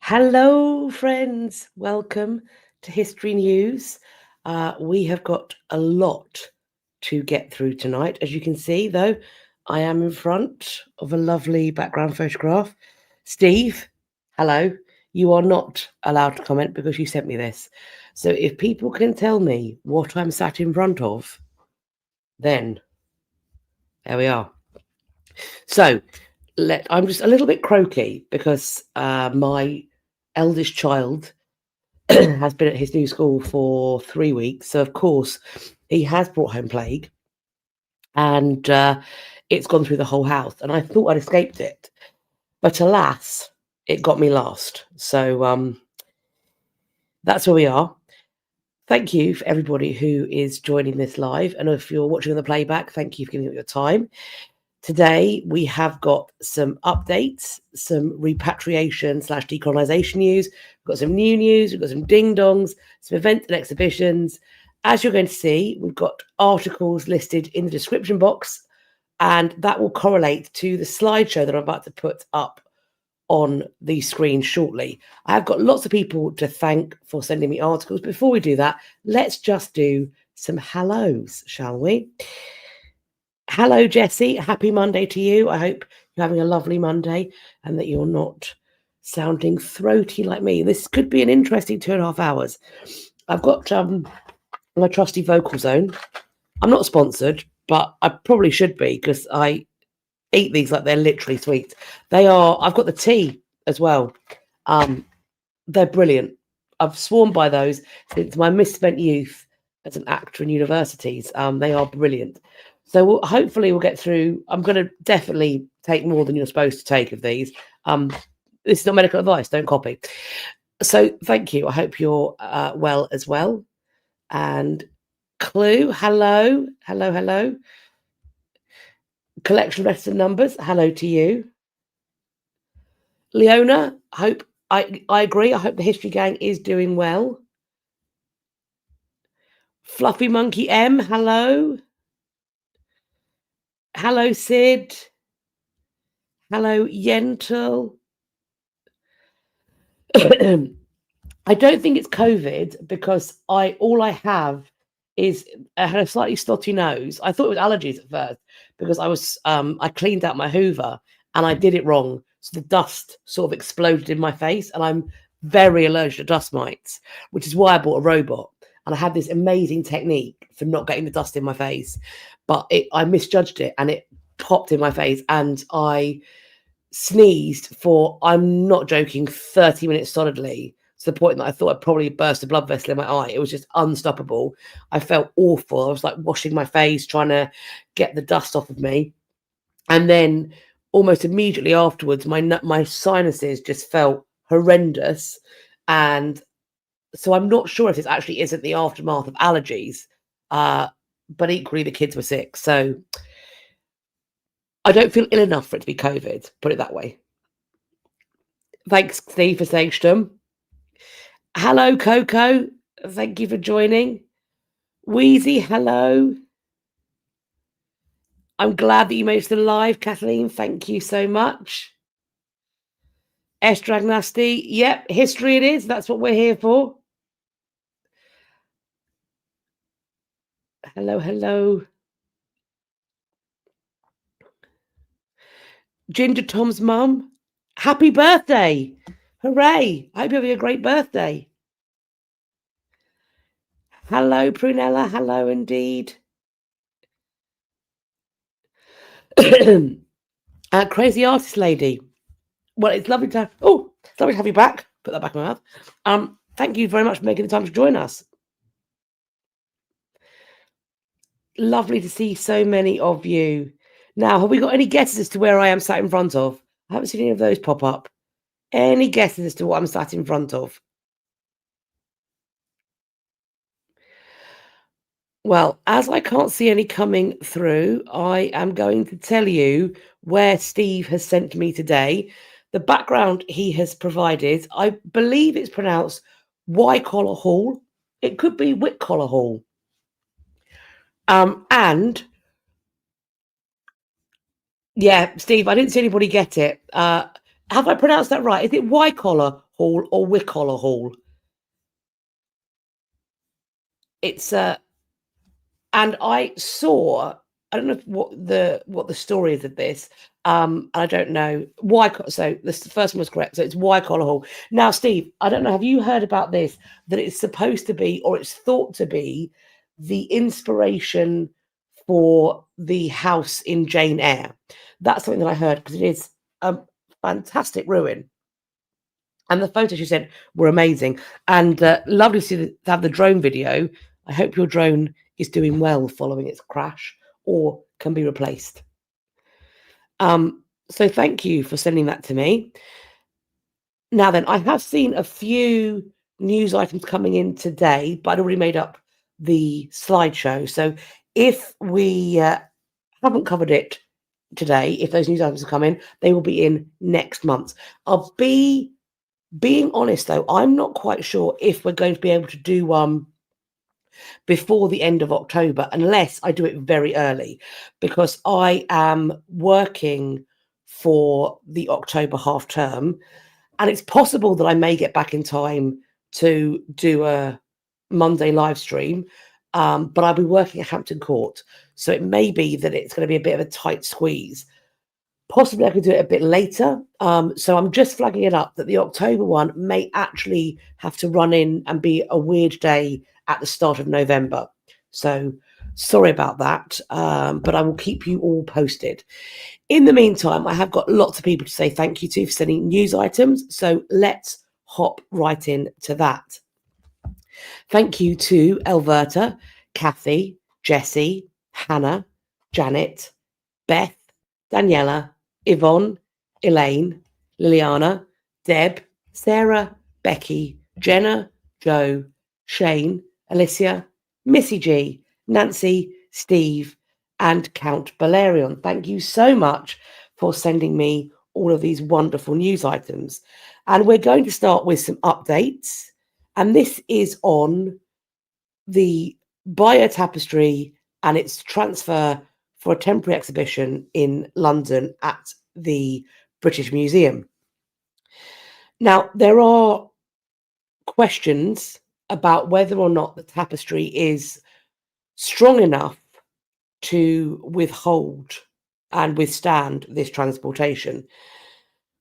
Hello, friends. Welcome to History News. We have got a lot to get through tonight. As you can see, though, I am in front of a lovely background photograph. Steve, hello. You are not allowed to comment because you sent me this. So if people can tell me what I'm sat in front of, then there we are. So I'm just a little bit croaky because my eldest child has been at his new school for 3 weeks. So, of course, he has brought home plague and it's gone through the whole house. And I thought I'd escaped it. But alas, it got me last. So that's where we are. Thank you for everybody who is joining this live. And if you're watching on the playback, thank you for giving up your time. Today, we have got some updates, some repatriation / decolonization news. We've got some new news. We've got some ding-dongs, some events and exhibitions. As you're going to see, we've got articles listed in the description box, and that will correlate to the slideshow that I'm about to put up on the screen shortly. I've got lots of people to thank for sending me articles. Before we do that, let's just do some hellos, shall we? Hello, Jessie. Happy Monday to you. I hope you're having a lovely Monday and that you're not sounding throaty like me. This could be an interesting 2.5 hours. I've got my trusty Vocal Zone. I'm not sponsored, but I probably should be because I eat these like they're literally sweet. They are. I've got the tea as well. They're brilliant. I've sworn by those since my misspent youth as an actor in universities. They are brilliant. So hopefully we'll get through. I'm going to definitely take more than you're supposed to take of these. This is not medical advice. Don't copy. So thank you. I hope you're well as well. And Clue, hello. Hello, hello. Collection of letters and numbers, hello to you. Leona, I agree. I hope the History Gang is doing well. Fluffy Monkey M, hello. Hello, Sid. Hello, Yentl. I don't think it's COVID because all I have is I had a slightly snotty nose. I thought it was allergies at first because I cleaned out my Hoover and I did it wrong. So the dust sort of exploded in my face, and I'm very allergic to dust mites, which is why I bought a robot. And I had this amazing technique for not getting the dust in my face, but I misjudged it and it popped in my face, and I sneezed for, I'm not joking, 30 minutes solidly, to the point that I thought I'd probably burst a blood vessel in my eye. It was just unstoppable. I felt awful. I was like washing my face, trying to get the dust off of me. And then almost immediately afterwards, my sinuses just felt horrendous. And so I'm not sure if this actually isn't the aftermath of allergies, but equally the kids were sick. So I don't feel ill enough for it to be COVID, put it that way. Thanks, Steve, for saying Stum. Hello, Coco. Thank you for joining. Wheezy, hello. I'm glad that you made it to the live, Kathleen. Thank you so much. Estrag Nasty. Yep, history it is. That's what we're here for. Hello, hello. Ginger Tom's mum. Happy birthday. Hooray. I hope you're having a great birthday. Hello, Prunella. Hello, indeed. Crazy artist lady. Well, it's lovely to have you back. Put that back in my mouth. Thank you very much for making the time to join us. Lovely to see so many of you. Now, have we got any guesses as to where I am sat in front of? I haven't seen any of those pop up. Any guesses as to what I'm sat in front of? Well, as I can't see any coming through, I am going to tell you where Steve has sent me today. The background he has provided, I believe it's pronounced Wycollar Hall. It could be Whitcollar Hall. And yeah, Steve, I didn't see anybody get it. Have I pronounced that right? Is it Wycollar Hall or Wickoller Hall. It's and I saw, I don't know what the story is of this. I don't know why. So this the first one was correct. So it's Wycoller Hall. Now, Steve, I don't know. Have you heard about this? That it's supposed to be, or it's thought to be, the inspiration for the house in Jane Eyre. That's something that I heard because it is a fantastic ruin. And the photos you sent were amazing and lovely to see to have the drone video. I hope your drone is doing well following its crash or can be replaced. So thank you for sending that to me. Now then, I have seen a few news items coming in today, but I'd already made up the slideshow. So if we haven't covered it today, if those news items come in, they will be in next month. I'll be being honest though, I'm not quite sure if we're going to be able to do one before the end of October, unless I do it very early, because I am working for the October half term, and it's possible that I may get back in time to do a Monday live stream, but I'll be working at Hampton Court, so it may be that it's going to be a bit of a tight squeeze. Possibly I could do it a bit later. So I'm just flagging it up that the October one may actually have to run in and be a weird day at the start of November. So sorry about that, but I will keep you all posted. In the meantime, I have got lots of people to say thank you to for sending news items. So let's hop right in to that. Thank you to Elverta, Kathy, Jessie, Hannah, Janet, Beth, Daniella, Yvonne, Elaine, Liliana, Deb, Sarah, Becky, Jenna, Joe, Shane, Alicia, Missy G, Nancy, Steve, and Count Balerion. Thank you so much for sending me all of these wonderful news items. And we're going to start with some updates. And this is on the Bayeux Tapestry and its transfer for a temporary exhibition in London at the British Museum. Now, there are questions about whether or not the tapestry is strong enough to withhold and withstand this transportation.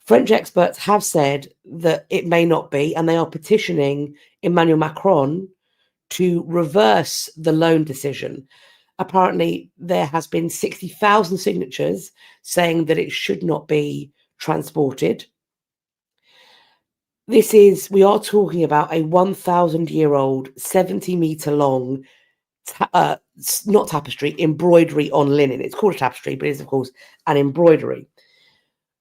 French experts have said that it may not be, and they are petitioning Emmanuel Macron to reverse the loan decision. Apparently, there has been 60,000 signatures saying that it should not be transported. We are talking about a 1,000-year-old, 70-meter long, not tapestry, embroidery on linen. It's called a tapestry, but it is, of course, an embroidery.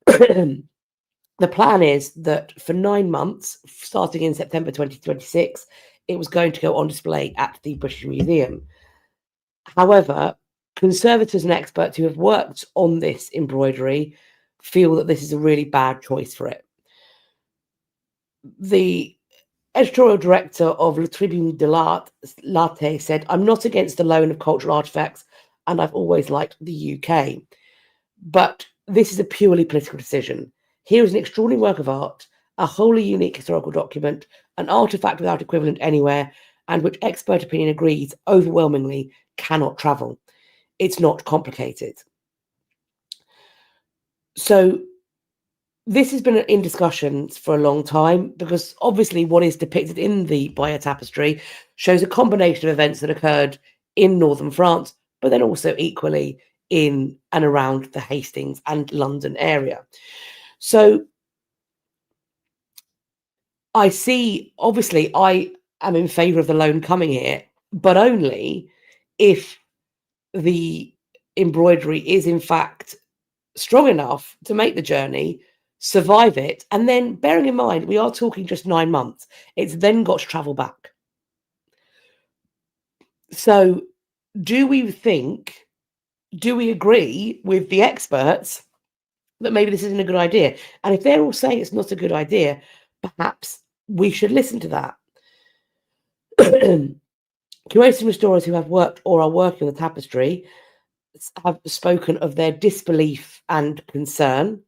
The plan is that for 9 months, starting in September 2026, it was going to go on display at the British Museum. However, conservators and experts who have worked on this embroidery feel that this is a really bad choice for it. The editorial director of Le Tribune de l'Art, Latte, said, "I'm not against the loan of cultural artifacts, and I've always liked the UK. But this is a purely political decision. Here is an extraordinary work of art, a wholly unique historical document, an artifact without equivalent anywhere, and which expert opinion agrees overwhelmingly cannot travel. It's not complicated." So this has been in discussions for a long time, because obviously what is depicted in the Bayeux Tapestry shows a combination of events that occurred in northern France, but then also equally in and around the Hastings and London area. So I see, obviously, I am in favour of the loan coming here, but only if the embroidery is in fact strong enough to make the journey, survive it, and then bearing in mind we are talking just 9 months, it's then got to travel back. So do we agree with the experts that maybe this isn't a good idea? And if they're all saying it's not a good idea, perhaps we should listen to that. Curators and restorers who have worked or are working on the tapestry have spoken of their disbelief and concern.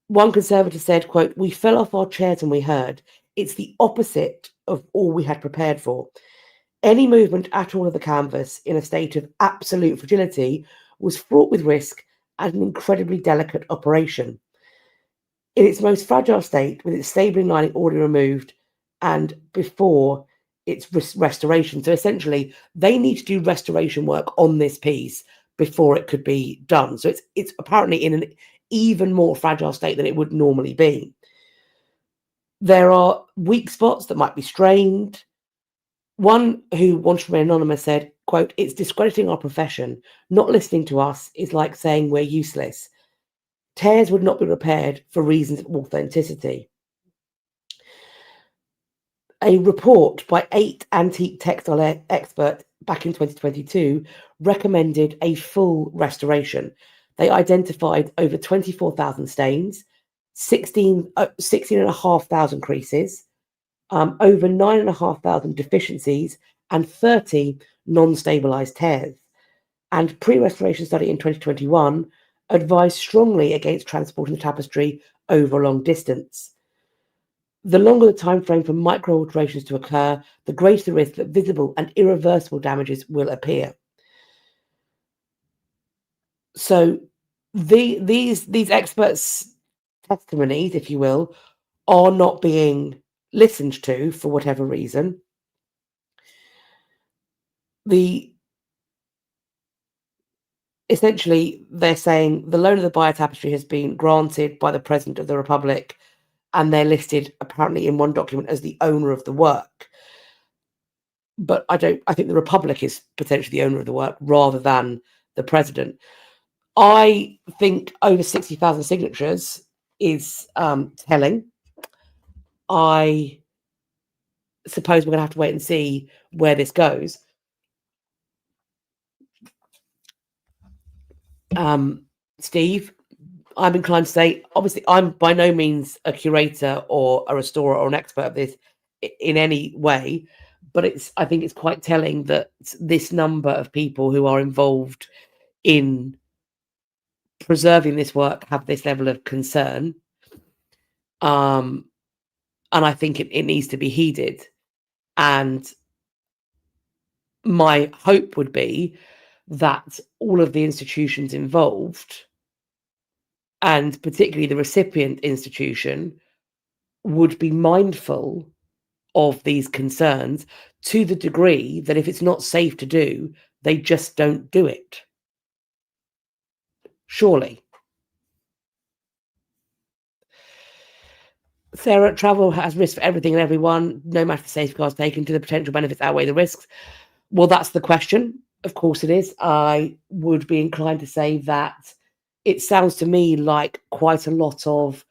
One conservator said, quote, "We fell off our chairs when we heard. It's the opposite of all we had prepared for. Any movement at all of the canvas in a state of absolute fragility was fraught with risk and an incredibly delicate operation. In its most fragile state, with its stabling lining already removed, and before its restoration." So essentially, they need to do restoration work on this piece before it could be done. So it's apparently in an even more fragile state than it would normally be. There are weak spots that might be strained. One who wants to remain anonymous said, quote, "It's discrediting our profession. Not listening to us is like saying we're useless. Tears would not be repaired for reasons of authenticity." A report by 8 antique textile experts back in 2022 recommended a full restoration. They identified over 24,000 stains, 16,500 creases, over 9,500 deficiencies, and 30 non-stabilized tears. And pre-restoration study in 2021 advised strongly against transporting the tapestry over a long distance. The longer the time frame for micro alterations to occur, the greater the risk that visible and irreversible damages will appear. So these experts' testimonies, if you will, are not being listened to for whatever reason. Essentially, they're saying the loan of the Bayeux Tapestry has been granted by the President of the Republic, and they're listed apparently in one document as the owner of the work. But I think the Republic is potentially the owner of the work rather than the President. I think over 60,000 signatures is telling. I suppose we're going to have to wait and see where this goes. Steve, I'm inclined to say, obviously, I'm by no means a curator or a restorer or an expert of this in any way, but I think it's quite telling that this number of people who are involved in preserving this work have this level of concern. And I think it needs to be heeded. And my hope would be that all of the institutions involved, and particularly the recipient institution, would be mindful of these concerns to the degree that if it's not safe to do, they just don't do it. Surely. Sarah, travel has risks for everything and everyone. No matter the safeguards taken, do the potential benefits outweigh the risks? Well, that's the question. Of course it is. I would be inclined to say that it sounds to me like quite a lot of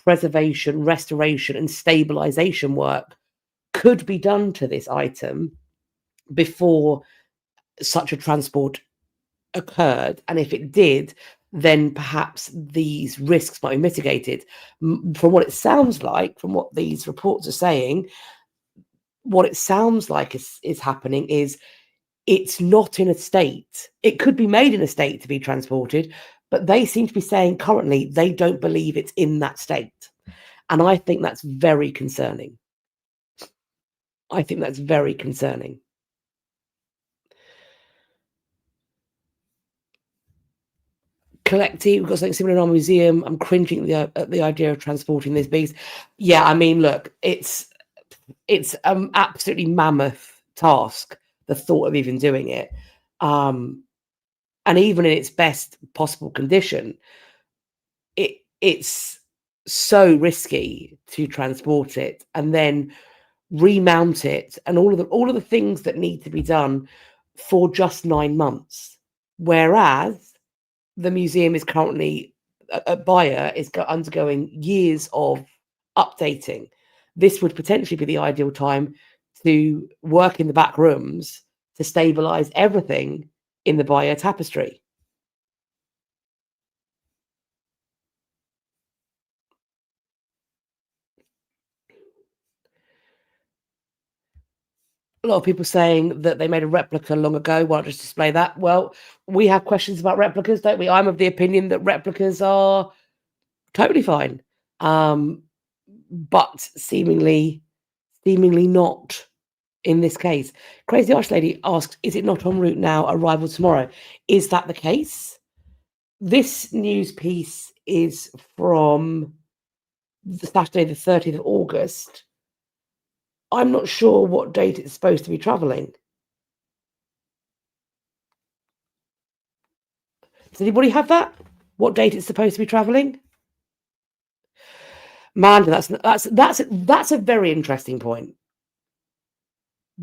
preservation, restoration, and stabilization work could be done to this item before such a transport occurred. And if it did, then perhaps these risks might be mitigated. From what it sounds like, from what these reports are saying, what it sounds like is happening is it's not in a state. It could be made in a state to be transported, but they seem to be saying currently they don't believe it's in that state. And I think that's very concerning. I think that's very concerning. Collective, we've got something similar in our museum. I'm cringing at the idea of transporting this beast. Yeah, I mean, look, it's absolutely mammoth task, the thought of even doing it. And even in its best possible condition, it's so risky to transport it and then remount it and all of the things that need to be done for just 9 months. Whereas the museum is currently at Bayeux is undergoing years of updating. This would potentially be the ideal time to work in the back rooms to stabilize everything in the Bayeux Tapestry. A lot of people saying that they made a replica long ago. Why not just display that? Well, we have questions about replicas, don't we? I'm of the opinion that replicas are totally fine. but seemingly not in this case. Crazy Arch Lady asked, is it not en route now, arrival tomorrow? Is that the case? This news piece is from Saturday the 30th of August. I'm not sure what date it's supposed to be travelling. Does anybody have that? What date it's supposed to be travelling? Man, that's a very interesting point.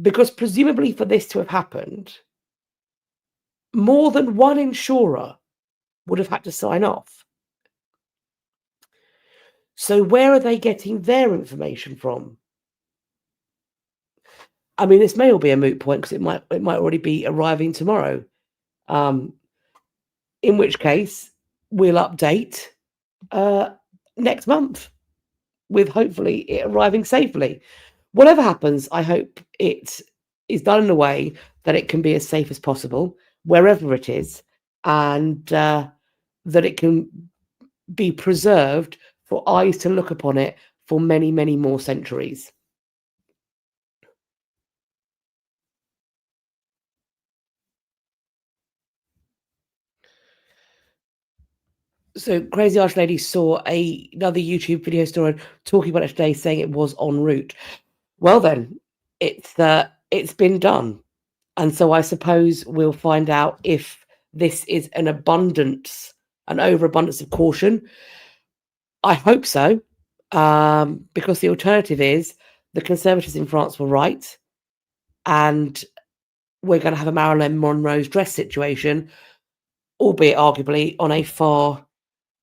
Because presumably for this to have happened, more than one insurer would have had to sign off. So where are they getting their information from? I mean, this may all be a moot point because it might already be arriving tomorrow. In which case, we'll update next month with hopefully it arriving safely. Whatever happens, I hope it is done in a way that it can be as safe as possible, wherever it is, and that it can be preserved for eyes to look upon it for many, many more centuries. So Crazy Arch Lady saw another YouTube video story talking about it today, saying it was en route. Well then, it's been done. And so I suppose we'll find out if this is an overabundance of caution. I hope so, because the alternative is the Conservatives in France were right, and we're going to have a Marilyn Monroe's dress situation, albeit arguably on a far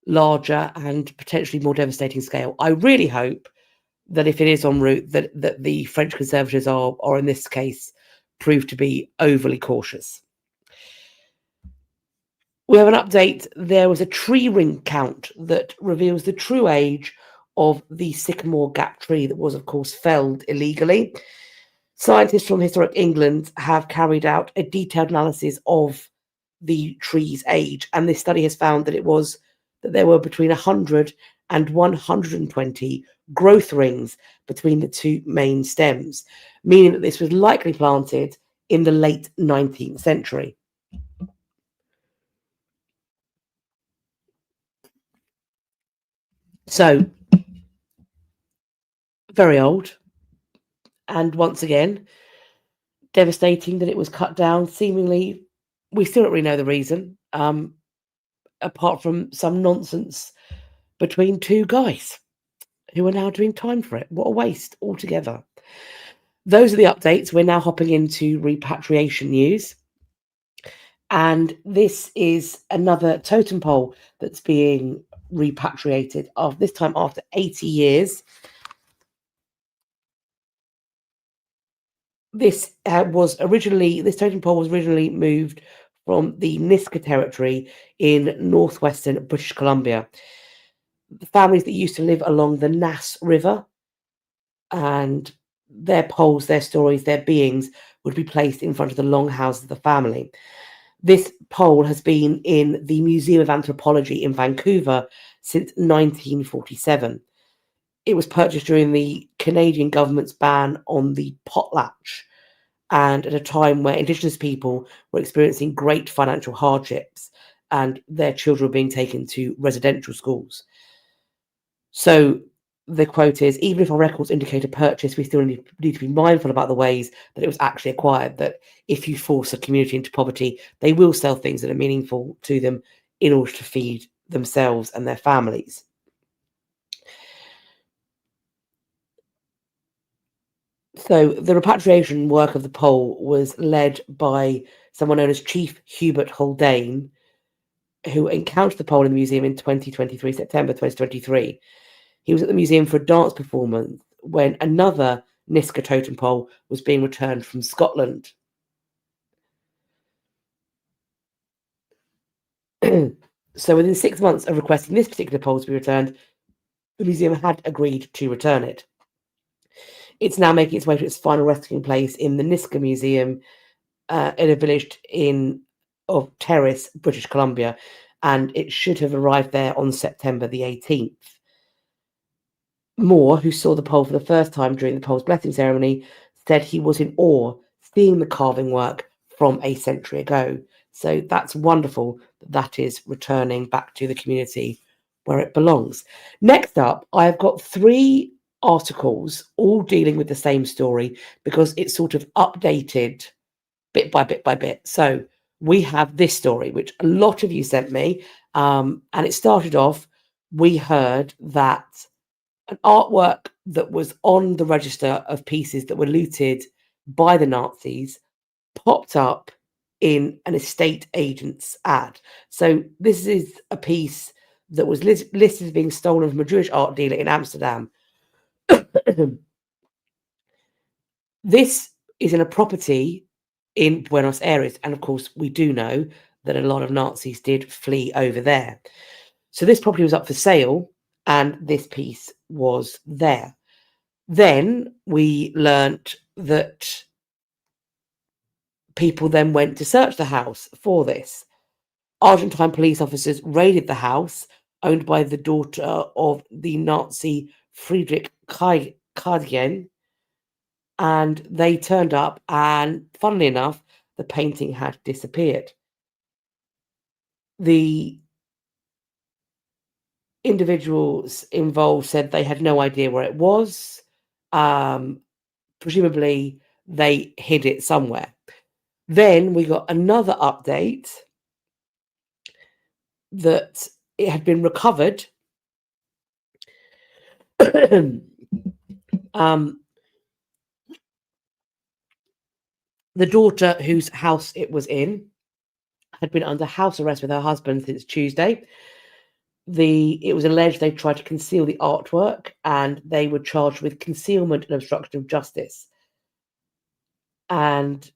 larger and potentially more devastating scale. I really hope that if it is en route, that the French Conservatives are in this case proved to be overly cautious. We have an update. There was a tree ring count that reveals the true age of the Sycamore Gap tree that was, of course, felled illegally. Scientists from Historic England have carried out a detailed analysis of the tree's age, and this study has found that there were between 100 and 120 growth rings between the two main stems, meaning that this was likely planted in the late 19th century. So, very old. And once again, devastating that it was cut down. Seemingly, we still don't really know the reason, apart from some nonsense between two guys who are now doing time for it. What a waste altogether. Those are the updates. We're now hopping into repatriation news. And this is another totem pole that's being repatriated, this time after 80 years. This totem pole was originally moved from the Niska territory in northwestern British Columbia. The families that used to live along the Nass River, and their poles, their stories, their beings would be placed in front of the longhouses of the family. This pole has been in the Museum of Anthropology in Vancouver since 1947. It was purchased during the Canadian government's ban on the potlatch, and at a time where Indigenous people were experiencing great financial hardships and their children were being taken to residential schools. So the quote is, even if our records indicate a purchase, we still need to be mindful about the ways that it was actually acquired, that if you force a community into poverty, they will sell things that are meaningful to them in order to feed themselves and their families. So the repatriation work of the pole was led by someone known as Chief Hubert Haldane, who encountered the pole in the museum in September 2023. He was at the museum for a dance performance when another Niska totem pole was being returned from Scotland. So within 6 months of requesting this particular pole to be returned, the museum had agreed to return it. It's now making its way to its final resting place in the Niska Museum in a village of Terrace, British Columbia, and it should have arrived there on September the 18th. Moore, who saw the pole for the first time during the pole's blessing ceremony, said he was in awe seeing the carving work from a century ago. So that's wonderful that is returning back to the community where it belongs. Next up, I've got 3 articles all dealing with the same story because it's sort of updated bit by bit by bit. So we have this story, which a lot of you sent me, and it started off, we heard that an artwork that was on the register of pieces that were looted by the Nazis popped up in an estate agent's ad. So this is a piece that was listed as being stolen from a Jewish art dealer in Amsterdam. This is in a property in Buenos Aires, and of course we do know that a lot of Nazis did flee over there. So this property was up for sale, and this piece was there. Then we learnt that people then went to search the house for this. Argentine police officers raided the house, owned by the daughter of the Nazi Friedrich Kardien, and they turned up, and funnily enough, the painting had disappeared. The individuals involved said they had no idea where it was. Presumably, they hid it somewhere. Then we got another update that it had been recovered. The daughter whose house it was in had been under house arrest with her husband since Tuesday. It was alleged they tried to conceal the artwork, and they were charged with concealment and obstruction of justice. And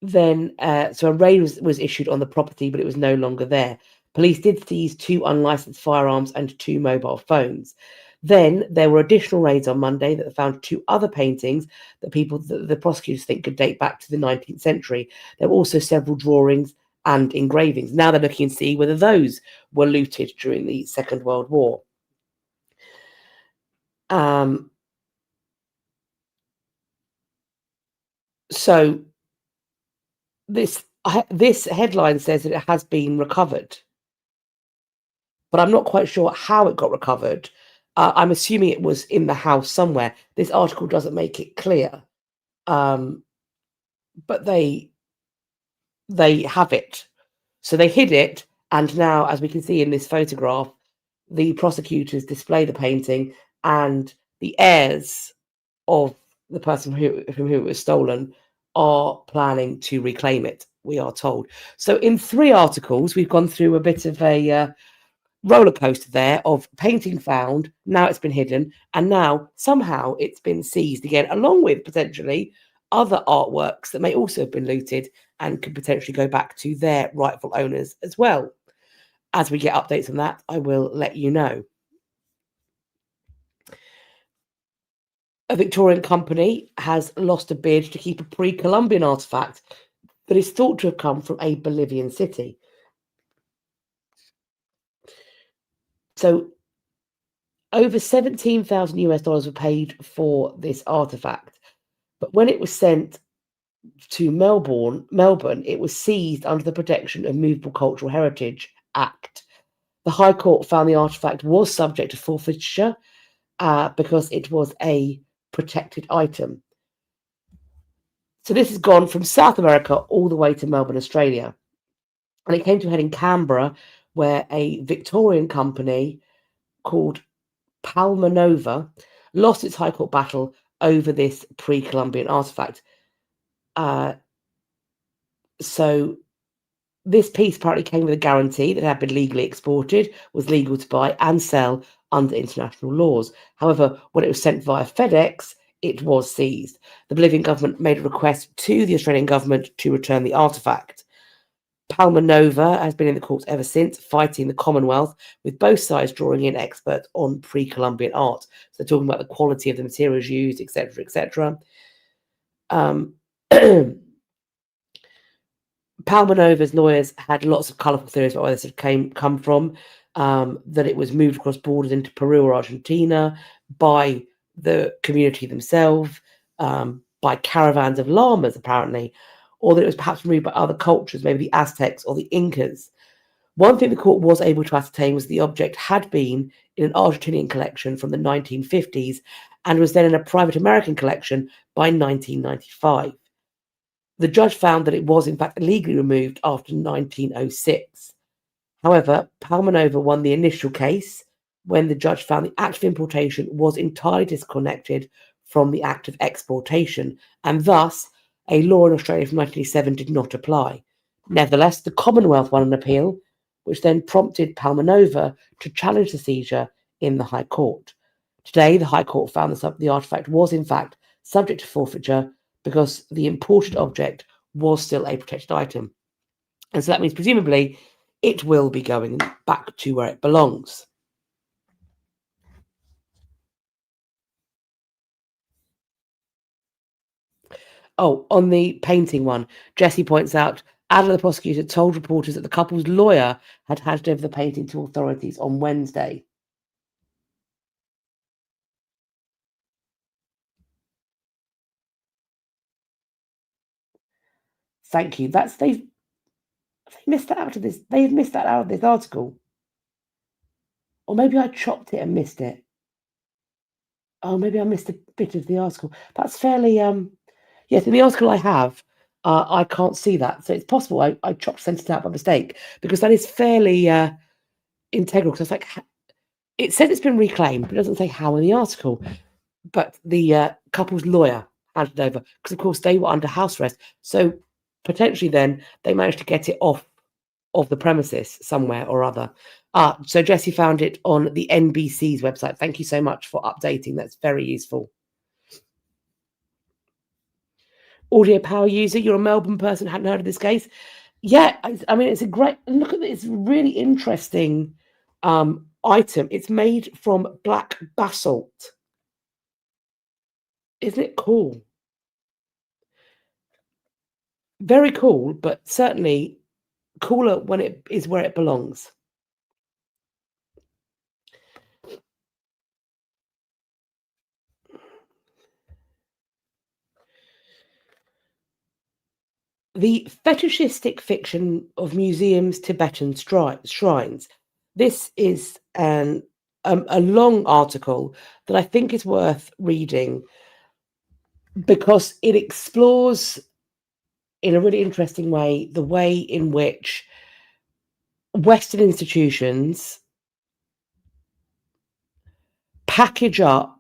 then, so a raid was issued on the property, but it was no longer there. Police did seize 2 unlicensed firearms and 2 mobile phones. Then there were additional raids on Monday that found 2 other paintings that the prosecutors think could date back to the 19th century. There were also several drawings and engravings. Now they're looking to see whether those were looted during the Second World War. So this headline says that it has been recovered, but I'm not quite sure how it got recovered. I'm assuming it was in the house somewhere. This article doesn't make it clear, but they have it. So they hid it, and now, as we can see in this photograph, the prosecutors display the painting, and the heirs of the person from whom it was stolen are planning to reclaim it, we are told. So in 3 articles, we've gone through a bit of a roller coaster there of painting found, now it's been hidden, and now somehow it's been seized again, along with potentially other artworks that may also have been looted and could potentially go back to their rightful owners as well. As we get updates on that, I will let you know. A Victorian company has lost a bid to keep a pre-Columbian artifact that is thought to have come from a Bolivian city. So over $17,000 were paid for this artifact, but when it was sent to Melbourne, it was seized under the Protection of Movable Cultural Heritage Act. The High Court found the artifact was subject to forfeiture because it was a protected item. So this has gone from South America all the way to Melbourne, Australia. And it came to a head in Canberra, where a Victorian company called Palmanova lost its High Court battle over this pre-Columbian artifact. So this piece apparently came with a guarantee that it had been legally exported, was legal to buy and sell under international laws. However, when it was sent via FedEx, it was seized. The Bolivian government made a request to the Australian government to return the artifact. Palmanova has been in the courts ever since, fighting the Commonwealth, with both sides drawing in experts on pre-Columbian art. So they're talking about the quality of the materials used, etc., etc. Palmanova's lawyers had lots of colourful theories about where this had come from, that it was moved across borders into Peru or Argentina, by the community themselves, by caravans of llamas, apparently, or that it was perhaps removed by other cultures, maybe the Aztecs or the Incas. One thing the court was able to ascertain was the object had been in an Argentinian collection from the 1950s and was then in a private American collection by 1995. The judge found that it was, in fact, illegally removed after 1906. However, Palmanova won the initial case when the judge found the act of importation was entirely disconnected from the act of exportation, and thus a law in Australia from 1987 did not apply. Nevertheless, the Commonwealth won an appeal, which then prompted Palmanova to challenge the seizure in the High Court. Today, the High Court found that the artefact was, in fact, subject to forfeiture because the imported object was still a protected item. And so that means, presumably, it will be going back to where it belongs. Oh, on the painting one, Jessie points out, Adler, the prosecutor, told reporters that the couple's lawyer had handed over the painting to authorities on Wednesday. Thank you. They've missed that out of this. They've missed that out of this article. Or maybe I chopped it and missed it. Oh, maybe I missed a bit of the article. That's fairly yes, in the article I have, I can't see that. So it's possible I chopped sent it out by mistake, because that is fairly integral. Because I was like, it says it's been reclaimed, but it doesn't say how in the article. But the couple's lawyer handed over, because of course they were under house arrest. So potentially then they managed to get it off of the premises somewhere or other. So Jessie found it on the NBC's website. Thank you so much for updating. That's very useful. Audio power user, you're a Melbourne person, hadn't heard of this case. Yeah, I mean, it's a great look at this really interesting item. It's made from black basalt. Isn't it cool? Very cool, but certainly cooler when it is where it belongs. The fetishistic fiction of museums, Tibetan shrines. This is a long article that I think is worth reading because it explores in a really interesting way the way in which Western institutions package up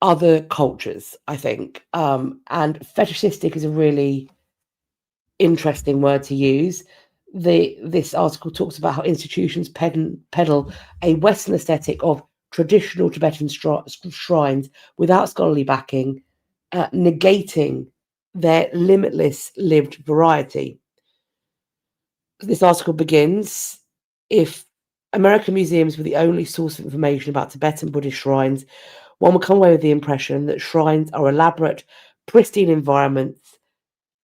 other cultures, I think. And fetishistic is a really interesting word to use. This article talks about how institutions peddle a Western aesthetic of traditional Tibetan shrines without scholarly backing, negating their limitless lived variety. This article begins, if American museums were the only source of information about Tibetan Buddhist shrines, one would come away with the impression that shrines are elaborate, pristine environments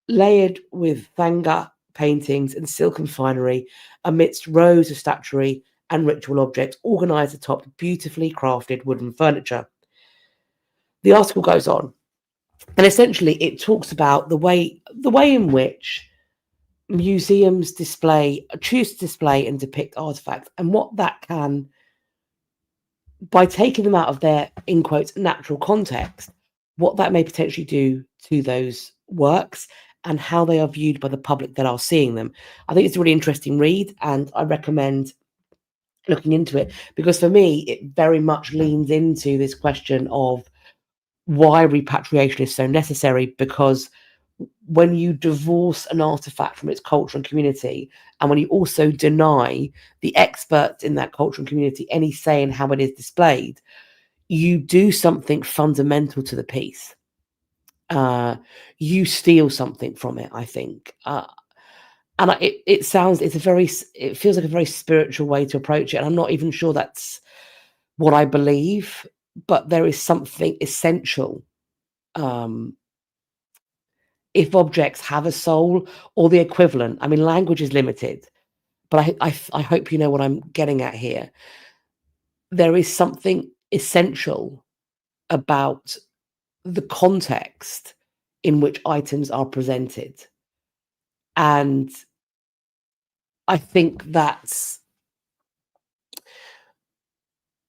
layered with thanga paintings and silken finery amidst rows of statuary and ritual objects organized atop beautifully crafted wooden furniture. The article goes on, and essentially it talks about the way in which museums choose to display and depict artifacts, and what that can, by taking them out of their, in quotes, natural context, what that may potentially do to those works and how they are viewed by the public that are seeing them. I think it's a really interesting read, and I recommend looking into it, because for me, it very much leans into this question of why repatriation is so necessary, because when you divorce an artifact from its culture and community, and when you also deny the experts in that culture and community any say in how it is displayed, you do something fundamental to the piece. You steal something from it, I think. And it feels like a very spiritual way to approach it. And I'm not even sure that's what I believe, but there is something essential. If objects have a soul or the equivalent, I mean, language is limited, but I hope you know what I'm getting at here. There is something essential about the context in which items are presented. And I think that's...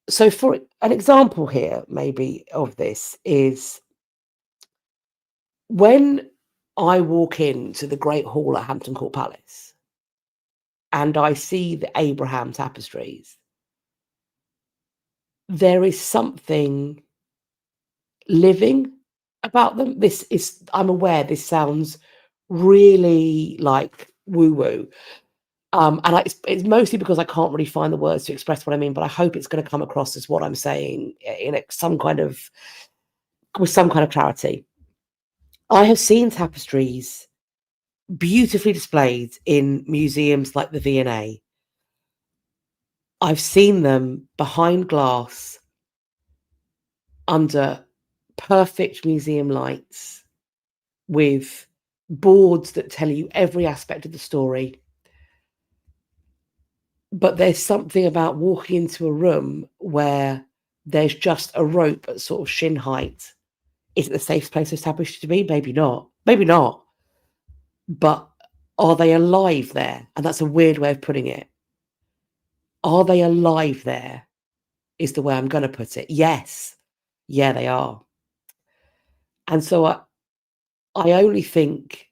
So for an example here, maybe, of this is when I walk into the Great Hall at Hampton Court Palace and I see the Abraham tapestries, there is something living about them. This is, I'm aware this sounds really like woo-woo. And it's mostly because I can't really find the words to express what I mean, but I hope it's going to come across as what I'm saying with some kind of clarity. I have seen tapestries beautifully displayed in museums like the V&A. I've seen them behind glass under perfect museum lights with boards that tell you every aspect of the story. But there's something about walking into a room where there's just a rope at sort of shin height. Is it the safest place established to be? Maybe not. Maybe not. But are they alive there? And that's a weird way of putting it. Are they alive there? Is the way I'm going to put it. Yes. Yeah, they are. And so I only think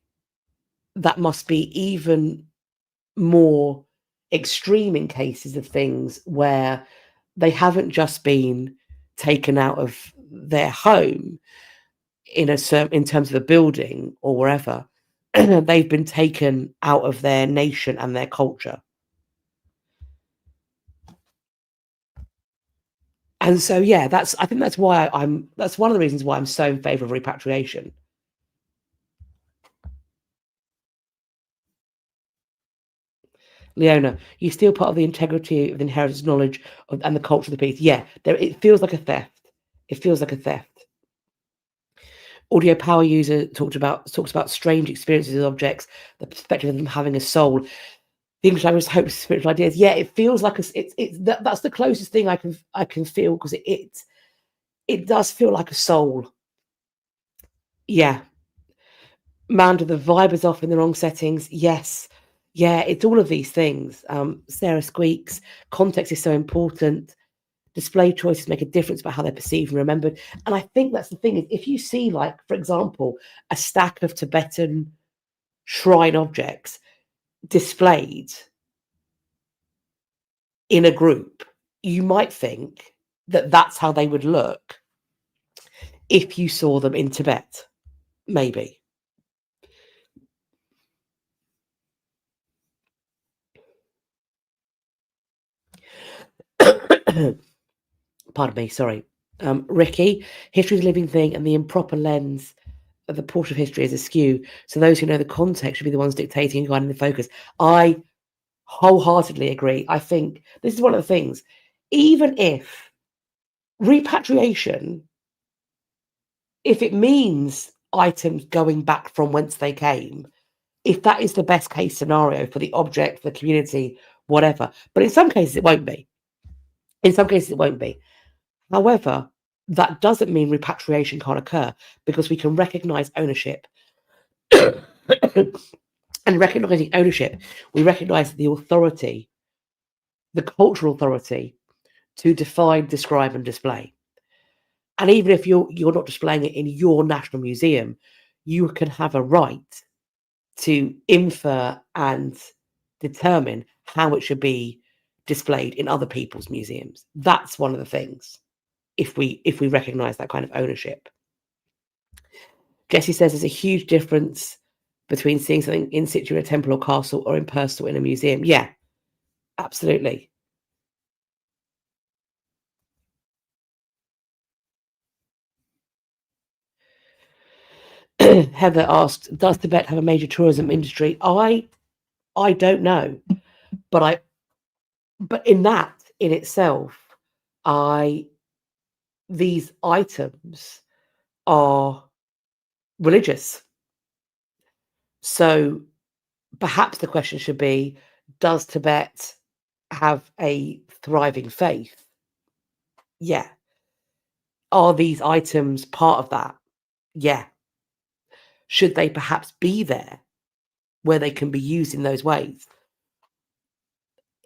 that must be even more extreme in cases of things where they haven't just been taken out of their home in terms of a building or wherever. They've been taken out of their nation and their culture. And so, yeah, I think that's why that's one of the reasons why I'm so in favor of repatriation. Leona, you steal part of the integrity of the inheritance knowledge and the culture of the piece. Yeah, it feels like a theft. It feels like a theft. Audio Power User talks about strange experiences of objects, the perspective of them having a soul. The English language hopes spiritual ideas. Yeah, it feels like that's the closest thing I can feel, because it does feel like a soul. Yeah. Manda, the vibe is off in the wrong settings. Yes. Yeah, it's all of these things. Sarah squeaks. Context is so important. Display choices make a difference about how they're perceived and remembered. And I think that's the thing, is if you see, like, for example, a stack of Tibetan shrine objects displayed in a group, you might think that that's how they would look if you saw them in Tibet, maybe. Pardon me, sorry. Ricky, history is a living thing, and the improper lens of the portrait of history is askew. So those who know the context should be the ones dictating and guiding the focus. I wholeheartedly agree. I think this is one of the things. Even if repatriation, if it means items going back from whence they came, if that is the best case scenario for the object, for the community, whatever. But in some cases, it won't be. In some cases, it won't be. However, that doesn't mean repatriation can't occur, because we can recognize ownership. And recognizing ownership, we recognize the authority, the cultural authority, to define, describe, and display. And even if you're not displaying it in your national museum, you can have a right to infer and determine how it should be displayed in other people's museums. That's one of the things, if we recognize that kind of ownership. Jessie says there's a huge difference between seeing something in situ in a temple or castle or in person in a museum. Yeah, absolutely. Heather asked, does Tibet have a major tourism industry? I don't know, but in that in itself, these items are religious. So perhaps the question should be, does Tibet have a thriving faith? Yeah. Are these items part of that? Yeah. Should they perhaps be there where they can be used in those ways?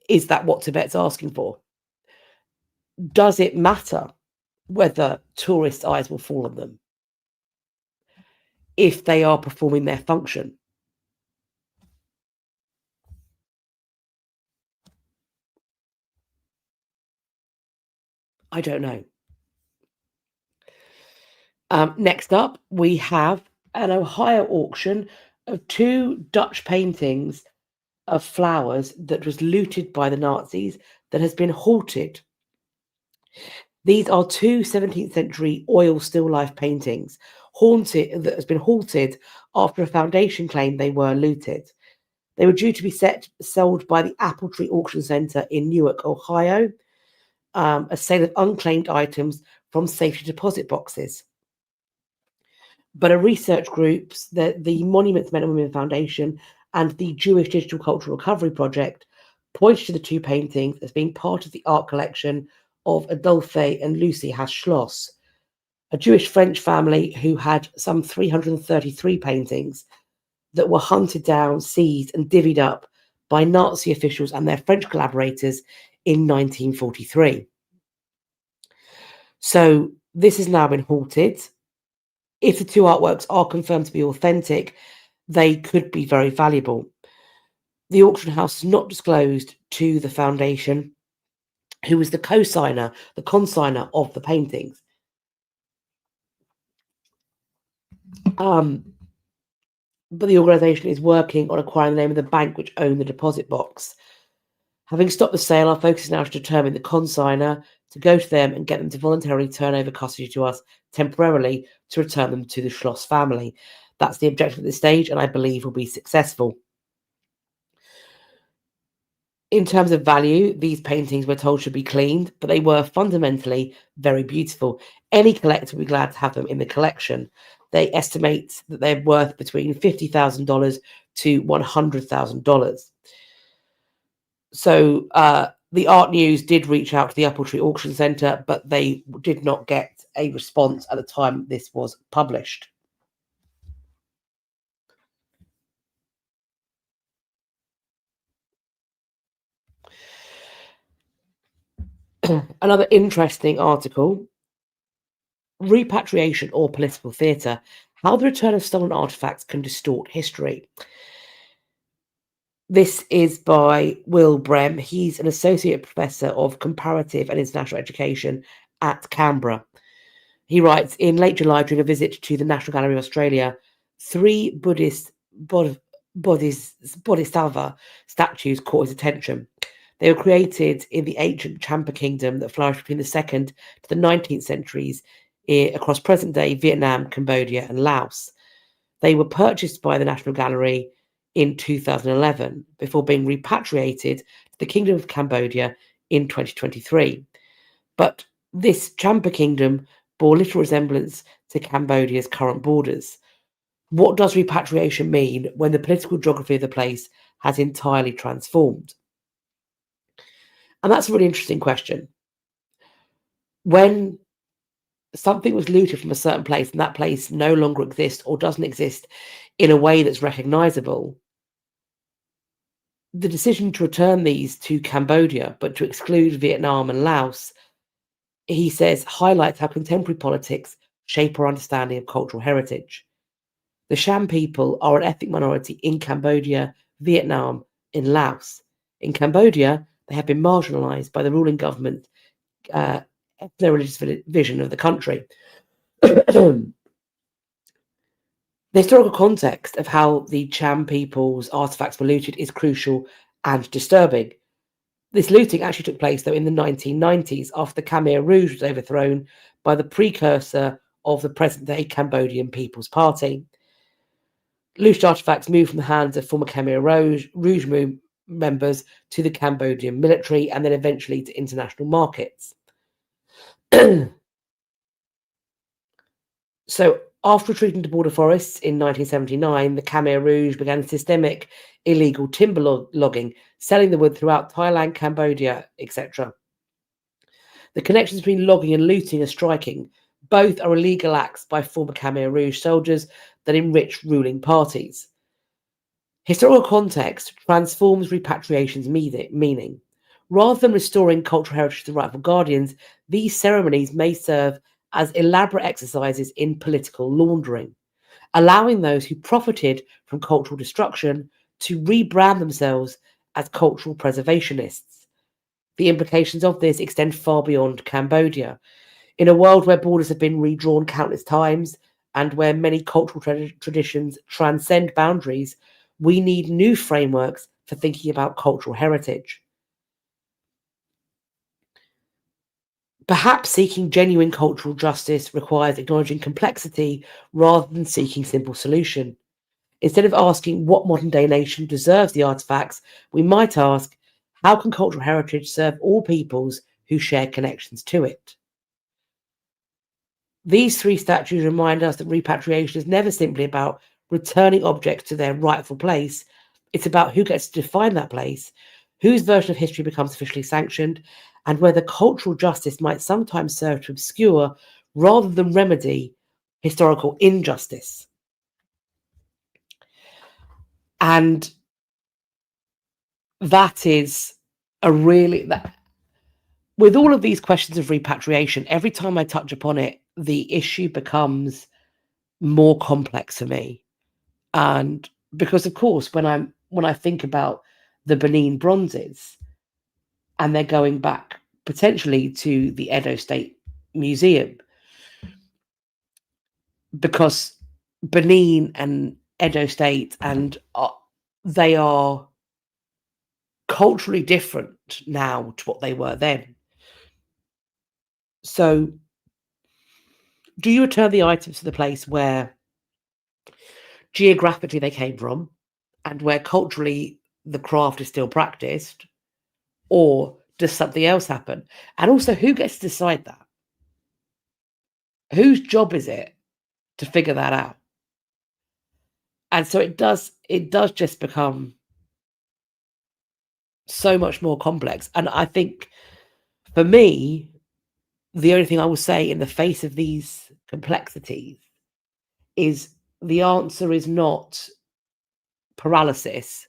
Is that what Tibet's asking for? Does it matter whether tourist eyes will fall on them if they are performing their function? I don't know. Next up, we have an Ohio auction of 2 Dutch paintings of flowers that was looted by the Nazis that has been halted. These are 2 17th century oil still life paintings that has been halted after a foundation claimed they were looted. They were due to be sold by the Apple Tree Auction Center in Newark, Ohio, a sale of unclaimed items from safety deposit boxes. But a research group, the Monuments Men and Women Foundation and the Jewish Digital Cultural Recovery Project, pointed to the 2 paintings as being part of the art collection of Adolphe and Lucy Haas-Schloss, a Jewish French family who had some 333 paintings that were hunted down, seized, and divvied up by Nazi officials and their French collaborators in 1943. So this has now been halted. If the 2 artworks are confirmed to be authentic, they could be very valuable. The auction house has not disclosed to the foundation who was the consigner of the paintings. But the organisation is working on acquiring the name of the bank which owned the deposit box. Having stopped the sale, our focus is now to determine the consigner, to go to them and get them to voluntarily turn over custody to us temporarily to return them to the Schloss family. That's the objective at this stage, and I believe will be successful. In terms of value, these paintings we're told should be cleaned, but they were fundamentally very beautiful. Any collector would be glad to have them in the collection. They estimate that they're worth between $50,000 to $100,000. So the Art News did reach out to the Apple Tree Auction Center, but they did not get a response at the time this was published. Another interesting article, Repatriation or Political Theatre, How the Return of Stolen Artifacts Can Distort History. This is by Will Brem. He's an Associate Professor of Comparative and International Education at Canberra. He writes, in late July, during a visit to the National Gallery of Australia, 3 Buddhist Bodhisattva statues caught his attention. They were created in the ancient Champa kingdom that flourished between the 2nd to the 19th centuries across present-day Vietnam, Cambodia, and Laos. They were purchased by the National Gallery in 2011 before being repatriated to the Kingdom of Cambodia in 2023. But this Champa kingdom bore little resemblance to Cambodia's current borders. What does repatriation mean when the political geography of the place has entirely transformed? And that's a really interesting question. When something was looted from a certain place and that place no longer exists or doesn't exist in a way that's recognizable, the decision to return these to Cambodia, but to exclude Vietnam and Laos, he says, highlights how contemporary politics shape our understanding of cultural heritage. The Sham people are an ethnic minority in Cambodia, Vietnam, and Laos. In Cambodia, they have been marginalized by the ruling government ethno-religious vision of the country. The historical context of how the Cham people's artifacts were looted is crucial and disturbing. This looting actually took place, though, in the 1990s after the Khmer Rouge was overthrown by the precursor of the present-day Cambodian People's Party. Looted artifacts moved from the hands of former Khmer Rouge members to the Cambodian military and then eventually to international markets. So, after retreating to border forests in 1979, the Khmer Rouge began systemic illegal timber logging, selling the wood throughout Thailand, Cambodia, etc. The connections between logging and looting are striking. Both are illegal acts by former Khmer Rouge soldiers that enrich ruling parties. Historical context transforms repatriation's meaning. Rather than restoring cultural heritage to rightful guardians, these ceremonies may serve as elaborate exercises in political laundering, allowing those who profited from cultural destruction to rebrand themselves as cultural preservationists. The implications of this extend far beyond Cambodia. In a world where borders have been redrawn countless times and where many cultural traditions transcend boundaries, we need new frameworks for thinking about cultural heritage. Perhaps seeking genuine cultural justice requires acknowledging complexity rather than seeking simple solution. Instead of asking what modern day nation deserves the artifacts, we might ask, how can cultural heritage serve all peoples who share connections to it? These three statues remind us that repatriation is never simply about returning objects to their rightful place. It's about who gets to define that place, whose version of history becomes officially sanctioned, and whether cultural justice might sometimes serve to obscure rather than remedy historical injustice. And that is with all of these questions of repatriation, every time I touch upon it, the issue becomes more complex for me. And because of course, when I think about the Benin bronzes, and they're going back potentially to the Edo State Museum, because Benin and Edo State and they are culturally different now to what they were then. So do you return the items to the place where geographically they came from and where culturally the craft is still practiced, or does something else happen? And also, who gets to decide that? Whose job is it to figure that out? And so it does just become so much more complex. And I think for me, the only thing I will say in the face of these complexities is the answer is not paralysis.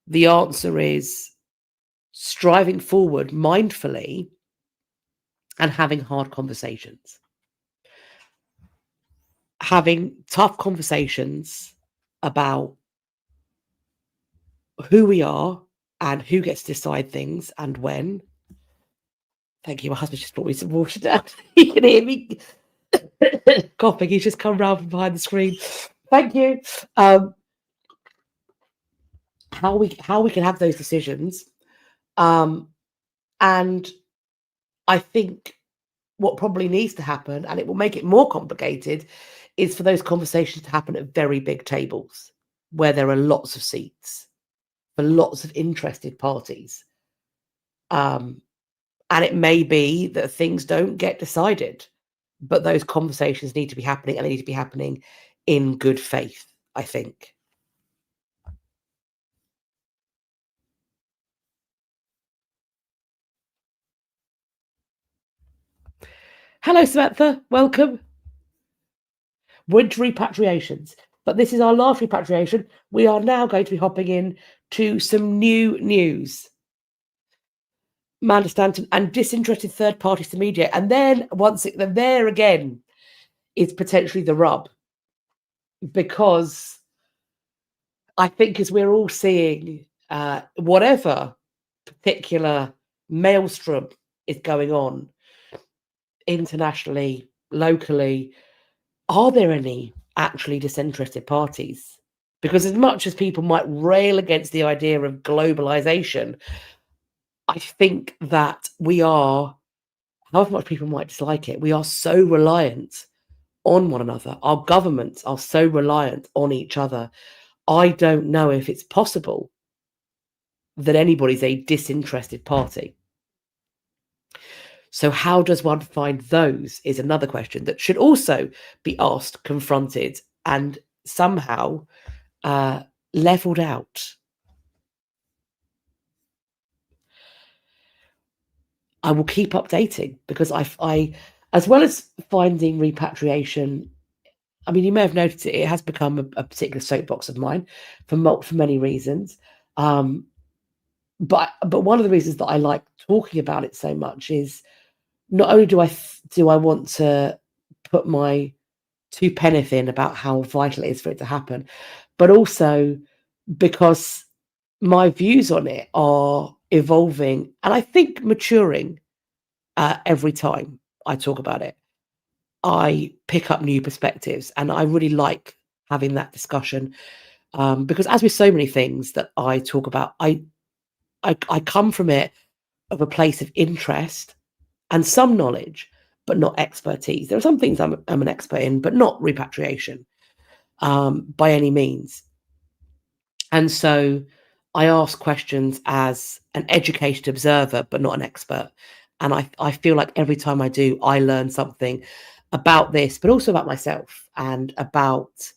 The answer is striving forward mindfully and having hard conversations. Having tough conversations about who we are and who gets to decide things and when. Thank you. My husband just brought me some water down. You can hear me coughing. He's just come round from behind the screen. Thank you. How we can have those decisions. And I think what probably needs to happen, and it will make it more complicated, is for those conversations to happen at very big tables where there are lots of seats for lots of interested parties. And it may be that things don't get decided, but those conversations need to be happening, and they need to be happening in good faith, I think. Hello, Samantha. Welcome. Winter repatriations. But this is our last repatriation. We are now going to be hopping in to some new news. Amanda Stanton and disinterested third parties to media. And then there again is potentially the rub. Because I think as we're all seeing whatever particular maelstrom is going on internationally, locally, are there any actually disinterested parties? Because as much as people might rail against the idea of globalization, I think that we are, however much people might dislike it, we are so reliant on one another. Our governments are so reliant on each other. I don't know if it's possible that anybody's a disinterested party. So how does one find those is another question that should also be asked, confronted, and somehow leveled out. I will keep updating because I As well as finding repatriation, I mean, you may have noticed it has become a particular soapbox of mine for many reasons. But one of the reasons that I like talking about it so much is not only do I want to put my two penneth in about how vital it is for it to happen, but also because my views on it are evolving and I think maturing every time I talk about it. I pick up new perspectives, and I really like having that discussion because, as with so many things that I talk about, I come from it of a place of interest and some knowledge, but not expertise. There are some things I'm an expert in, but not repatriation by any means. And so I ask questions as an educated observer, but not an expert. And I feel like every time I do, I learn something about this, but also about myself and about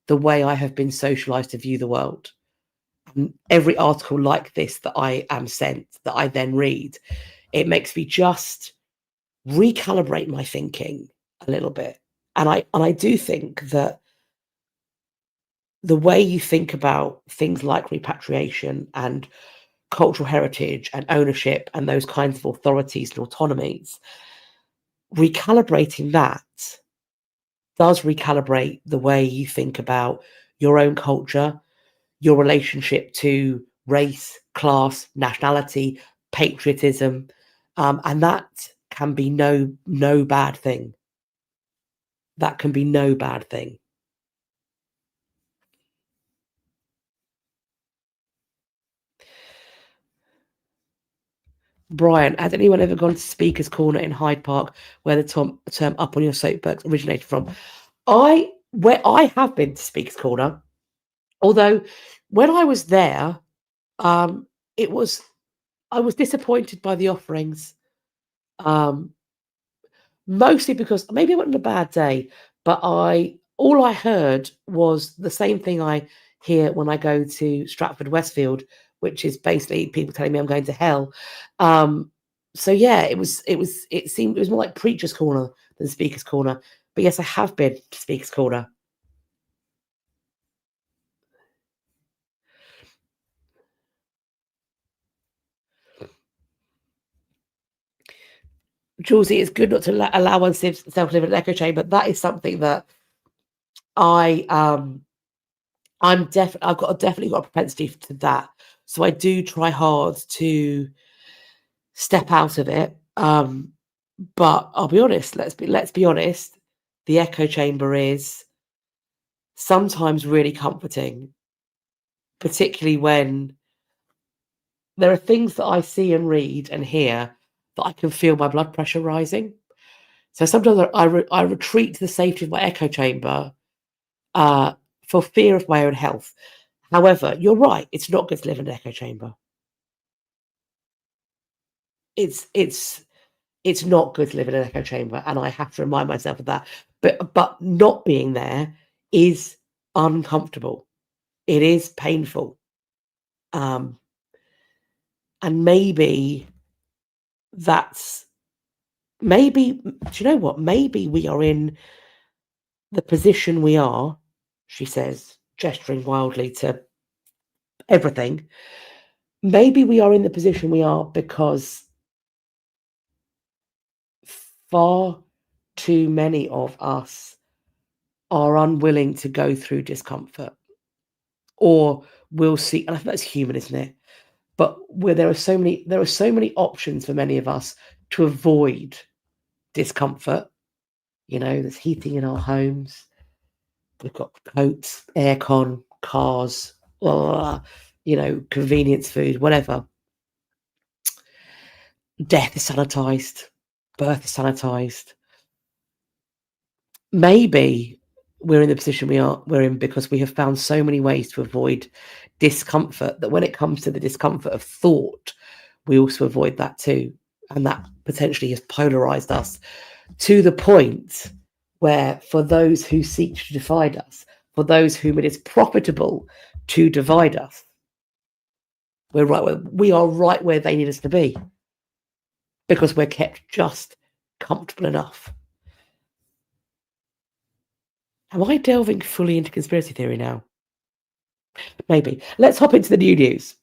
the way I have been socialized to view the world. And every article like this that I am sent, that I then read, it makes me just recalibrate my thinking a little bit. And I do think that the way you think about things like repatriation and cultural heritage and ownership and those kinds of authorities and autonomies, recalibrating that does recalibrate the way you think about your own culture, your relationship to race, class, nationality, patriotism, and that can be no bad thing. That can be no bad thing. Brian, has anyone ever gone to Speaker's Corner in Hyde Park, where the term "up on your soapbox" originated from? I have been to Speaker's Corner, although when I was there, I was disappointed by the offerings, mostly because maybe I went on a bad day, but all I heard was the same thing I hear when I go to Stratford Westfield, which is basically people telling me I'm going to hell. So yeah, it seemed it was more like Preacher's Corner than Speaker's Corner. But yes, I have been to Speaker's Corner. Julesy, it's good not to allow oneself to live in an echo chamber. That is something that I've definitely got a propensity to that. So I do try hard to step out of it. But I'll be honest, let's be honest, the echo chamber is sometimes really comforting, particularly when there are things that I see and read and hear that I can feel my blood pressure rising. So sometimes I retreat to the safety of my echo chamber for fear of my own health. However, you're right, it's not good to live in an echo chamber. It's not good to live in an echo chamber, and I have to remind myself of that. But not being there is uncomfortable. It is painful. And maybe do you know what? Maybe we are in the position we are, she says, gesturing wildly to everything. Maybe we are in the position we are because far too many of us are unwilling to go through discomfort, or we'll see. And I think that's human, isn't it? But where there are so many options for many of us to avoid discomfort. You know, there's heating in our homes. We've got coats, aircon, cars, convenience food, whatever. Death is sanitized, birth is sanitized. Maybe we're in the position we're in because we have found so many ways to avoid discomfort that when it comes to the discomfort of thought, we also avoid that too. And that potentially has polarized us to the point where, for those who seek to divide us, for those whom it is profitable to divide us, we are right where they need us to be, because we're kept just comfortable enough. Am I delving fully into conspiracy theory now? Maybe. Let's hop into the new news.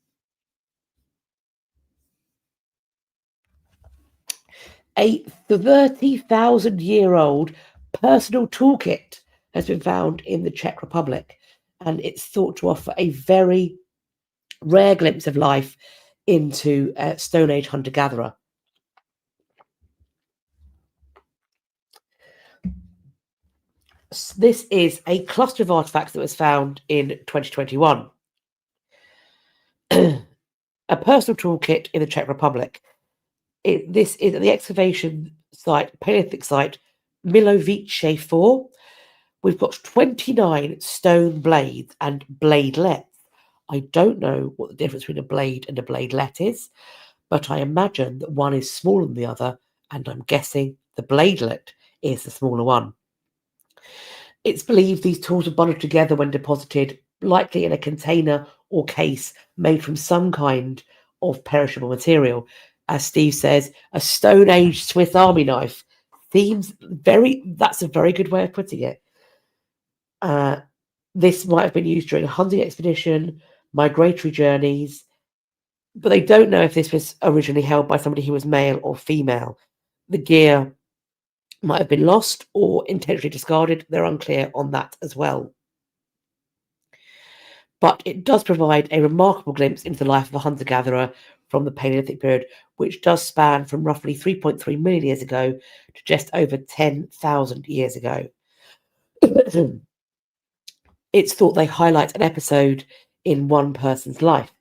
A 30,000-year-old personal toolkit has been found in the Czech Republic, and it's thought to offer a very rare glimpse of life into Stone Age hunter-gatherer. This is a cluster of artifacts that was found in 2021. A personal toolkit in the Czech Republic. This is at the excavation site, Paleolithic site, Milovice 4. We've got 29 stone blades and bladelets. I don't know what the difference between a blade and a bladelet is, but I imagine that one is smaller than the other, and I'm guessing the bladelet is the smaller one. It's believed these tools were bundled together when deposited, likely in a container or case made from some kind of perishable material. As Steve says, a Stone Age Swiss Army knife seems that's a very good way of putting it. This might have been used during a hunting expedition, migratory journeys, but they don't know if this was originally held by somebody who was male or female. The gear might have been lost or intentionally discarded. They're unclear on that as well. But it does provide a remarkable glimpse into the life of a hunter-gatherer from the Paleolithic period, which does span from roughly 3.3 million years ago to just over 10,000 years ago. It's thought they highlight an episode in one person's life.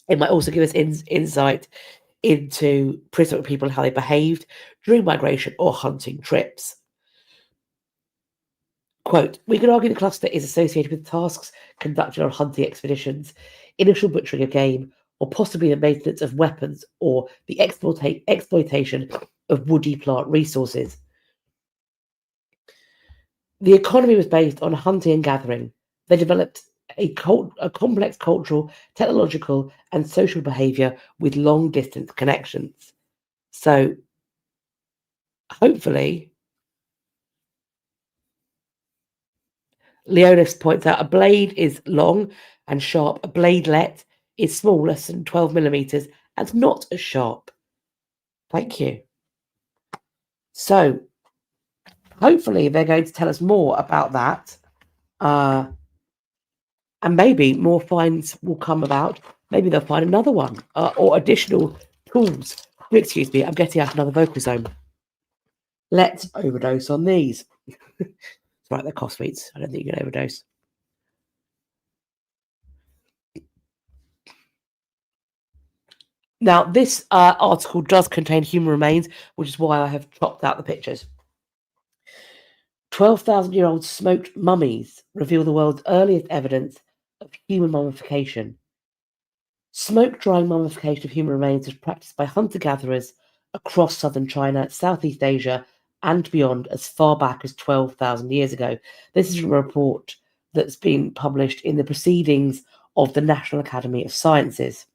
It might also give us insight into prehistoric people and how they behaved during migration or hunting trips. Quote, we could argue the cluster is associated with tasks conducted on hunting expeditions, initial butchering of game, or possibly the maintenance of weapons or the exploitation of woody plant resources. The economy was based on hunting and gathering. They developed a complex cultural, technological, and social behaviour with long-distance connections. So, hopefully, Leonis points out a blade is long and sharp. A bladelet is small, less than 12 millimeters, and not as sharp. Thank you. So, hopefully, they're going to tell us more about that. And maybe more finds will come about. Maybe they'll find another one or additional tools. Excuse me, I'm getting out another vocal zone. Let's overdose on these. It's right, they're cough sweets. I don't think you can overdose. Now, this article does contain human remains, which is why I have chopped out the pictures. 12,000-year-old smoked mummies reveal the world's earliest evidence of human mummification. Smoke drying mummification of human remains was practiced by hunter-gatherers across southern China, Southeast Asia, and beyond as far back as 12,000 years ago. This is from a report that's been published in the Proceedings of the National Academy of Sciences.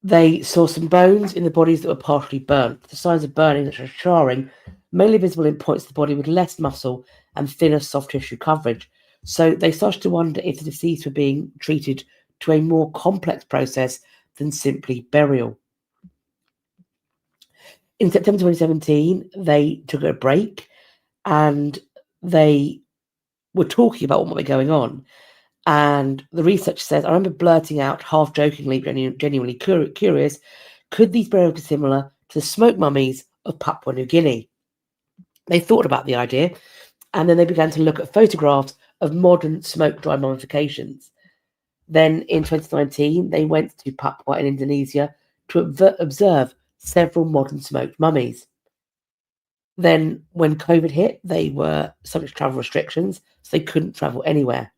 They saw some bones in the bodies that were partially burnt. The signs of burning, such as charring, mainly visible in points of the body with less muscle and thinner soft tissue coverage. So they started to wonder if the deceased were being treated to a more complex process than simply burial. In September 2017, they took a break and they were talking about what might be going on. And the research says, I remember blurting out, half jokingly, genuinely curious, could these burials be similar to the smoked mummies of Papua New Guinea? They thought about the idea, and then they began to look at photographs of modern smoke dry mummifications. Then in 2019, they went to Papua in Indonesia to observe several modern smoked mummies. Then when COVID hit, they were subject to travel restrictions, so they couldn't travel anywhere.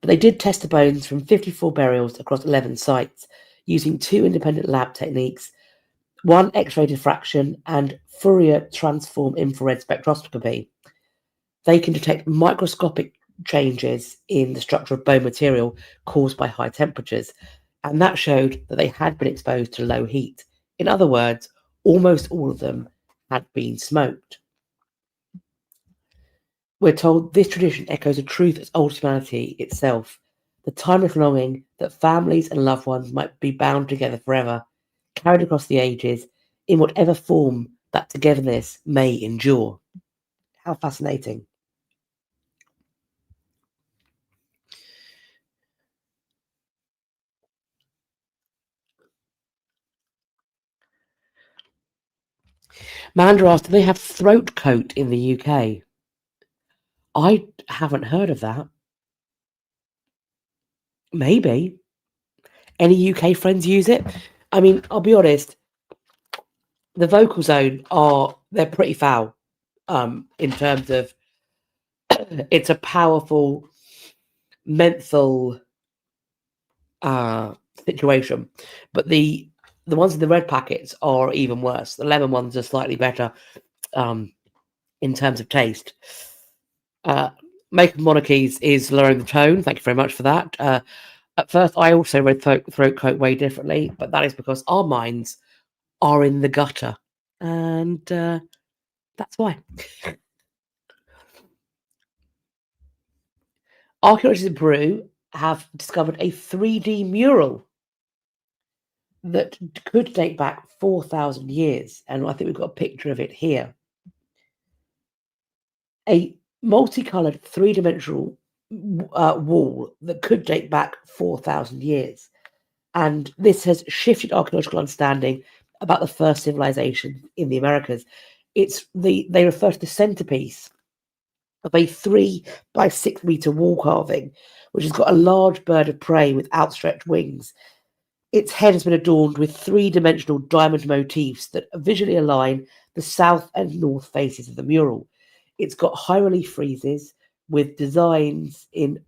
But they did test the bones from 54 burials across 11 sites using 2 independent lab techniques, one X-ray diffraction and Fourier transform infrared spectroscopy. They can detect microscopic changes in the structure of bone material caused by high temperatures, and that showed that they had been exposed to low heat In other words, almost all of them had been smoked. We're told this tradition echoes a truth as old as humanity itself, the timeless longing that families and loved ones might be bound together forever, carried across the ages, in whatever form that togetherness may endure. How fascinating. Mandra asked, do they have throat coat in the UK? I haven't heard of that. Maybe. Any UK friends use it? I mean, I'll be honest, the vocal zone they're pretty foul in terms of it's a powerful menthol situation. But the ones in the red packets are even worse. The lemon ones are slightly better in terms of taste. Make of Monarchies is lowering the tone. Thank you very much for that. At first, I also read throat coat way differently, but that is because our minds are in the gutter. And that's why. Archaeologists in Peru have discovered a 3D mural that could date back 4,000 years. And I think we've got a picture of it here. A multicolored three-dimensional wall that could date back 4,000 years. And this has shifted archaeological understanding about the first civilization in the Americas. They refer to the centerpiece of a 3 by 6 meter wall carving, which has got a large bird of prey with outstretched wings. Its head has been adorned with three-dimensional diamond motifs that visually align the south and north faces of the mural. It's got high relief friezes with designs in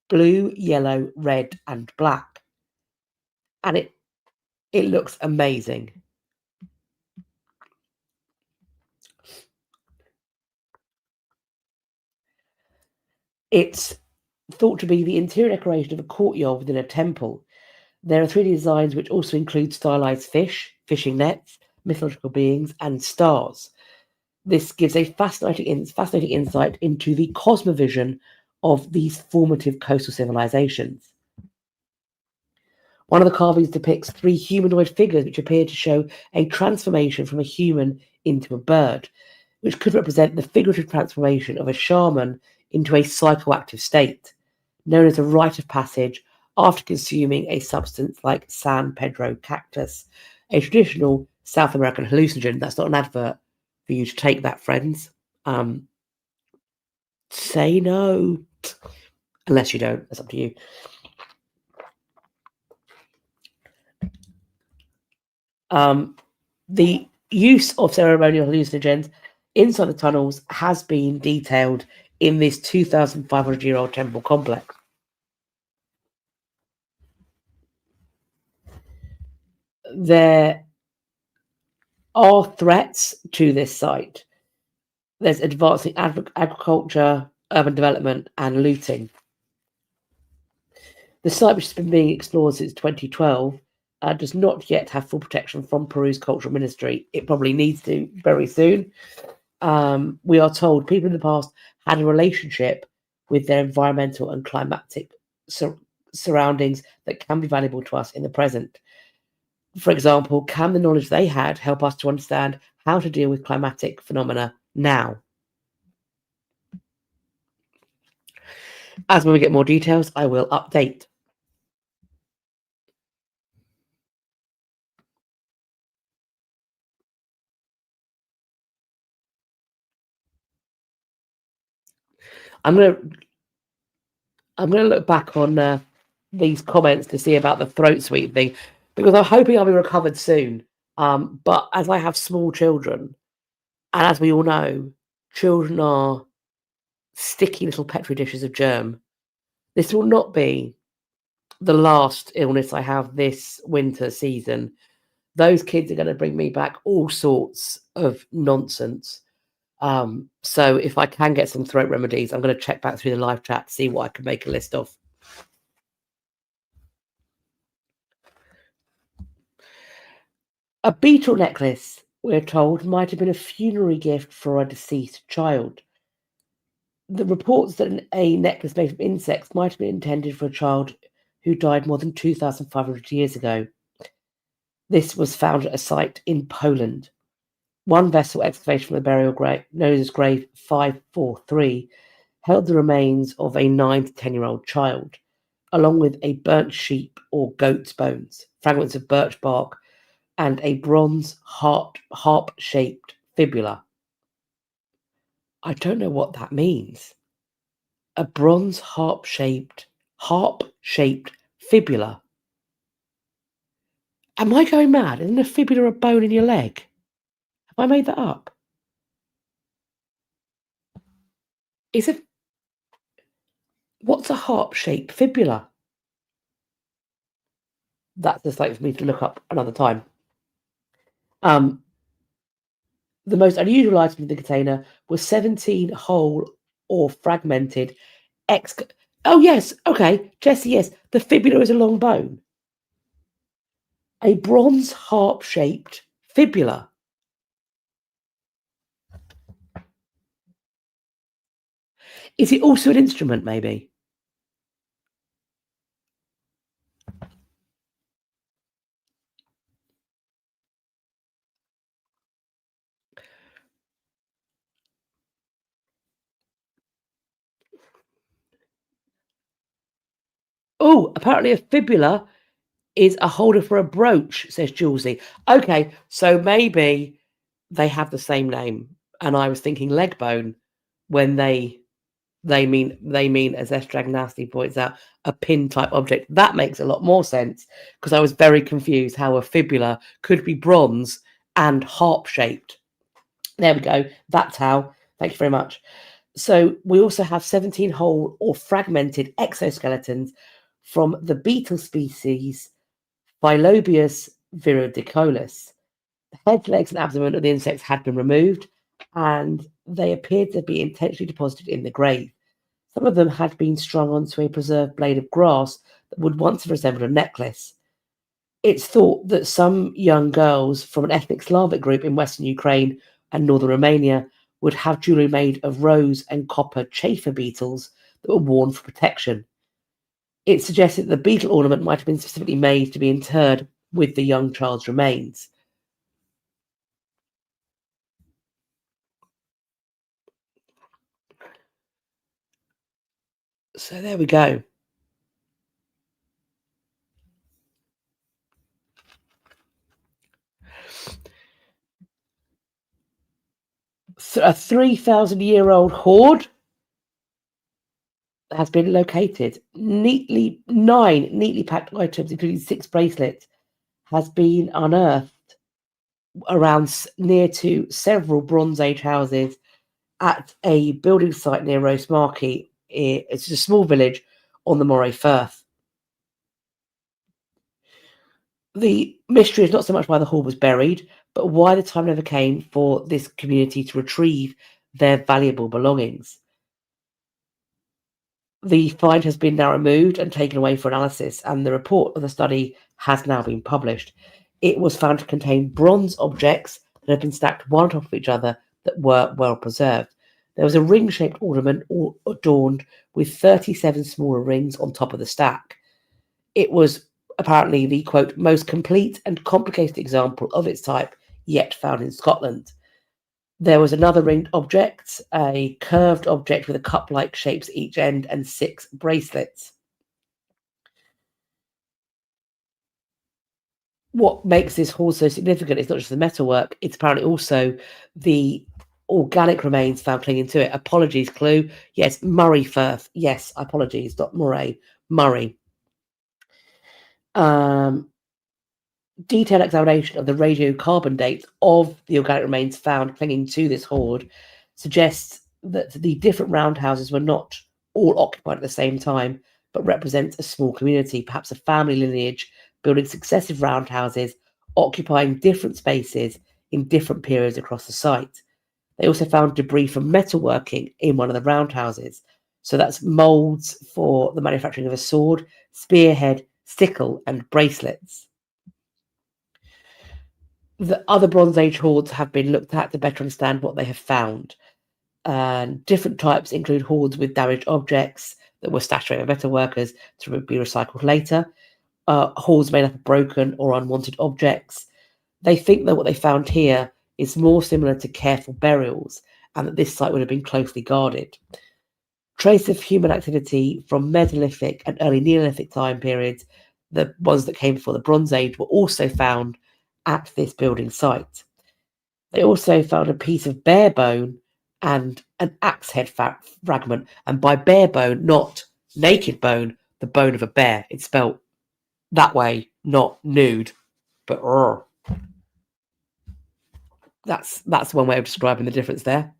blue, yellow, red, and black. And it looks amazing. It's thought to be the interior decoration of a courtyard within a temple. There are 3D designs which also include stylized fish, fishing nets, mythological beings, and stars. This gives a fascinating insight into the cosmovision of these formative coastal civilizations. One of the carvings depicts 3 humanoid figures which appear to show a transformation from a human into a bird, which could represent the figurative transformation of a shaman into a psychoactive state, known as a rite of passage after consuming a substance like San Pedro cactus, a traditional South American hallucinogen. That's not an advert for you to take that, friends. Say no. Unless you don't. That's up to you. The use of ceremonial hallucinogens inside the tunnels has been detailed in this 2,500-year-old temple complex. There are threats to this site. There's advancing agriculture, urban development, and looting. The site, which has been being explored since 2012, does not yet have full protection from Peru's cultural ministry. It probably needs to very soon. We are told people in the past had a relationship with their environmental and climatic surroundings that can be valuable to us in the present. For example, can the knowledge they had help us to understand how to deal with climatic phenomena now? As when we get more details, I will update. I'm gonna look back on these comments to see about the throat sweep thing, because I'm hoping I'll be recovered soon. But as I have small children, and as we all know, children are sticky little petri dishes of germ. This will not be the last illness I have this winter season. Those kids are going to bring me back all sorts of nonsense. So if I can get some throat remedies, I'm going to check back through the live chat to see what I can make a list of. A beetle necklace, we're told, might have been a funerary gift for a deceased child. The reports that a necklace made from insects might have been intended for a child who died more than 2,500 years ago. This was found at a site in Poland. One vessel excavated from the burial grave, known as Grave 543, held the remains of a 9 to 10-year-old child, along with a burnt sheep or goat's bones, fragments of birch bark, and a bronze harp-shaped fibula. I don't know what that means. A bronze harp-shaped fibula. Am I going mad? Isn't a fibula a bone in your leg? Have I made that up? What's a harp-shaped fibula? That's just like for me to look up another time. The most unusual item in the container was 17 whole or fragmented Oh, yes. Okay. Jessie, yes. The fibula is a long bone. A bronze harp-shaped fibula. Is it also an instrument, maybe? Oh, apparently a fibula is a holder for a brooch, says Julesy. Okay, so maybe they have the same name, and I was thinking leg bone when they mean, as Estrag Nasty points out, a pin type object. That makes a lot more sense, because I was very confused how a fibula could be bronze and harp shaped. There we go. That's how. Thank you very much. So we also have 17 whole or fragmented exoskeletons from the beetle species Phyllobius viridicolus. The head, legs, and abdomen of the insects had been removed, and they appeared to be intentionally deposited in the grave. Some of them had been strung onto a preserved blade of grass that would once have resembled a necklace. It's thought that some young girls from an ethnic Slavic group in western Ukraine and northern Romania would have jewellery made of rose and copper chafer beetles that were worn for protection. It suggested that the beetle ornament might have been specifically made to be interred with the young child's remains. So there we go. A 3,000-year-old hoard has been located. Nine neatly packed items, including 6 bracelets, has been unearthed around near to several Bronze Age houses at a building site near Rosemarkie. It's a small village on the Moray Firth. The mystery is not so much why the hoard was buried, but why the time never came for this community to retrieve their valuable belongings. The find has been now removed and taken away for analysis, and the report of the study has now been published. It was found to contain bronze objects that had been stacked one on top of each other that were well preserved. There was a ring-shaped ornament adorned with 37 smaller rings on top of the stack. It was apparently the, quote, most complete and complicated example of its type yet found in Scotland. There was another ringed object, a curved object with a cup-like shapes at each end, and 6 bracelets. What makes this hoard so significant is not just the metalwork, it's apparently also the organic remains found clinging to it. Apologies, Clue. Yes, Murray Firth. Yes, apologies, not Moray. Murray. Detailed examination of the radiocarbon dates of the organic remains found clinging to this hoard suggests that the different roundhouses were not all occupied at the same time, but represent a small community, perhaps a family lineage building successive roundhouses, occupying different spaces in different periods across the site. They also found debris from metalworking in one of the roundhouses. So that's moulds for the manufacturing of a sword, spearhead, sickle, and bracelets. The other Bronze Age hoards have been looked at to better understand what they have found. Different types include hoards with damaged objects that were stashed away by metal workers to be recycled later, hoards made up of broken or unwanted objects. They think that what they found here is more similar to careful burials and that this site would have been closely guarded. Traces of human activity from Mesolithic and early Neolithic time periods, the ones that came before the Bronze Age, were also found at this building site. They also found a piece of bare bone and an axe head fragment, and by bare bone, not naked bone, the bone of a bear. It's spelled that way, not nude, but that's one way of describing the difference there.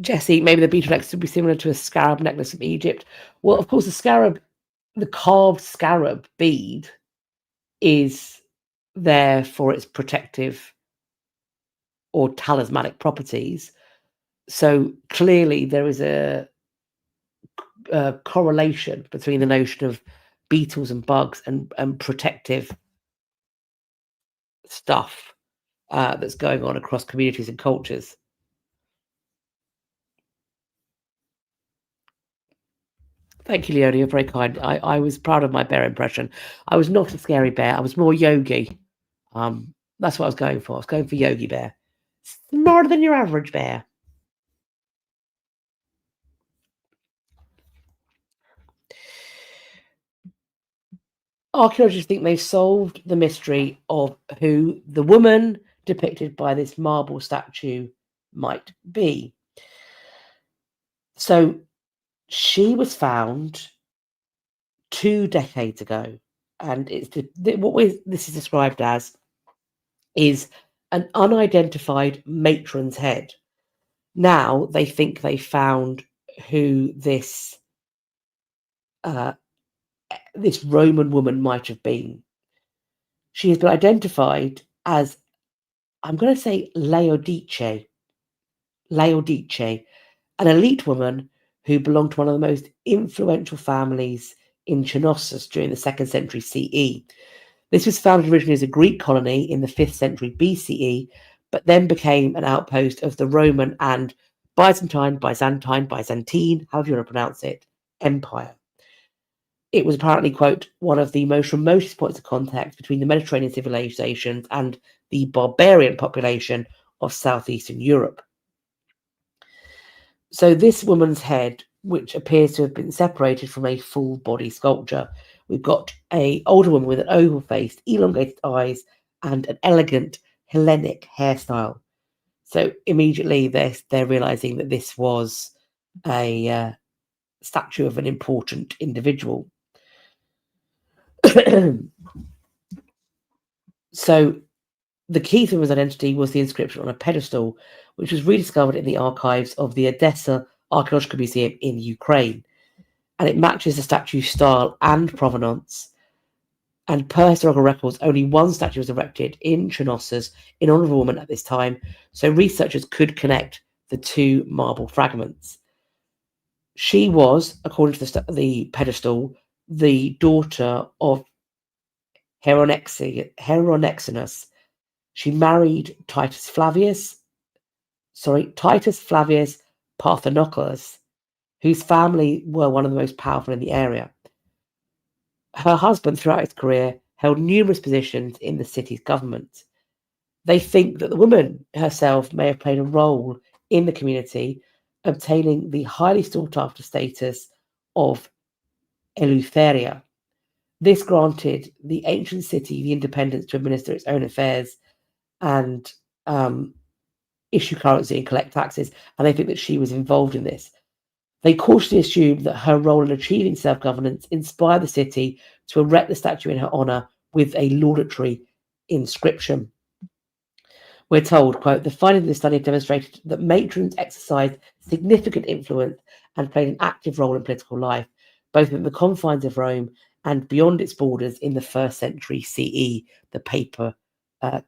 Jessie, maybe the beetle necklace would be similar to a scarab necklace from Egypt. Well, of course, the carved scarab bead is there for its protective or talismanic properties. So clearly there is a correlation between the notion of beetles and bugs and protective stuff that's going on across communities and cultures. Thank you, Leonie. You're very kind. I was proud of my bear impression. I was not a scary bear. I was more Yogi. That's what I was going for. I was going for Yogi Bear. Smarter than your average bear. Archaeologists think they've solved the mystery of who the woman depicted by this marble statue might be. So she was found 2 decades ago, and it's this is described as is an unidentified matron's head. Now they think they found who this Roman woman might have been. She has been identified as, I'm going to say, Laodice, an elite woman who belonged to one of the most influential families in Knossos during the 2nd century CE. This was founded originally as a Greek colony in the 5th century BCE, but then became an outpost of the Roman and Byzantine, however you want to pronounce it, empire. It was apparently, quote, one of the most remotest points of contact between the Mediterranean civilizations and the barbarian population of southeastern Europe. So this woman's head, which appears to have been separated from a full body sculpture, we've got an older woman with an oval face, elongated eyes, and an elegant Hellenic hairstyle. So immediately they're realizing that this was a statue of an important individual. So the key to his identity was the inscription on a pedestal, which was rediscovered in the archives of the Odessa Archaeological Museum in Ukraine. And it matches the statue's style and provenance. And per historical records, only one statue was erected in Knossos in honor of a woman at this time, so researchers could connect the 2 marble fragments. She was, according to the pedestal, the daughter of Hieronexenus. She married Titus Flavius Parthenoclus, whose family were one of the most powerful in the area. Her husband, throughout his career, held numerous positions in the city's government. They think that the woman herself may have played a role in the community, obtaining the highly sought-after status of Eleutheria. This granted the ancient city the independence to administer its own affairs and issue currency and collect taxes, and they think that she was involved in this. They cautiously assumed that her role in achieving self-governance inspired the city to erect the statue in her honour with a laudatory inscription. We're told, quote, the findings of this study have demonstrated that matrons exercised significant influence and played an active role in political life, both within the confines of Rome and beyond its borders in the 1st century CE, the paper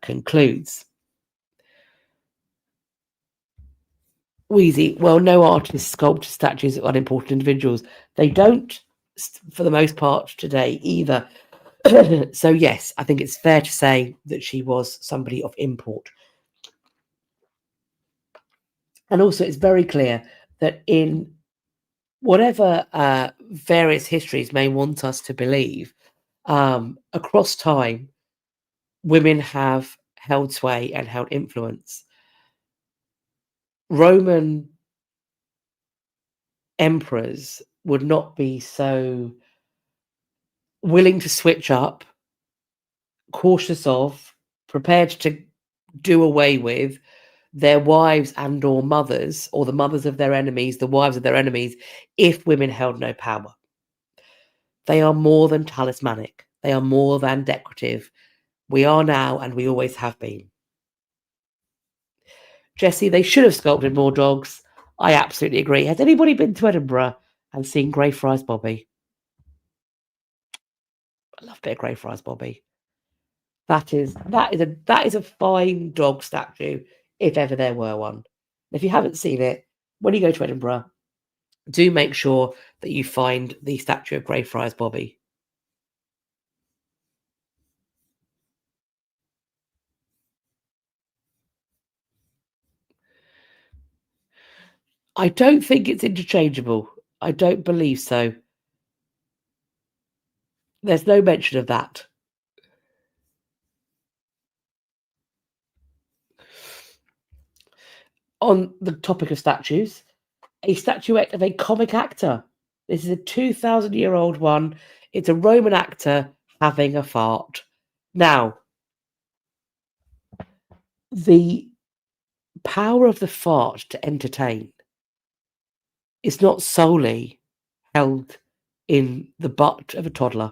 concludes. Wheezy, well, no artist sculpts statues of unimportant individuals. They don't, for the most part, today either. So, yes, I think it's fair to say that she was somebody of import. And also, it's very clear that in whatever various histories may want us to believe, across time, women have held sway and held influence. Roman emperors would not be so willing to switch up, cautious of, prepared to do away with their wives and or mothers, or the mothers of their enemies, the wives of their enemies, if women held no power. They are more than talismanic. They are more than decorative. We are now, and we always have been. Jessie, they should have sculpted more dogs. I absolutely agree. Has anybody been to Edinburgh and seen Greyfriars Bobby? I love a bit of Greyfriars Bobby. That is a fine dog statue, if ever there were one. If you haven't seen it, when you go to Edinburgh, do make sure that you find the statue of Greyfriars Bobby. I don't think it's interchangeable. I don't believe so. There's no mention of that. On the topic of statues, a statuette of a comic actor. This is a 2,000-year-old one. It's a Roman actor having a fart. Now, the power of the fart to entertain is not solely held in the butt of a toddler,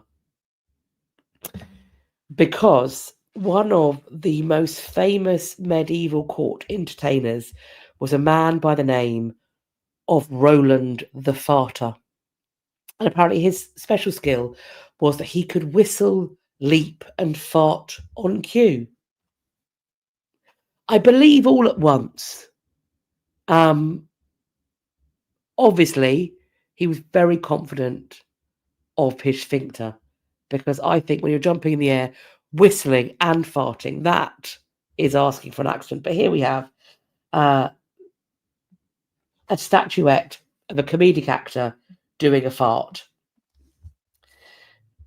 because one of the most famous medieval court entertainers was a man by the name of Roland the Farter. And apparently his special skill was that he could whistle, leap, and fart on cue. I believe all at once. Obviously, he was very confident of his sphincter, because I think when you're jumping in the air, whistling and farting, that is asking for an accident. But here we have a statuette of a comedic actor doing a fart.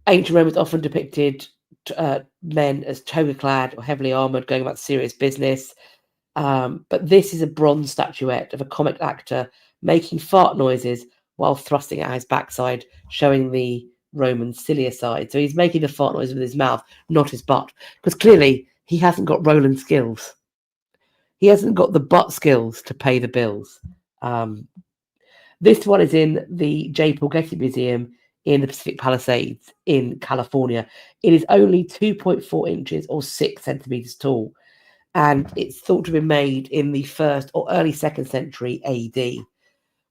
Ancient Romans often depicted men as toga-clad or heavily armoured, going about serious business. But this is a bronze statuette of a comic actor making fart noises while thrusting at his backside, showing the Roman cilia side. So he's making the fart noise with his mouth, not his butt, because clearly he hasn't got Roland skills. He hasn't got the butt skills to pay the bills. This one is in the J. Paul Getty Museum in the Pacific Palisades in California. It is only 2.4 inches or 6 centimeters tall, and it's thought to have been made in the 1st or early 2nd century AD.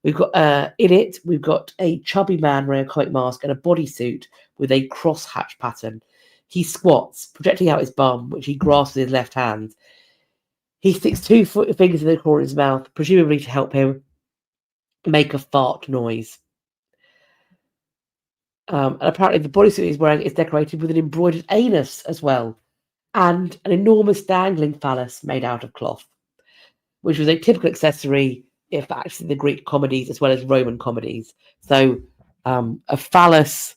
We've got in it, we've got a chubby man wearing a comic mask and a bodysuit with a crosshatch pattern. He squats, projecting out his bum, which he grasps with his left hand. He sticks 2 fingers in the corner of his mouth, presumably to help him make a fart noise. And apparently the bodysuit he's wearing is decorated with an embroidered anus as well, and an enormous dangling phallus made out of cloth, which was a typical accessory if actually the Greek comedies as well as Roman comedies. So a phallus,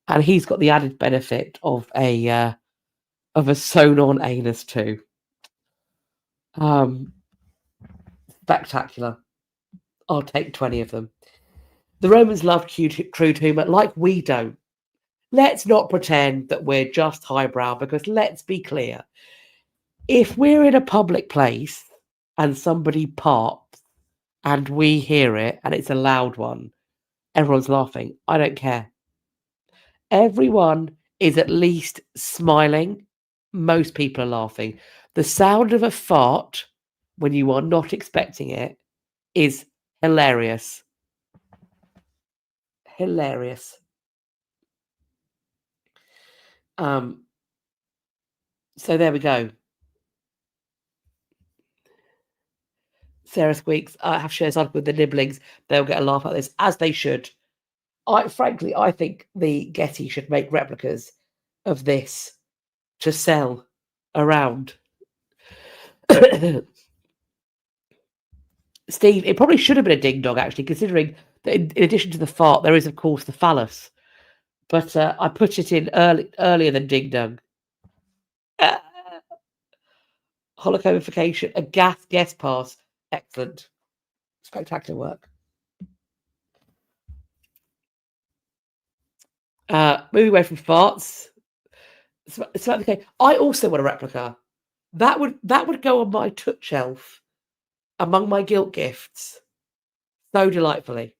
and he's got the added benefit of a sewn-on anus too. Spectacular. I'll take 20 of them. The Romans loved crude humour like we don't. Let's not pretend that we're just highbrow, because let's be clear. If we're in a public place and somebody pops and we hear it and it's a loud one, everyone's laughing. I don't care. Everyone is at least smiling. Most people are laughing. The sound of a fart when you are not expecting it is hilarious. Hilarious. So there we go. Sarah squeaks, I have shares on with the nibblings. They'll get a laugh at this, as they should. Frankly, I think the Getty should make replicas of this to sell around. Steve, it probably should have been a ding dong, actually, considering that in addition to the fart, there is, of course, the phallus. But I put it in earlier than ding dong. Holocomification, a guest pass. Excellent. Spectacular work. Moving away from farts. It's like okay. I also want a replica. That would go on my took shelf among my guilt gifts. So delightfully.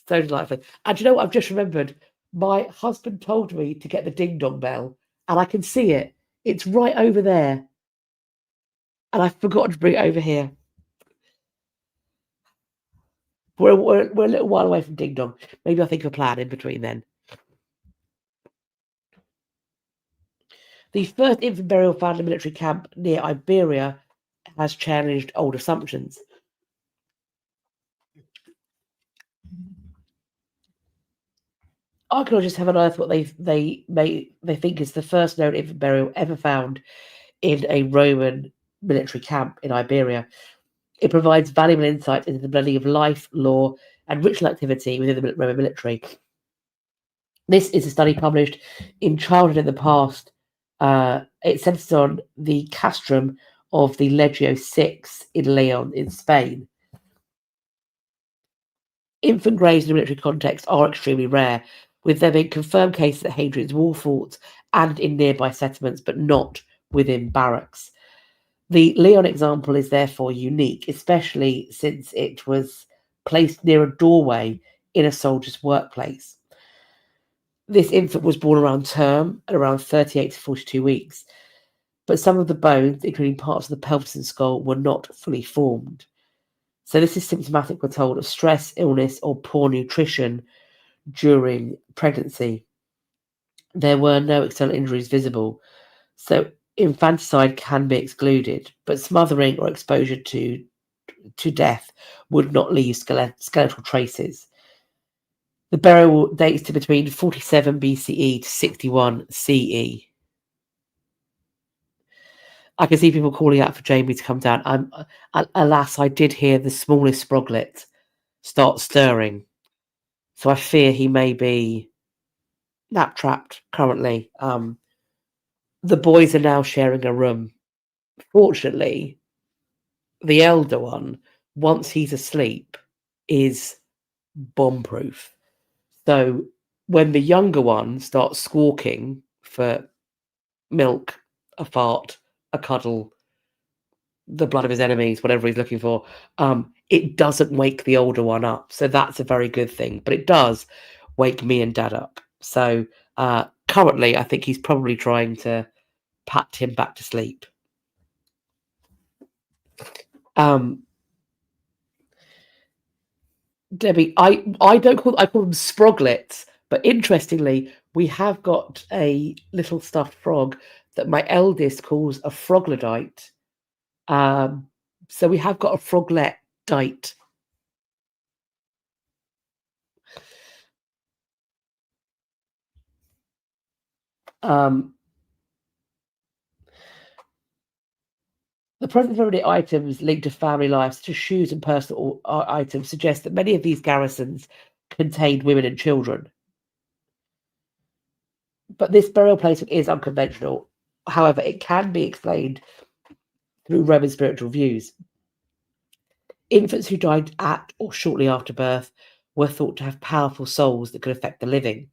So delightfully. And you know what I've just remembered? My husband told me to get the ding dong bell, and I can see it. It's right over there. And I've forgotten to bring it over here. We're a little while away from ding dong. Maybe I'll think of a plan in between then. The first infant burial found in a military camp near Iberia has challenged old assumptions. Archaeologists have unearthed what they think is the first known infant burial ever found in a Roman military camp in Iberia. It provides valuable insight into the blending of life, law, and ritual activity within the Roman military. This is a study published in Childhood in the Past. It centers on the castrum of the Legio VI in Leon in Spain. Infant graves in a military context are extremely rare, with there being confirmed cases at Hadrian's Wall forts and in nearby settlements, but not within barracks. The Leon example is therefore unique, especially since it was placed near a doorway in a soldier's workplace. This infant was born around term at around 38 to 42 weeks, but some of the bones, including parts of the pelvis and skull, were not fully formed. So this is symptomatic, we're told, of stress, illness, or poor nutrition during pregnancy. There were no external injuries visible, so infanticide can be excluded, but smothering or exposure to death would not leave skeletal traces. The burial dates to between 47 BCE to 61 CE. I can see people calling out for Jamie to come down. Alas, I did hear the smallest sproglet start stirring, so I fear he may be nap trapped currently. The boys are now sharing a room. Fortunately, the elder one, once he's asleep, is bomb-proof. So when the younger one starts squawking for milk, a fart, a cuddle, the blood of his enemies, whatever he's looking for, it doesn't wake the older one up. So that's a very good thing. But it does wake me and Dad up. So currently, I think he's probably trying to pat him back to sleep. Debbie, I don't call I call them sproglets, but interestingly, we have got a little stuffed frog that my eldest calls a froglodyte. So we have got a froglet dite. The presence of everyday items linked to family life, such as shoes and personal items, suggest that many of these garrisons contained women and children. But this burial placement is unconventional. However, it can be explained through Roman spiritual views. Infants who died at or shortly after birth were thought to have powerful souls that could affect the living.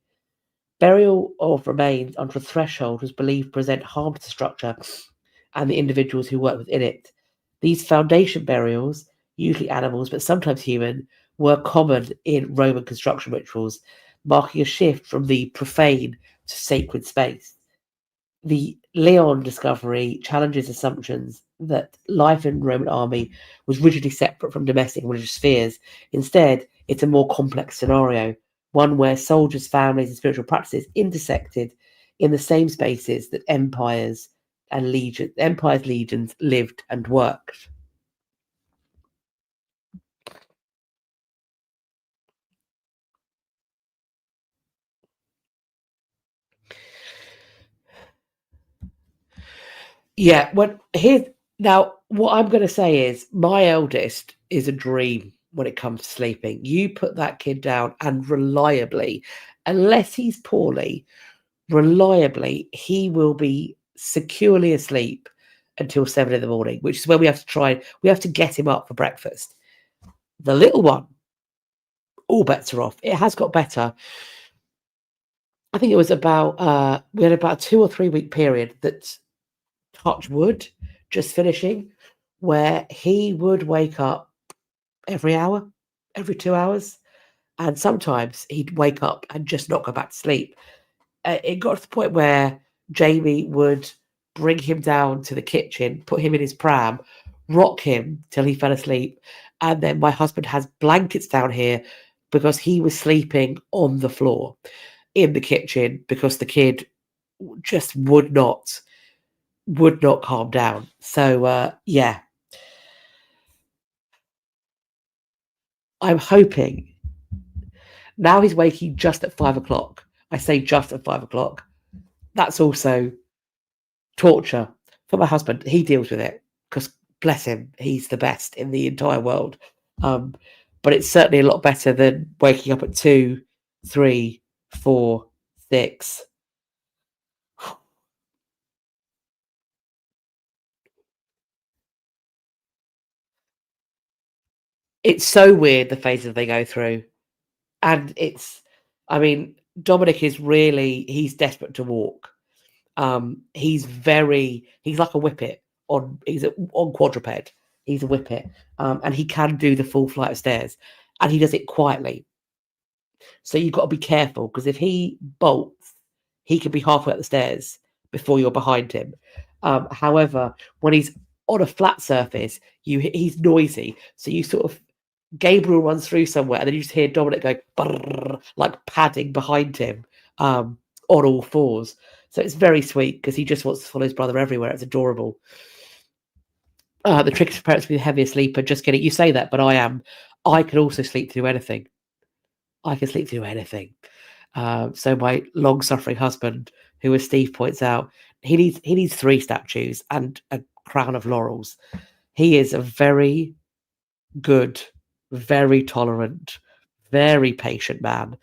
Burial of remains under a threshold was believed to present harm to the structure and the individuals who worked within it. These foundation burials, usually animals but sometimes human, were common in Roman construction rituals, marking a shift from the profane to sacred space. The Leon discovery challenges assumptions that life in the Roman army was rigidly separate from domestic and religious spheres. Instead, it's a more complex scenario, one where soldiers, families, and spiritual practices intersected in the same spaces that empires, legions lived and worked. Yeah, now what I'm going to say is my eldest is a dream when it comes to sleeping. You put that kid down and reliably, unless he's poorly, reliably, he will be securely asleep until 7 in the morning, which is when we have to get him up for breakfast. The little one, all bets are off. It has got better. I think it was about, we had about a 2 or 3 week period that, touch wood, just finishing, where he would wake up every hour, every 2 hours, and sometimes he'd wake up and just not go back to sleep. It got to the point where Jamie would bring him down to the kitchen, put him in his pram, rock him till he fell asleep, and then my husband has blankets down here because he was sleeping on the floor in the kitchen because the kid just would not calm down. So yeah, I'm hoping now he's waking just at 5 o'clock. I say just at 5 o'clock. That's also torture for my husband. He deals with it because bless him, he's the best in the entire world. But it's certainly a lot better than waking up at 2, 3, 4, 6. It's so weird the phases they go through. And I mean, Dominic is really, he's desperate to walk. He's like a whippet on quadruped. He's a whippet. And he can do the full flight of stairs. And he does it quietly. So you've got to be careful because if he bolts, he can be halfway up the stairs before you're behind him. However, when he's on a flat surface, he's noisy. So you sort of Gabriel runs through somewhere, and then you just hear Dominic go brrr, like padding behind him on all fours. So it's very sweet because he just wants to follow his brother everywhere. It's adorable. The trick is for parents to be the heaviest sleeper. Just kidding. You say that, but I am. I can also sleep through anything. I can sleep through anything. So my long-suffering husband, who, as Steve points out, he needs 3 statues and a crown of laurels. He is a very good, very tolerant, very patient man.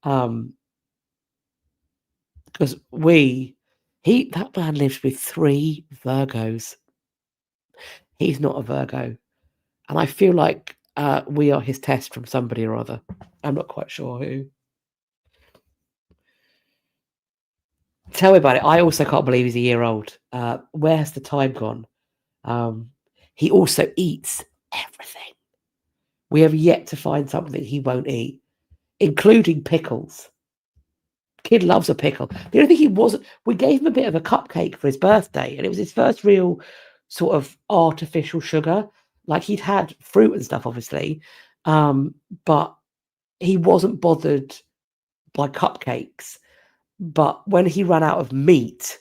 Because that man lives with 3 Virgos. He's not a Virgo, and I feel like we are his test from somebody or other. I'm not quite sure who. Tell me about it. I also can't believe he's a year old. Where has the time gone? He also eats everything. We have yet to find something he won't eat, including pickles. Kid loves a pickle. The only thing he wasn't, we gave him a bit of a cupcake for his birthday, and it was his first real sort of artificial sugar. Like he'd had fruit and stuff, obviously, but he wasn't bothered by cupcakes. But when he ran out of meat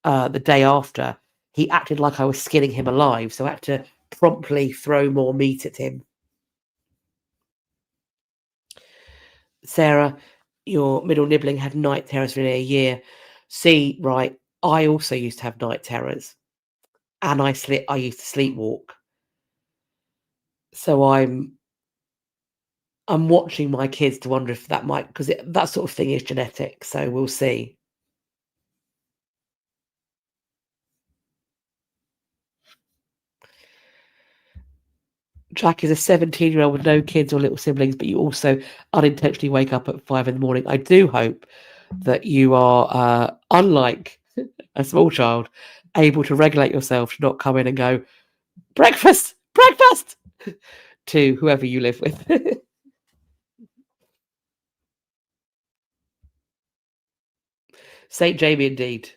the day after, he acted like I was skinning him alive. So I had to promptly throw more meat at him. Sarah, your middle nibbling had night terrors for nearly a year. See, right, I also used to have night terrors. And I used to sleepwalk. So I'm watching my kids to wonder if that might, because that sort of thing is genetic. So we'll see. Jack is a 17-year-old with no kids or little siblings, but you also unintentionally wake up at 5 in the morning. I do hope that you are, unlike a small child, able to regulate yourself to not come in and go, breakfast, breakfast, to whoever you live with. St. Jamie, indeed.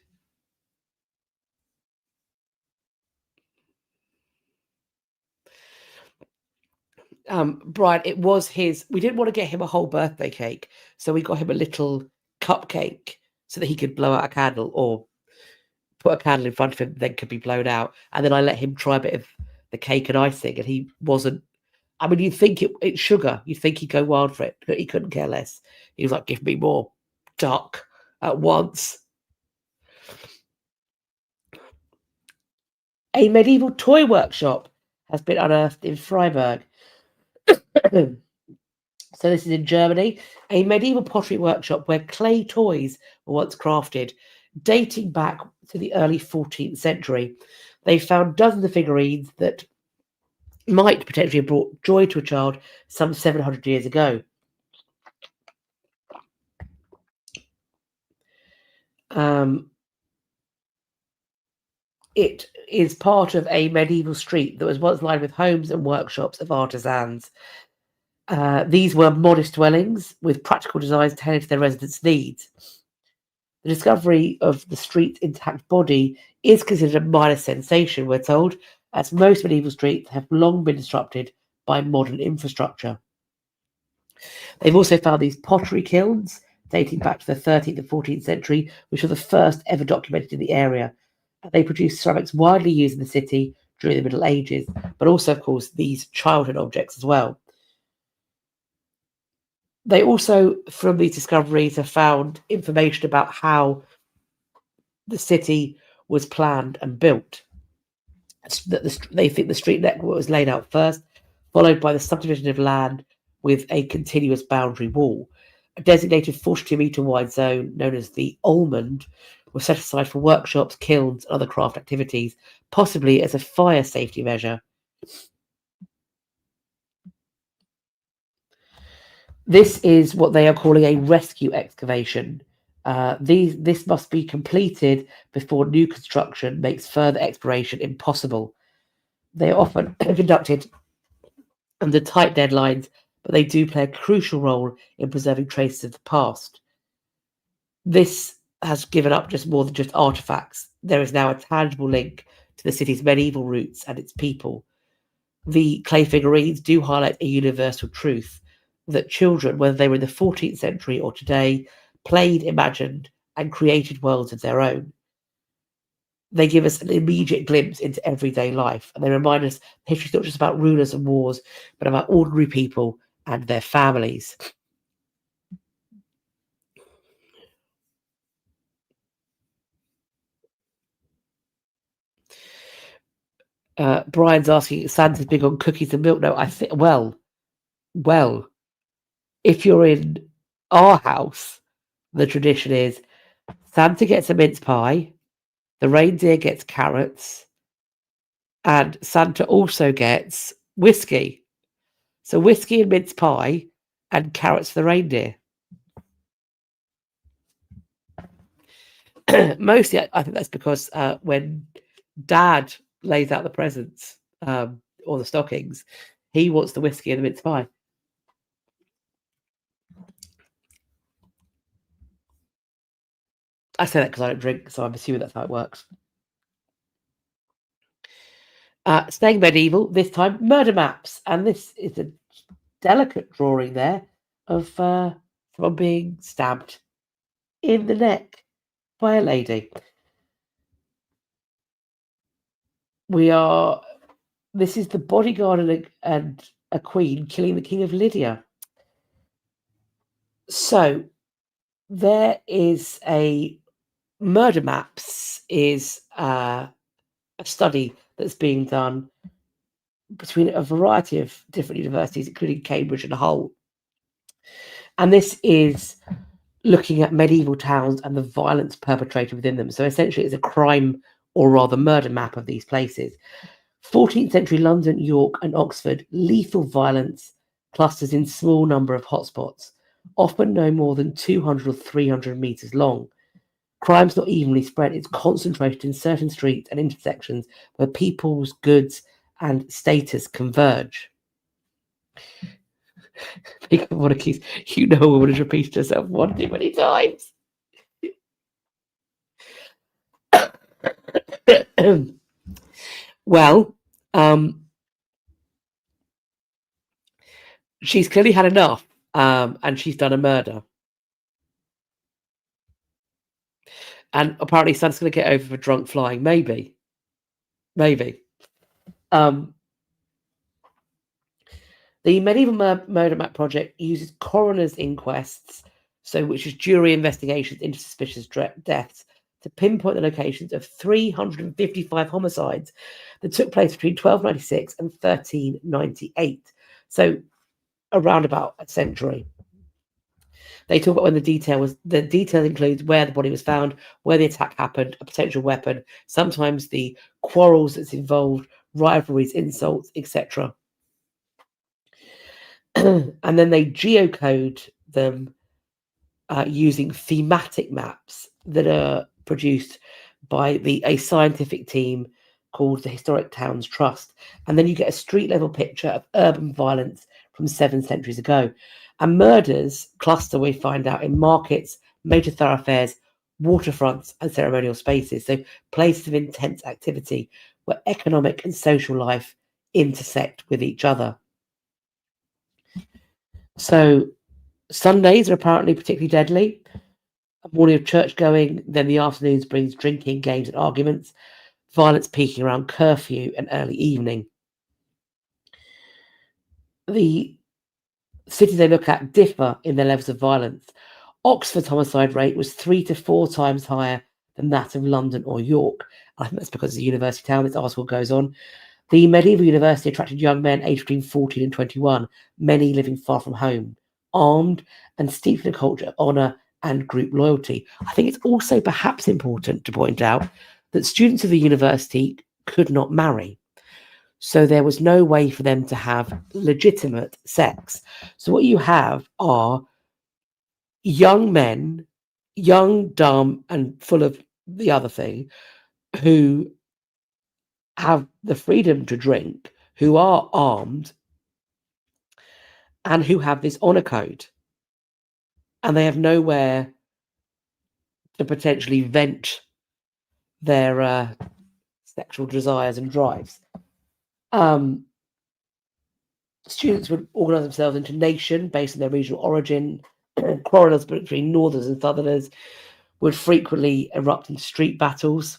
Brian, it was we didn't want to get him a whole birthday cake, so we got him a little cupcake so that he could blow out a candle or put a candle in front of him, then could be blown out. And then I let him try a bit of the cake and icing, and he wasn't. I mean, you'd think it's sugar. You'd think he'd go wild for it, but he couldn't care less. He was like, give me more duck at once. A medieval toy workshop has been unearthed in Freiburg. So this is in Germany, a medieval pottery workshop where clay toys were once crafted, dating back to the early 14th century. They found dozens of figurines that might potentially have brought joy to a child some 700 years ago. It is part of a medieval street that was once lined with homes and workshops of artisans. These were modest dwellings with practical designs tailored to their residents' needs. The discovery of the street's intact body is considered a minor sensation, we're told, as most medieval streets have long been disrupted by modern infrastructure. They've also found these pottery kilns dating back to the 13th and 14th century, which were the first ever documented in the area. They produced ceramics widely used in the city during the Middle Ages, but also, of course, these childhood objects as well. They also, from these discoveries, have found information about how the city was planned and built. They think the street network was laid out first, followed by the subdivision of land with a continuous boundary wall. A designated 42-metre wide zone known as the almond was set aside for workshops, kilns, and other craft activities, possibly as a fire safety measure. This is what they are calling a rescue excavation. This must be completed before new construction makes further exploration impossible. They are often conducted under tight deadlines, but they do play a crucial role in preserving traces of the past. This has given up just more than just artifacts. There is now a tangible link to the city's medieval roots and its people. The clay figurines do highlight a universal truth that children, whether they were in the 14th century or today, played, imagined, and created worlds of their own. They give us an immediate glimpse into everyday life, and they remind us history is not just about rulers and wars, but about ordinary people and their families. Brian's asking, Santa's big on cookies and milk. No, I think, well, if you're in our house, the tradition is Santa gets a mince pie, the reindeer gets carrots, and Santa also gets whiskey. So whiskey and mince pie and carrots for the reindeer. Mostly, I think that's because when Dad lays out the presents or the stockings, he wants the whiskey and the mince pie. I say that because I don't drink, so I'm assuming that's how it works. Staying medieval, this time murder maps, and this is a delicate drawing there of someone being stabbed in the neck by a lady. This is the bodyguard and a queen killing the king of Lydia. So there is a murder maps is a study that's being done between a variety of different universities, including Cambridge and Hull. And this is looking at medieval towns and the violence perpetrated within them. So essentially it's a crime or rather murder map of these places. 14th century London, York and Oxford, lethal violence clusters in small number of hotspots, often no more than 200 or 300 metres long. Crime's not evenly spread, it's concentrated in certain streets and intersections where people's goods and status converge. You know a woman has repeated herself one too many times. Well, she's clearly had enough, and she's done a murder. And apparently Santa's going to get over for drunk flying. Maybe. The Medieval Murder Map Project uses coroner's inquests, which is jury investigations into suspicious deaths, to pinpoint the locations of 355 homicides that took place between 1296 and 1398. So around about a century. They talk about when the detail includes where the body was found, where the attack happened, a potential weapon, sometimes the quarrels that's involved, rivalries, insults, etc. And then they geocode them using thematic maps that are produced by a scientific team called the Historic Towns Trust. And then you get a street level picture of urban violence from 7 centuries ago. And murders cluster, we find out, in markets, major thoroughfares, waterfronts, and ceremonial spaces. So places of intense activity where economic and social life intersect with each other. So Sundays are apparently particularly deadly. A morning of church going, then the afternoons brings drinking, games, and arguments. Violence peaking around curfew and early evening. The cities they look at differ in their levels of violence. Oxford's homicide rate was 3 to 4 times higher than that of London or York. I think that's because it's a university town. This article goes on. The medieval university attracted young men aged between 14 and 21, many living far from home, armed and steeped in a culture of honour and group loyalty. I think it's also perhaps important to point out that students of the university could not marry. So there was no way for them to have legitimate sex. So what you have are young men, young, dumb, and full of the other thing, who have the freedom to drink, who are armed, and who have this honour code. And they have nowhere to potentially vent their sexual desires and drives. Students would organise themselves into nation based on their regional origin. Quarrels between northerners and southerners would frequently erupt into street battles.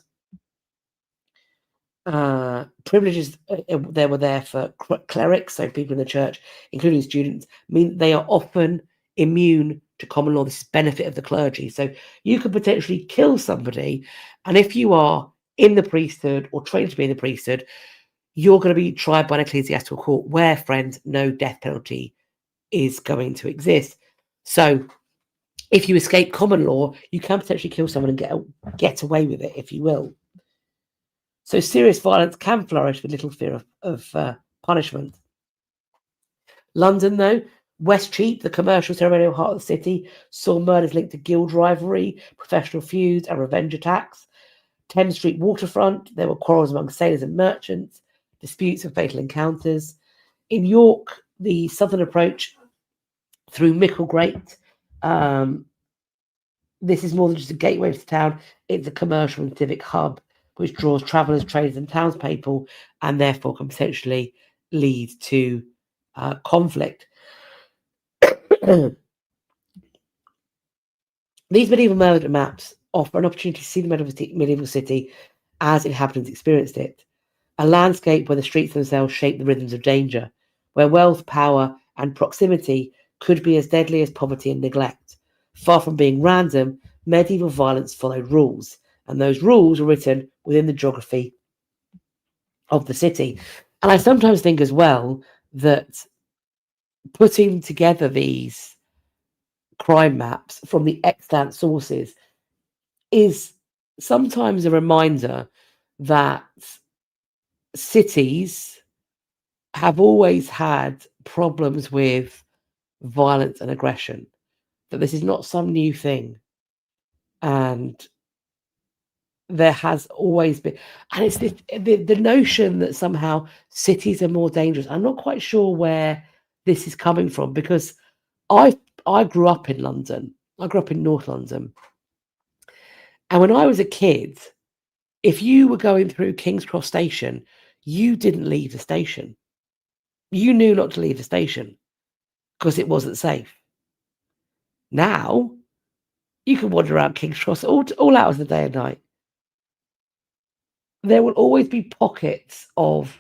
Privileges they were there for clerics, so people in the church, including students, mean they are often immune to common law. This is benefit of the clergy. So you could potentially kill somebody, and if you are in the priesthood or trained to be in the priesthood, you're going to be tried by an ecclesiastical court where, friends, no death penalty is going to exist. So if you escape common law, you can potentially kill someone and get away with it, if you will. So serious violence can flourish with little fear of punishment. London, though, Westcheap, the commercial ceremonial heart of the city, saw murders linked to guild rivalry, professional feuds, and revenge attacks. Thames Street waterfront, there were quarrels among sailors and merchants, disputes and fatal encounters. In York, the southern approach through Micklegate, this is more than just a gateway to town, it's a commercial and civic hub which draws travellers, traders and townspeople, and therefore can potentially lead to conflict. These medieval murder maps offer an opportunity to see the medieval city as inhabitants experienced it. A landscape where the streets themselves shape the rhythms of danger, where wealth, power, and proximity could be as deadly as poverty and neglect. Far from being random, medieval violence followed rules, and those rules were written within the geography of the city. And I sometimes think as well that putting together these crime maps from the extant sources is sometimes a reminder that cities have always had problems with violence and aggression, that this is not some new thing. And there has always been, and it's the notion that somehow cities are more dangerous. I'm not quite sure where this is coming from, because I grew up in London. I grew up in North London. And when I was a kid, if you were going through King's Cross Station, you didn't leave the station. You knew not to leave the station because it wasn't safe. Now, you can wander around King's Cross all hours of the day and night. There will always be pockets of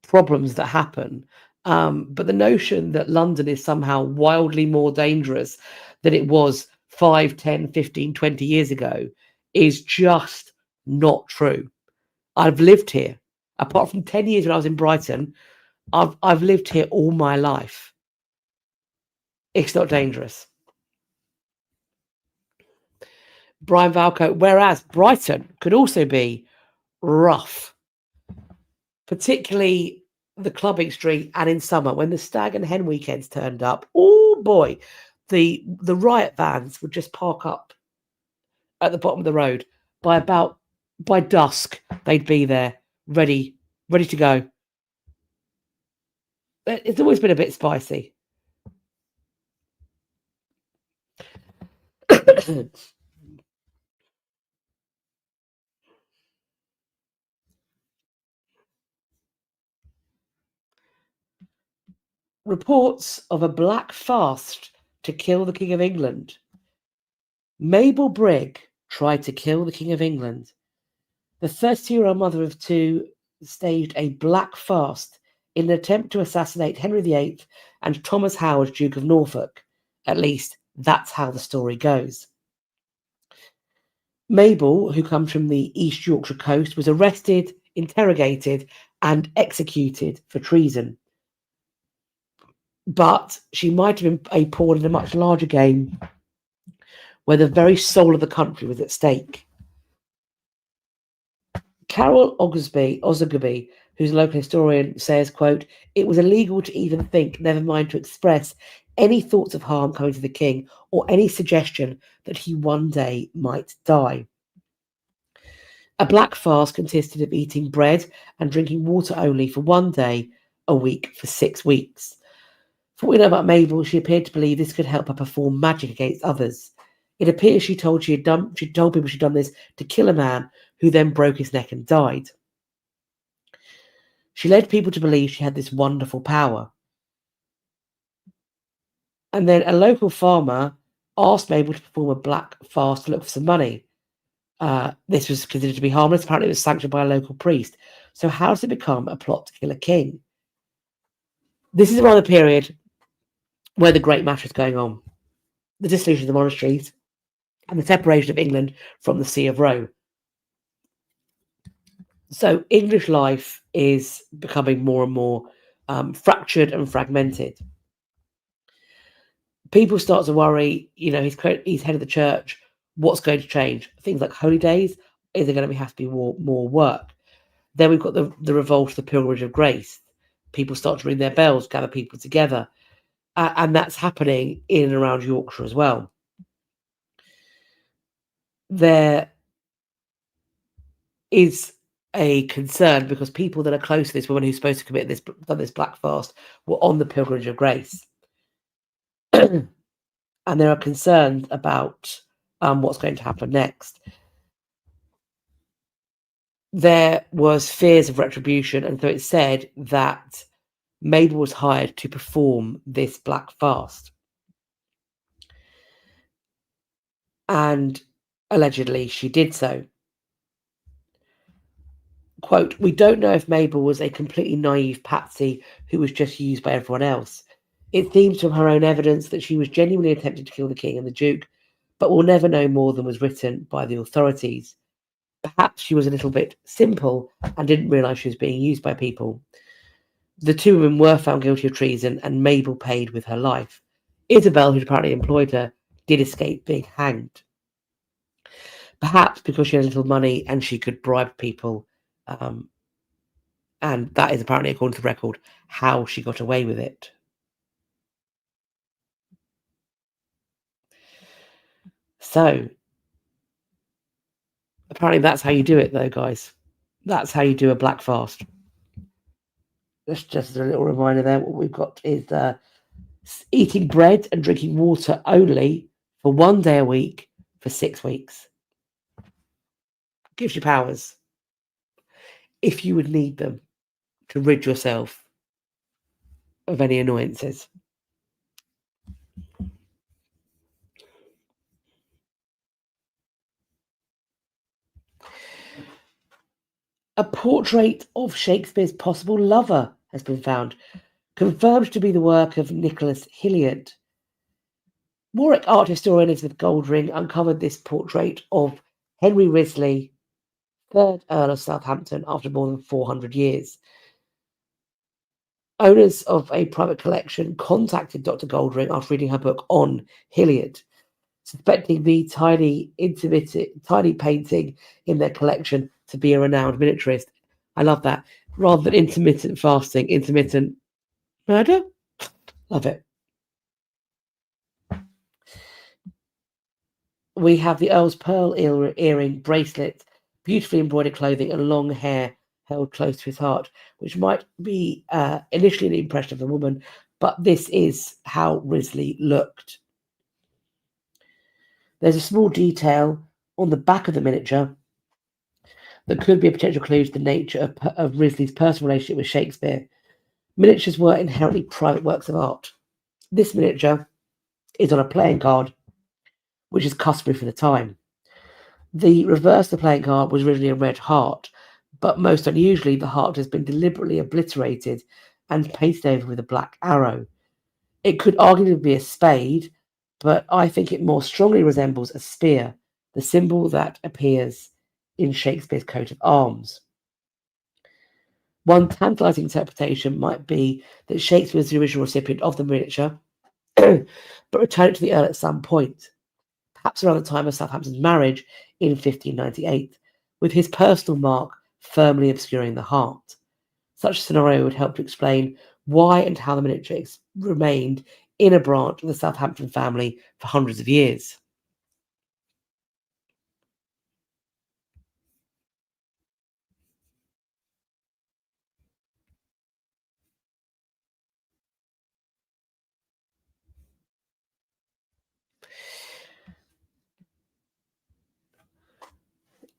problems that happen. But the notion that London is somehow wildly more dangerous than it was 5, 10, 15, 20 years ago is just not true. I've lived here. Apart from 10 years when I was in Brighton, I've lived here all my life. It's not dangerous. Brian Valco, whereas Brighton could also be rough, particularly the clubbing street and in summer when the stag and hen weekends turned up. Oh boy, the riot vans would just park up at the bottom of the road. By dusk, they'd be there, ready to go. It's always been a bit spicy. Reports of a black fast to kill the King of England. Mabel Brigg tried to kill the King of England. The 32-year-old mother of two staged a black fast in an attempt to assassinate Henry VIII and Thomas Howard, Duke of Norfolk. At least that's how the story goes. Mabel, who comes from the East Yorkshire coast, was arrested, interrogated, and executed for treason. But she might have been a pawn in a much larger game where the very soul of the country was at stake. Carol Osogby, who's a local historian, says, quote, "It was illegal to even think, never mind to express, any thoughts of harm coming to the king or any suggestion that he one day might die." A black fast consisted of eating bread and drinking water only for 1 day a week for 6 weeks. For what we know about Mabel, she appeared to believe this could help her perform magic against others. It appears she told people she'd done this to kill a man who then broke his neck and died. She led people to believe she had this wonderful power. And then a local farmer asked Mabel to perform a black fast to look for some money. This was considered to be harmless. Apparently it was sanctioned by a local priest. So how does it become a plot to kill a king? This is around the period where the Great Matter is going on. The dissolution of the monasteries and the separation of England from the See of Rome. So English life is becoming more and more fractured and fragmented. People start to worry, he's head of the church, what's going to change? Things like holy days, is there going to have to be more work? Then we've got the revolt of the Pilgrimage of Grace. People start to ring their bells, gather people together. And that's happening in and around Yorkshire as well. There is a concern because people that are close to this woman who's supposed to done this black fast were on the Pilgrimage of Grace. And there are concerns about what's going to happen next. There was fears of retribution, and so it's said that Mabel was hired to perform this black fast. And allegedly she did so. Quote, "We don't know if Mabel was a completely naive patsy who was just used by everyone else. It seems from her own evidence that she was genuinely attempting to kill the king and the duke, but we'll never know more than was written by the authorities. Perhaps she was a little bit simple and didn't realise she was being used by people. The two women were found guilty of treason and Mabel paid with her life. Isabel, who apparently employed her, did escape being hanged. Perhaps because she had little money and she could bribe people. And that is apparently, according to the record, how she got away with it." So, apparently that's how you do it, though, guys. That's how you do a black fast. That's just a little reminder there. What we've got is eating bread and drinking water only for 1 day a week for 6 weeks. Gives you powers, if you would need them, to rid yourself of any annoyances. A portrait of Shakespeare's possible lover has been found, confirmed to be the work of Nicholas Hilliard. Warwick art historian Elizabeth Goldring uncovered this portrait of Henry Risley, 3rd Earl of Southampton, after more than 400 years. Owners of a private collection contacted Dr. Goldring after reading her book on Hilliard, suspecting the tiny painting in their collection to be a renowned miniaturist. I love that. Rather than intermittent fasting, intermittent murder? Love it. We have the Earl's pearl earring, bracelet, beautifully embroidered clothing, and long hair held close to his heart, which might be initially an impression of the woman, but this is how Risley looked. There's a small detail on the back of the miniature that could be a potential clue to the nature of Risley's personal relationship with Shakespeare. Miniatures were inherently private works of art. This miniature is on a playing card, which is customary for the time. The reverse of the playing card was originally a red heart, but most unusually, the heart has been deliberately obliterated and pasted over with a black arrow. It could arguably be a spade, but I think it more strongly resembles a spear, the symbol that appears in Shakespeare's coat of arms. One tantalizing interpretation might be that Shakespeare was the original recipient of the miniature, but returned it to the Earl at some point, perhaps around the time of Southampton's marriage in 1598, with his personal mark firmly obscuring the heart. Such a scenario would help to explain why and how the miniature remained in a branch of the Southampton family for hundreds of years.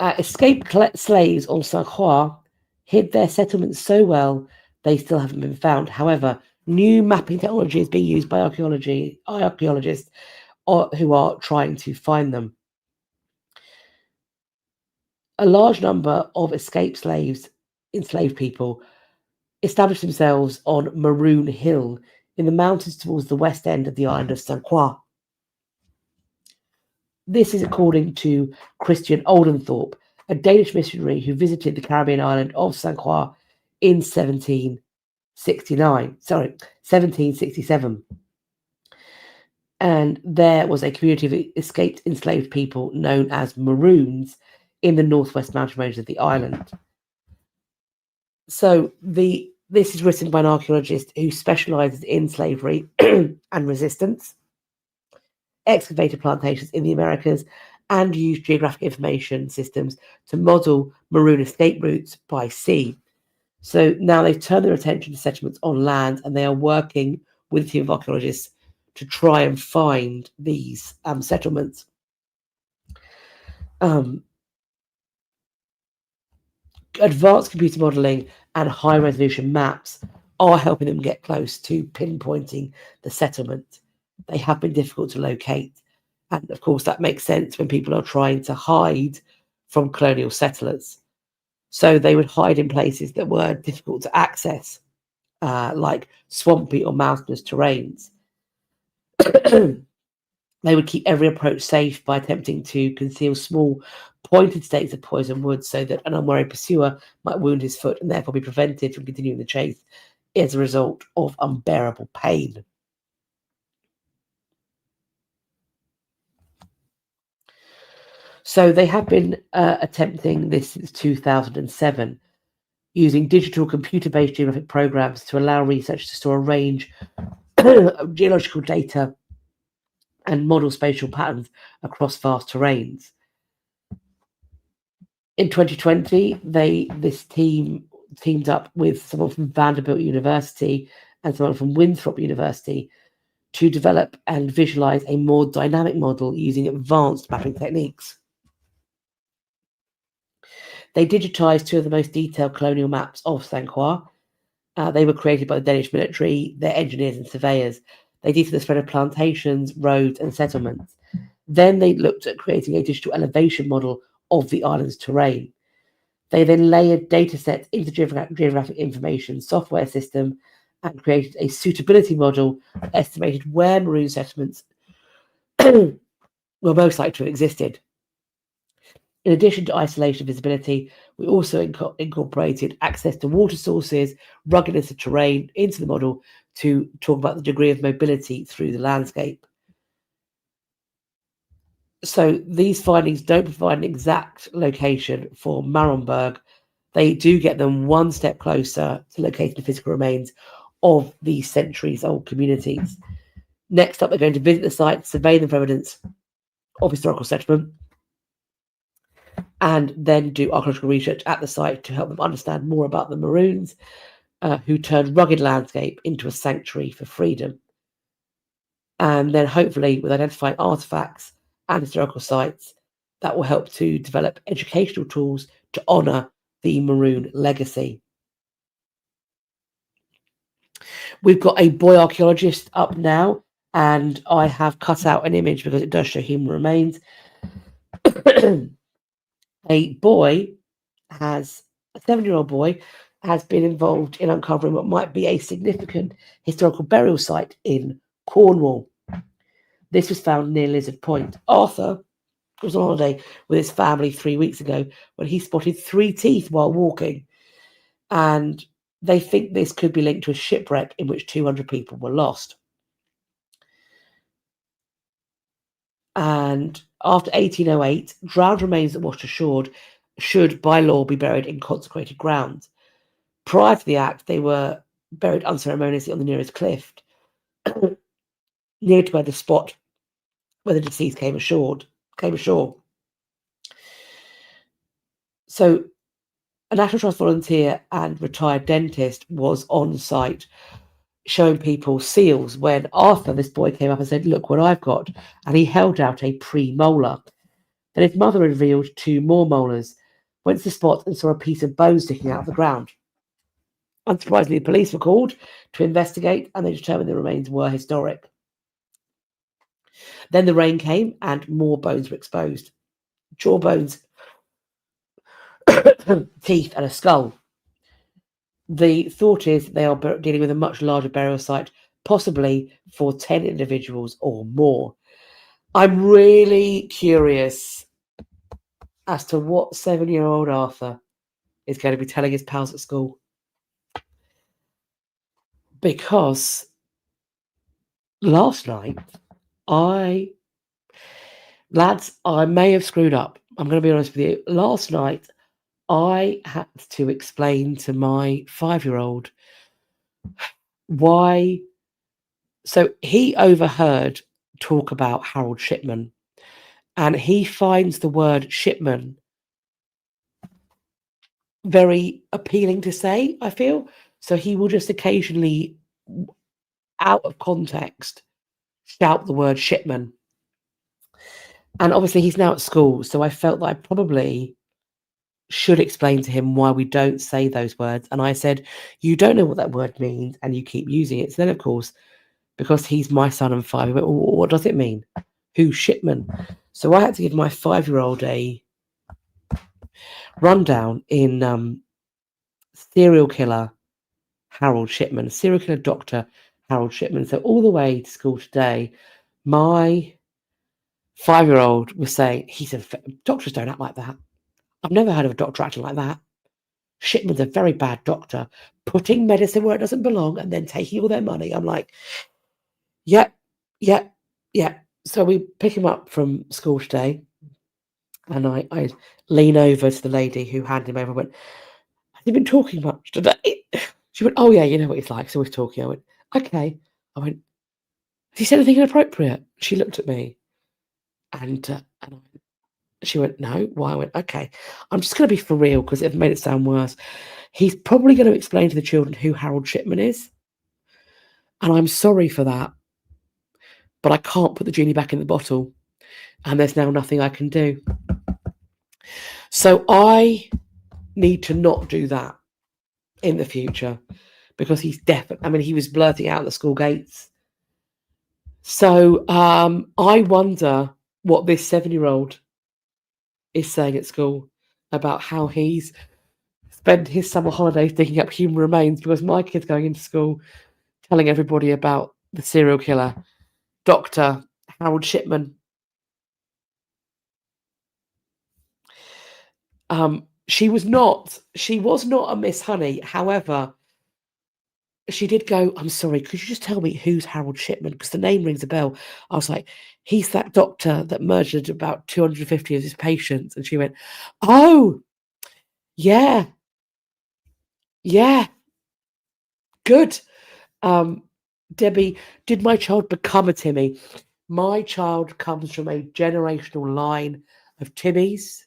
Escaped slaves on St. Croix hid their settlements so well they still haven't been found. However, new mapping technology is being used by archaeologists who are trying to find them. A large number of escaped slaves, enslaved people, established themselves on Maroon Hill in the mountains towards the west end of the island of St. Croix. This is according to Christian Oldenthorpe, a Danish missionary who visited the Caribbean island of St. Croix in 1767. And there was a community of escaped enslaved people known as Maroons in the northwest mountain range of the island. So this is written by an archaeologist who specializes in slavery and resistance, excavated plantations in the Americas, and used geographic information systems to model Maroon escape routes by sea. So now they've turned their attention to settlements on land, and they are working with a team of archaeologists to try and find these settlements. Advanced computer modeling and high-resolution maps are helping them get close to pinpointing the settlement. They have been difficult to locate. And of course, that makes sense when people are trying to hide from colonial settlers. So they would hide in places that were difficult to access, like swampy or mountainous terrains. They would keep every approach safe by attempting to conceal small pointed stakes of poison wood so that an unwary pursuer might wound his foot and therefore be prevented from continuing the chase as a result of unbearable pain. So they have been attempting this since 2007, using digital computer-based geographic programs to allow researchers to store a range of geological data and model spatial patterns across vast terrains. In 2020, this team teamed up with someone from Vanderbilt University and someone from Winthrop University to develop and visualize a more dynamic model using advanced mapping techniques. They digitized two of the most detailed colonial maps of St. Croix. They were created by the Danish military, their engineers and surveyors. They detailed the spread of plantations, roads, and settlements. Then they looked at creating a digital elevation model of the island's terrain. They then layered data sets into geographic information software system and created a suitability model that estimated where Maroon settlements were most likely to have existed. In addition to isolation and visibility, we also incorporated access to water sources, ruggedness of terrain into the model to talk about the degree of mobility through the landscape. So these findings don't provide an exact location for Maroonburg. They do get them one step closer to locating the physical remains of these centuries-old communities. Next up, they're going to visit the site, survey them for evidence of historical settlement, and then do archaeological research at the site to help them understand more about the Maroons, who turned rugged landscape into a sanctuary for freedom. And then hopefully, with identifying artifacts and historical sites, that will help to develop educational tools to honour the Maroon legacy. We've got a boy archaeologist up now, and I have cut out an image because it does show human remains. A 7-year-old boy, has been involved in uncovering what might be a significant historical burial site in Cornwall. This was found near Lizard Point. Arthur was on holiday with his family 3 weeks ago when he spotted 3 teeth while walking, and they think this could be linked to a shipwreck in which 200 people were lost. And after 1808, drowned remains that washed ashore should, by law, be buried in consecrated ground. Prior to the act, they were buried unceremoniously on the nearest cliff, near to where the spot where the deceased came ashore. So a National Trust volunteer and retired dentist was on site showing people seals when Arthur, this boy, came up and said, "Look what I've got." And he held out a premolar. Then his mother revealed 2 more molars, went to the spot and saw a piece of bone sticking out of the ground. Unsurprisingly, the police were called to investigate, and they determined the remains were historic. Then the rain came and more bones were exposed. Jawbones, teeth, and a skull. The thought is they are dealing with a much larger burial site, possibly for 10 individuals or more. I'm really curious as to what 7-year-old Arthur is going to be telling his pals at school. Because last night, I may have screwed up. I'm going to be honest with you. Last night, I had to explain to my 5-year-old why. So he overheard talk about Harold Shipman, and he finds the word shipman very appealing to say, I feel. So he will just occasionally, out of context, shout the word shipman. And obviously he's now at school, so I felt that I probably should explain to him why we don't say those words. And I said, "You don't know what that word means, and you keep using it." So then, of course, because he's my son and 5, he went, "Well, what does it mean? Who's shipman?" So I had to give my 5-year-old a rundown in serial killer Harold Shipman, serial killer doctor Harold Shipman. So all the way to school today, my 5-year-old was saying, doctors don't act like that. I've never heard of a doctor acting like that. Shipman's a very bad doctor, putting medicine where it doesn't belong and then taking all their money. I'm like, yeah. So we pick him up from school today, and I lean over to the lady who handed him over and went, "Have you been talking much today?" She went, "Oh yeah, you know what he's like, he's always talking." I went, "Okay." I went, "Has he said anything inappropriate?" She looked at me, and she went, "No." Why? I went, "Okay, I'm just going to be for real because it made it sound worse. He's probably going to explain to the children who Harold Shipman is, and I'm sorry for that, but I can't put the genie back in the bottle, and there's now nothing I can do. So I need to not do that in the future because he's definitely, I mean, he was blurting out the school gates. So I wonder what this 7-year-old is saying at school about how he's spent his summer holidays digging up human remains, because my kid's going into school telling everybody about the serial killer, Dr. Harold Shipman. She was not a Miss Honey. However, she did go, I'm sorry, could you just tell me who's Harold Shipman? Because the name rings a bell. I was like, he's that doctor that murdered about 250 of his patients. And she went, oh, yeah, good. Debbie, did my child become a Timmy? My child comes from a generational line of Timmies.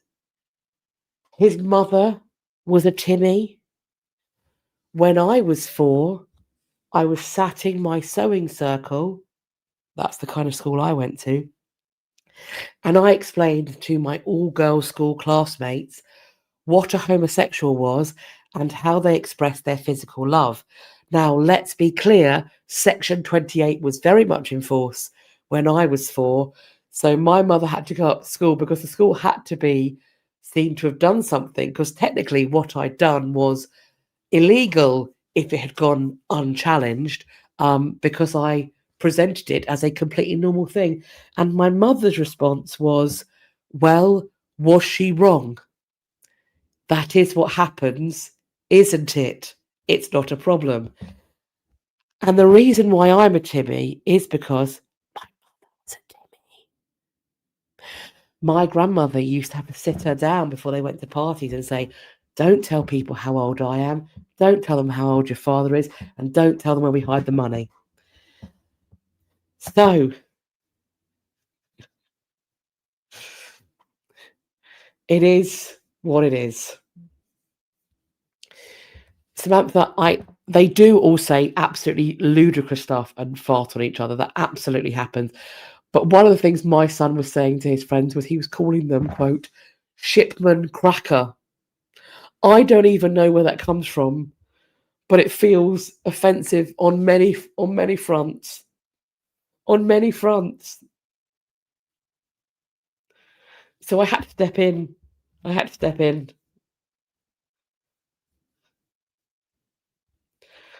His mother was a Timmy. When I was 4, I was sat in my sewing circle. That's the kind of school I went to. And I explained to my all-girls school classmates what a homosexual was and how they expressed their physical love. Now, let's be clear, Section 28 was very much in force when I was 4. So my mother had to go up to school because the school had to be seen to have done something, because technically what I'd done was illegal if it had gone unchallenged, because I presented it as a completely normal thing. And my mother's response was, well, was she wrong? That is what happens, isn't it? It's not a problem. And the reason why I'm a Timmy is because my mother was a Timmy. My grandmother used to have to sit her down before they went to parties and say, don't tell people how old I am, don't tell them how old your father is, and don't tell them where we hide the money. So it is what it is. Samantha, they do all say absolutely ludicrous stuff and fart on each other. That absolutely happens. But one of the things my son was saying to his friends was he was calling them, quote, Shipman cracker. I don't even know where that comes from, but it feels offensive on many fronts. On many fronts. So I had to step in.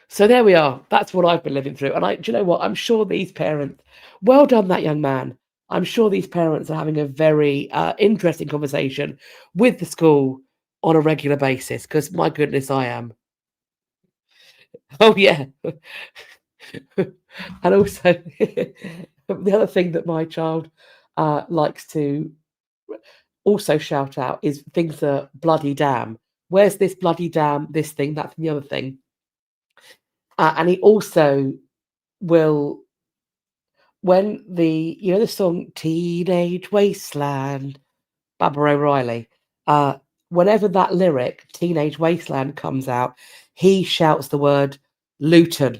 So there we are. That's what I've been living through. And do you know what? I'm sure these parents, well done, that young man. I'm sure these parents are having a very interesting conversation with the school on a regular basis, because my goodness, I am. Oh, yeah. And also, the other thing that my child likes to also shout out is things that bloody damn. Where's this bloody damn, this thing, that's the other thing. And he also will, when the song Teenage Wasteland, Baba O'Reilly, whenever that lyric, Teenage Wasteland, comes out, he shouts the word Luton.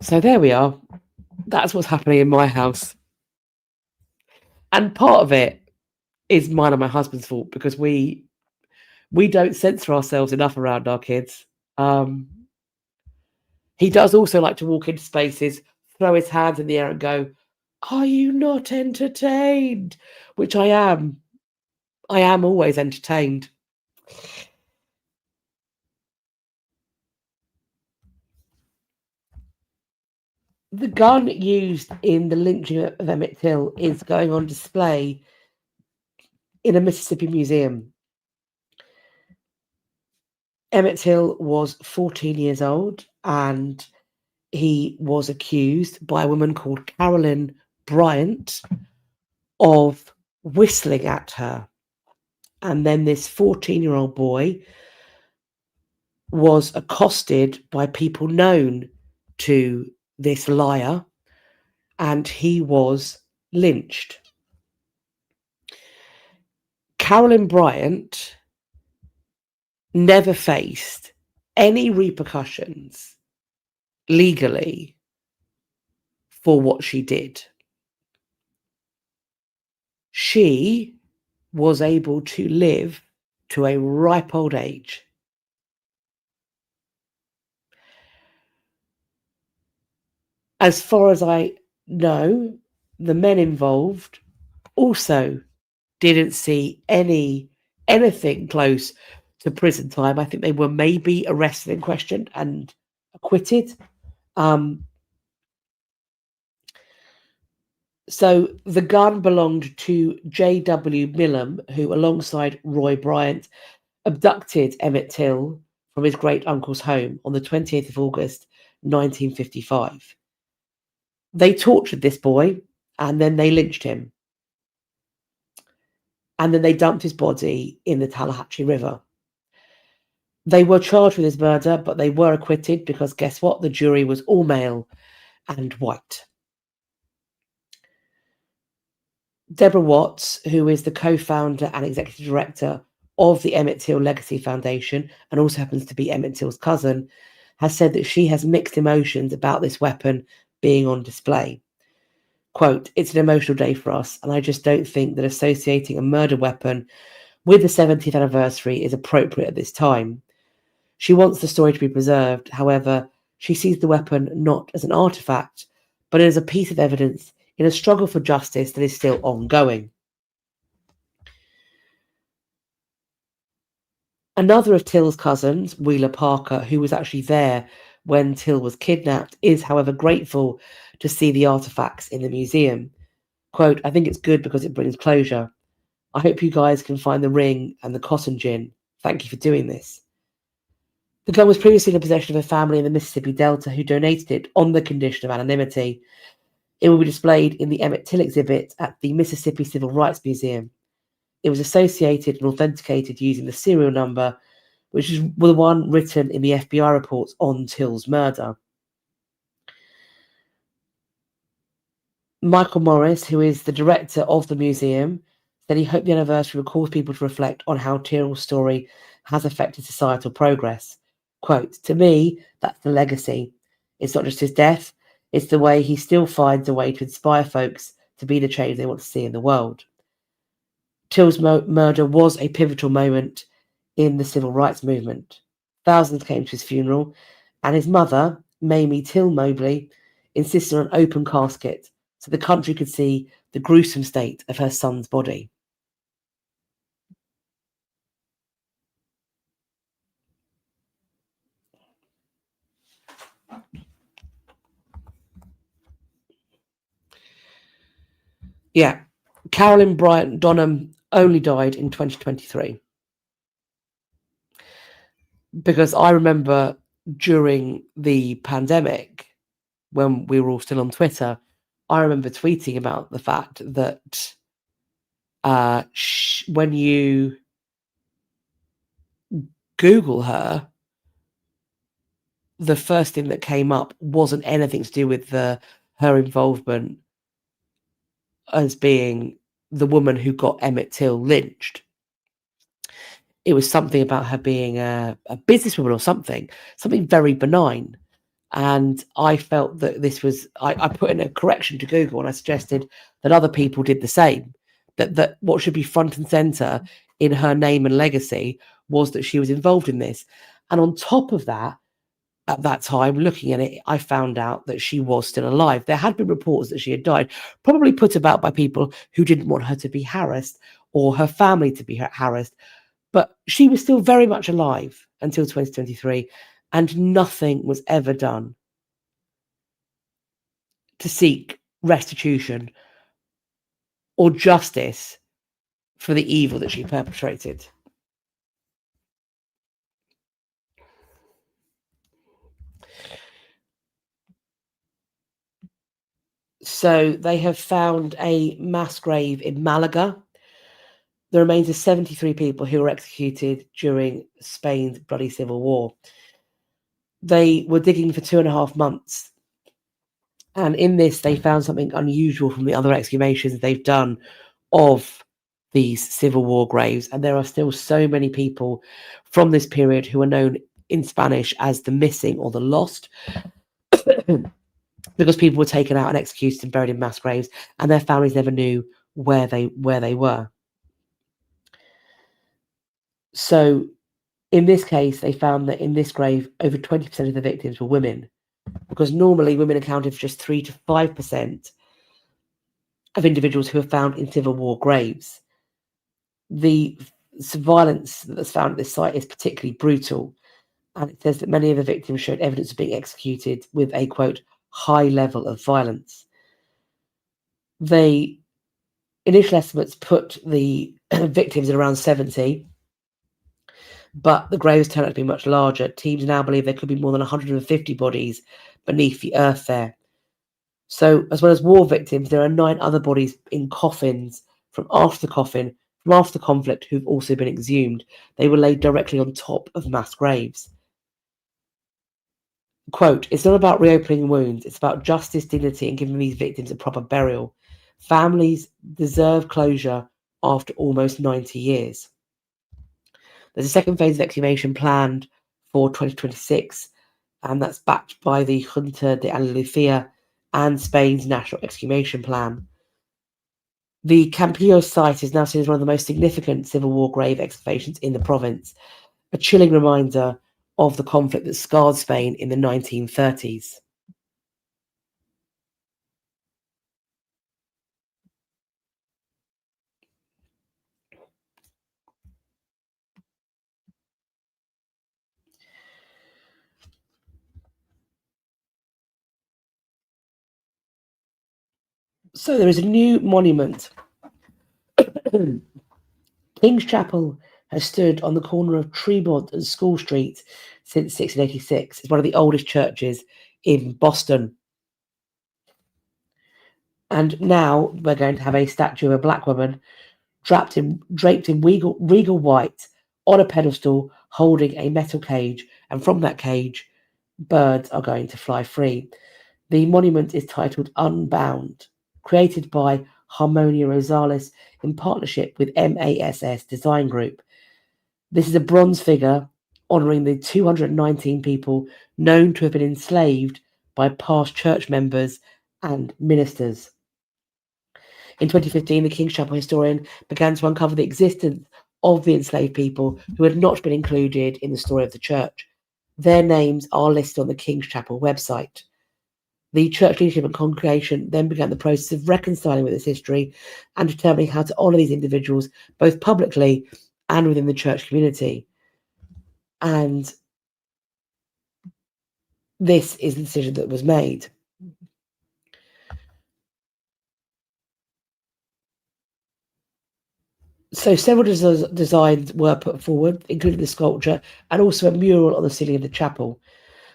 So there we are. That's what's happening in my house. And part of it is mine and my husband's fault, because we don't censor ourselves enough around our kids. He does also like to walk into spaces, throw his hands in the air and go, are you not entertained? Which I am. I am always entertained. The gun used in the lynching of Emmett Till is going on display in a Mississippi museum. Emmett Till was 14 years old, and he was accused by a woman called Carolyn Bryant of whistling at her. And then this 14-year-old boy was accosted by people known to this liar, and he was lynched. Carolyn Bryant never faced any repercussions legally for what she did. She was able to live to a ripe old age. As far as I know, the men involved also didn't see anything close to prison time. I think they were maybe arrested and questioned and acquitted. So the gun belonged to J.W. Millam, who, alongside Roy Bryant, abducted Emmett Till from his great-uncle's home on the 28th of August, 1955. They tortured this boy, and then they lynched him. And then they dumped his body in the Tallahatchie River. They were charged with his murder, but they were acquitted because guess what? The jury was all male and white. Deborah Watts, who is the co-founder and executive director of the Emmett Till Legacy Foundation and also happens to be Emmett Till's cousin, has said that she has mixed emotions about this weapon being on display. Quote, "It's an emotional day for us, and I just don't think that associating a murder weapon with the 70th anniversary is appropriate at this time. She wants the story to be preserved. However, she sees the weapon not as an artifact, but as a piece of evidence in a struggle for justice that is still ongoing." Another of Till's cousins, Wheeler Parker, who was actually there when Till was kidnapped, is, however, grateful to see the artifacts in the museum. Quote, "I think it's good because it brings closure. I hope you guys can find the ring and the cotton gin. Thank you for doing this." The gun was previously in the possession of a family in the Mississippi Delta who donated it on the condition of anonymity. It will be displayed in the Emmett Till exhibit at the Mississippi Civil Rights Museum. It was associated and authenticated using the serial number, which is the one written in the FBI reports on Till's murder. Michael Morris, who is the director of the museum, said he hoped the anniversary would cause people to reflect on how Till's story has affected societal progress. Quote, "To me, that's the legacy. It's not just his death, it's the way he still finds a way to inspire folks to be the change they want to see in the world." Till's murder was a pivotal moment in the civil rights movement. Thousands came to his funeral, and his mother, Mamie Till Mobley, insisted on an open casket so the country could see the gruesome state of her son's body. Yeah, Carolyn Bryant Donham only died in 2023. Because I remember during the pandemic, when we were all still on Twitter, I remember tweeting about the fact that when you Google her, the first thing that came up wasn't anything to do with her involvement as being the woman who got Emmett Till lynched. It was something about her being a businesswoman or something very benign. And I felt that this was, I put in a correction to Google and I suggested that other people did the same, that what should be front and center in her name and legacy was that she was involved in this. And on top of that, at that time, looking at it, I found out that she was still alive. There had been reports that she had died, probably put about by people who didn't want her to be harassed or her family to be harassed. But she was still very much alive until 2023, and nothing was ever done to seek restitution or justice for the evil that she perpetrated. So they have found a mass grave in Malaga. The remains of 73 people who were executed during Spain's bloody civil war. They were digging for 2.5 months. And in this, they found something unusual from the other exhumations they've done of these Civil War graves. And there are still so many people from this period who are known in Spanish as the missing or the lost, because people were taken out and executed and buried in mass graves, and their families never knew where they were. So in this case, they found that in this grave, over 20% of the victims were women, because normally women accounted for just 3 to 5% of individuals who are found in Civil War graves. The violence that's found at this site is particularly brutal, and it says that many of the victims showed evidence of being executed with a, quote, high level of violence. They initial estimates put the victims at around 70, but the graves turned out to be much larger. Teams now believe there could be more than 150 bodies beneath the earth there. So, as well as war victims, there are 9 other bodies in coffins from after the conflict who've also been exhumed. They were laid directly on top of mass graves. Quote, "It's not about reopening wounds, it's about justice, dignity, and giving these victims a proper burial. Families deserve closure after almost 90 years. There's a second phase of exhumation planned for 2026, and that's backed by the Junta de Andalucía and Spain's National Exhumation Plan. The Campillo site is now seen as one of the most significant Civil War grave excavations in the province, a chilling reminder of the conflict that scarred Spain in the 1930s. So there is a new monument. King's Chapel has stood on the corner of Tremont and School Street since 1686. It's one of the oldest churches in Boston. And now we're going to have a statue of a black woman draped in regal white on a pedestal holding a metal cage. And from that cage, birds are going to fly free. The monument is titled Unbound, created by Harmonia Rosales in partnership with MASS Design Group. This is a bronze figure honouring the 219 people known to have been enslaved by past church members and ministers. In 2015, the King's Chapel historian began to uncover the existence of the enslaved people who had not been included in the story of the church. Their names are listed on the King's Chapel website. The church leadership and congregation then began the process of reconciling with this history and determining how to honour these individuals both publicly and within the church community. And this is the decision that was made. So several designs were put forward, including the sculpture and also a mural on the ceiling of the chapel.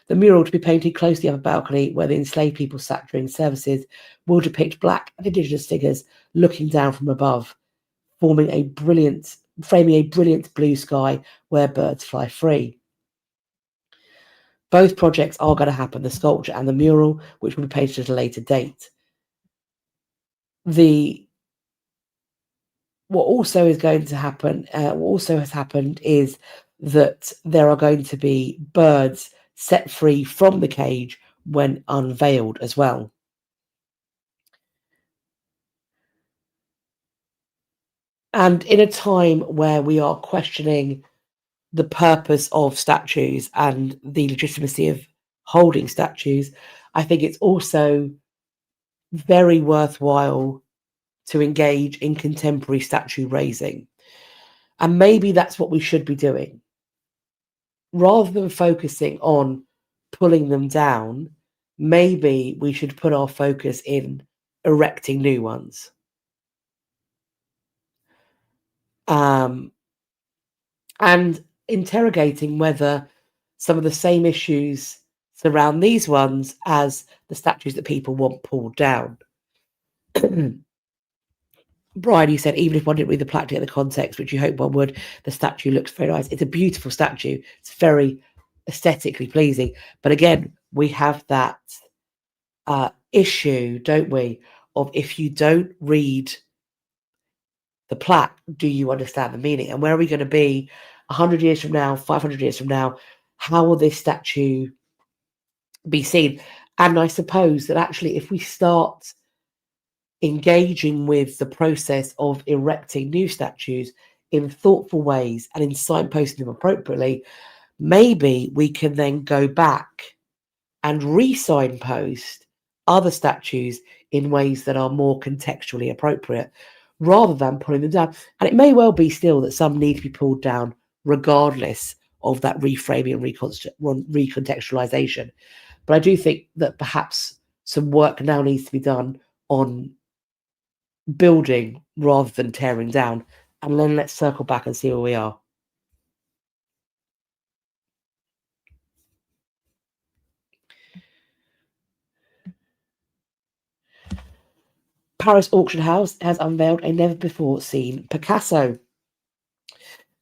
The mural, to be painted close to the upper balcony where the enslaved people sat during services, will depict black and indigenous figures looking down from above, framing a brilliant blue sky where birds fly free. Both projects are going to happen, the sculpture and the mural, which will be painted at a later date. What also is going to happen, what also has happened is that there are going to be birds set free from the cage when unveiled as well. And in a time where we are questioning the purpose of statues and the legitimacy of holding statues, I think it's also very worthwhile to engage in contemporary statue raising. And maybe that's what we should be doing. Rather than focusing on pulling them down, maybe we should put our focus in erecting new ones. And interrogating whether some of the same issues surround these ones as the statues that people want pulled down. Brian, you said even if one didn't read the plaque to get the context, which you hope one would, the statue looks very nice. It's a beautiful statue. It's very aesthetically pleasing. But again, we have that issue, don't we, of if you don't read the plaque, do you understand the meaning? And where are we going to be 100 years from now, 500 years from now? How will this statue be seen? And I suppose that actually if we start engaging with the process of erecting new statues in thoughtful ways and in signposting them appropriately, maybe we can then go back and re-signpost other statues in ways that are more contextually appropriate rather than pulling them down. And it may well be still that some need to be pulled down regardless of that reframing and recontextualization. But I do think that perhaps some work now needs to be done on building rather than tearing down. And then let's circle back and see where we are. Paris Auction House has unveiled a never-before-seen Picasso.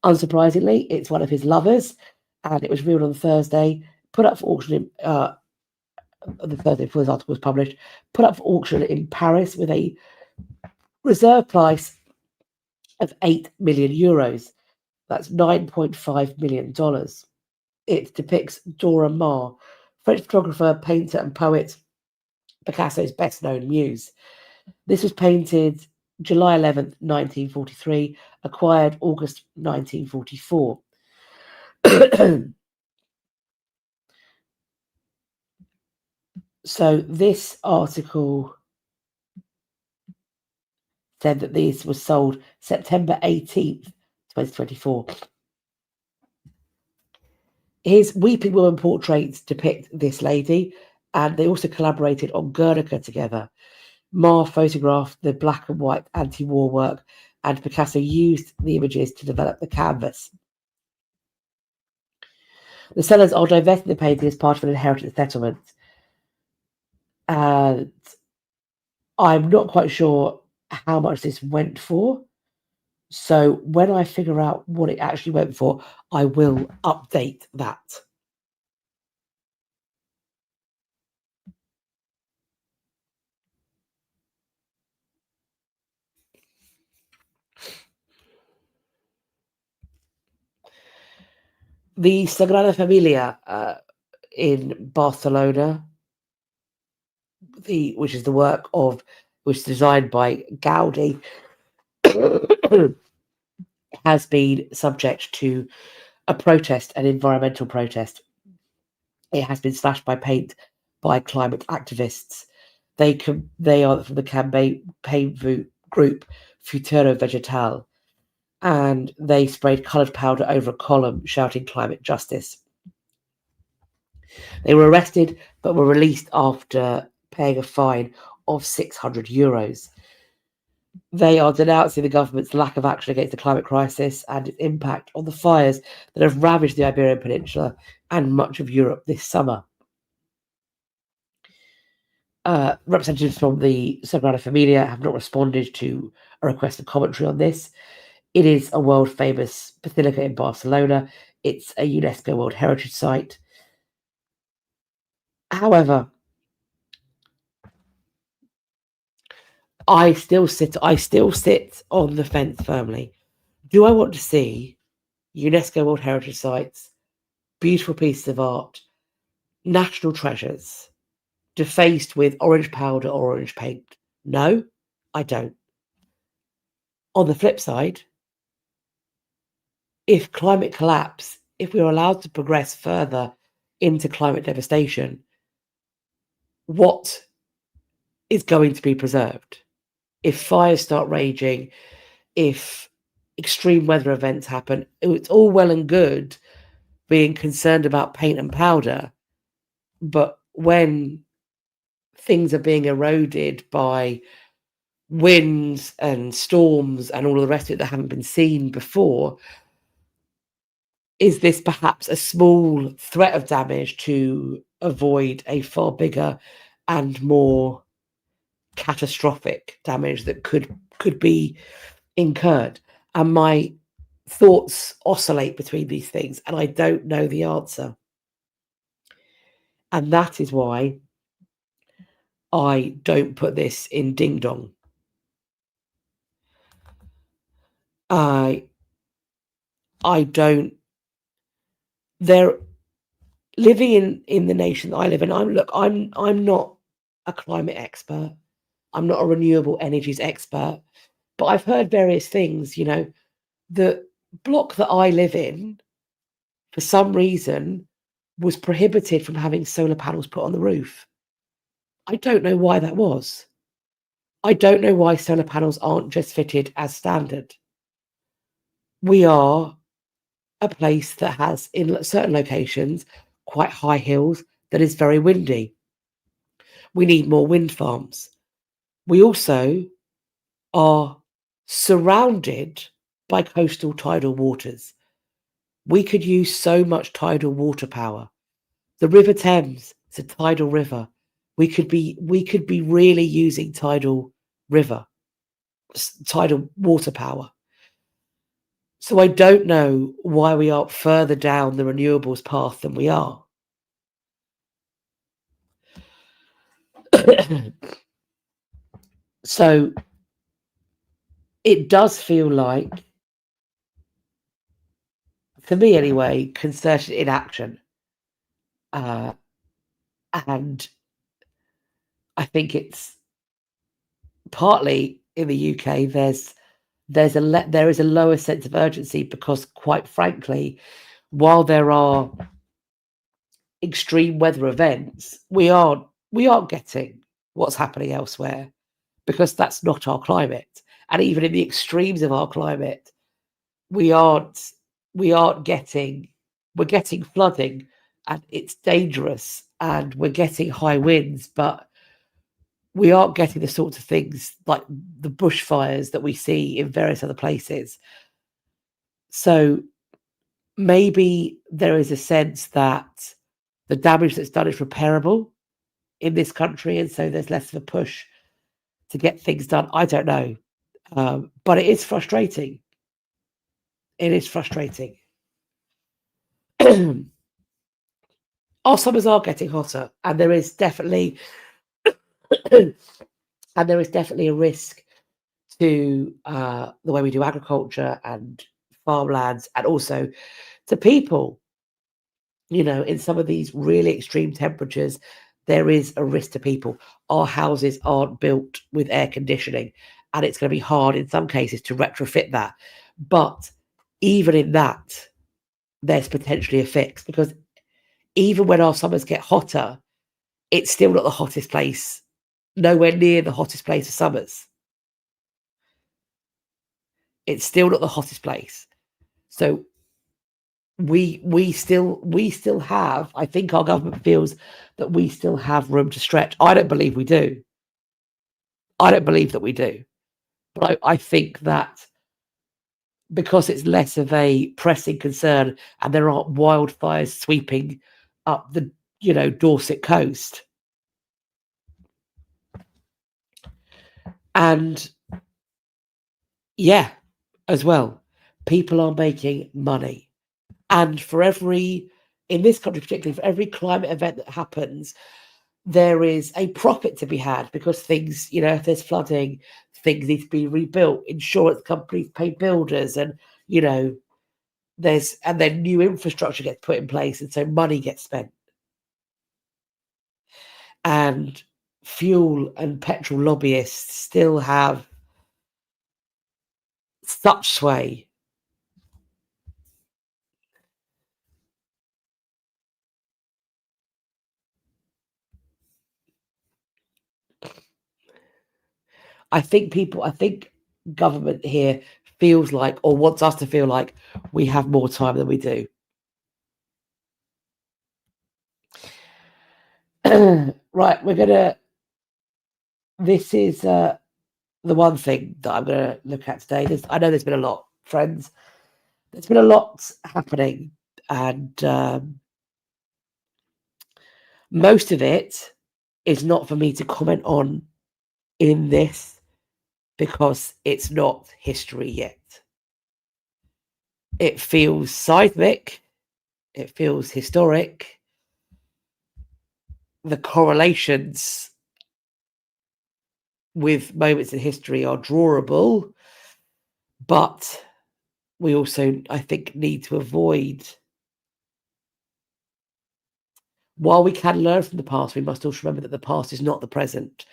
Unsurprisingly, it's one of his lovers, and it was revealed on Thursday, put up for auction the Thursday before this article was published, put up for auction in Paris with a reserve price of €8 million. That's $9.5 million. It depicts Dora Maar, French photographer, painter, and poet, Picasso's best-known muse. This was painted July 11th, 1943, acquired August 1944. So this article said that this was sold September 18th, 2024. His Weeping Woman portraits depict this lady, and they also collaborated on Guernica together. Maar photographed the black and white anti-war work, and Picasso used the images to develop the canvas. The sellers are divesting the painting as part of an inheritance settlement. And I'm not quite sure how much this went for. So when I figure out what it actually went for, I will update that. The Sagrada Familia in Barcelona, which is the work of, which is designed by Gaudi, has been subject to a protest, an environmental protest. It has been slashed by paint by climate activists. They are from the campaign group Futuro Vegetal, and they sprayed coloured powder over a column shouting climate justice. They were arrested but were released after paying a fine of €600. They are denouncing the government's lack of action against the climate crisis and its impact on the fires that have ravaged the Iberian Peninsula and much of Europe this summer. Representatives from the Sagrada Familia have not responded to a request for commentary on this. It is a world-famous basilica in Barcelona. It's a UNESCO World Heritage Site. However, I still sit on the fence firmly. Do I want to see UNESCO World Heritage Sites, beautiful pieces of art, national treasures, defaced with orange powder or orange paint? No, I don't. On the flip side, if climate collapse, if we're allowed to progress further into climate devastation, what is going to be preserved? If fires start raging, if extreme weather events happen, it's all well and good being concerned about paint and powder, but when things are being eroded by winds and storms and all of the rest of it that haven't been seen before, is this perhaps a small threat of damage to avoid a far bigger and more catastrophic damage that could be incurred? And my thoughts oscillate between these things, and I don't know the answer. And that is why I don't put this in ding dong. I don't. They're living in the nation that I live in. I'm not a climate expert. I'm not a renewable energies expert, but I've heard various things. The block that I live in, for some reason, was prohibited from having solar panels put on the roof. I don't know why that was. I don't know why solar panels aren't just fitted as standard. We are a place that has, in certain locations, quite high hills that is very windy. We need more wind farms. We also are surrounded by coastal tidal waters. We could use so much tidal water power. The River Thames is a tidal river. We could be really using tidal water power. So I don't know why we aren't further down the renewables path than we are. So it does feel like, for me anyway, concerted inaction. And I think it's partly in the UK, there is a lower sense of urgency because, quite frankly, while there are extreme weather events, we aren't getting what's happening elsewhere because that's not our climate. And even in the extremes of our climate, we're getting flooding, and it's dangerous, and we're getting high winds, but we aren't getting the sorts of things like the bushfires that we see in various other places. So maybe there is a sense that the damage that's done is repairable in this country, and so there's less of a push to get things done. I don't know. But it is frustrating. It is frustrating. Our summers are getting hotter, and there is definitely a risk to the way we do agriculture and farmlands, and also to people. In some of these really extreme temperatures, there is a risk to people. Our houses aren't built with air conditioning, and it's going to be hard in some cases to retrofit that. But even in that, there's potentially a fix, because even when our summers get hotter, it's still not the hottest place, nowhere near the hottest place of summers. It's still not the hottest place. So we still have, I think our government feels that we still have room to stretch. I don't believe we do. But I think that because it's less of a pressing concern and there aren't wildfires sweeping up the, Dorset coast. And yeah, as well, people are making money. And in this country particularly, for every climate event that happens, there is a profit to be had, because things, if there's flooding, things need to be rebuilt, insurance companies pay builders, and, and then new infrastructure gets put in place, and so money gets spent. And fuel and petrol lobbyists still have such sway. I think government here feels like, or wants us to feel like, we have more time than we do. Right, this is the one thing that I'm going to look at today. I know there's been a lot, friends. There's been a lot happening, and most of it is not for me to comment on in this, because it's not history yet. It feels seismic. It feels historic. The correlations with moments in history are drawable, but we also, I think, need to avoid, while we can learn from the past, we must also remember that the past is not the present.